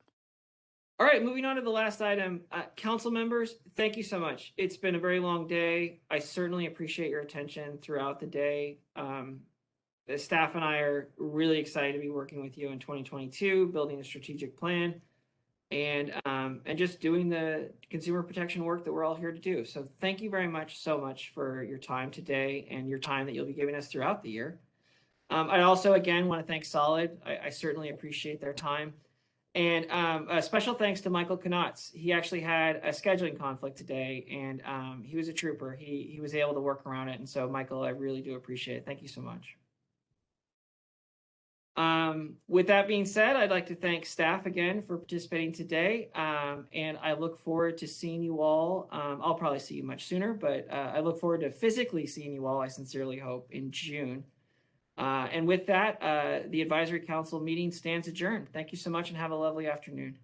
All right, moving on to the last item. Council members, thank you so much. It's been a very long day. I certainly appreciate your attention throughout the day. The staff and I are really excited to be working with you in 2022, building a strategic plan, and just doing the consumer protection work that we're all here to do. So thank you very much, so much for your time today and your time that you'll be giving us throughout the year. I also, again, want to thank Solid. I certainly appreciate their time. And a special thanks to Michael Knotz. He actually had a scheduling conflict today, and he was a trooper. He was able to work around it. And so, Michael, I really do appreciate it. Thank you so much. With that being said, I'd like to thank staff again for participating today. And I look forward to seeing you all. I'll probably see you much sooner, but I look forward to physically seeing you all, I sincerely hope, in June. And with that, the Advisory Council meeting stands adjourned. Thank you so much and have a lovely afternoon.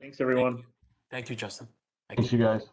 Thanks, everyone. Thank you, Justin. Thanks, you guys.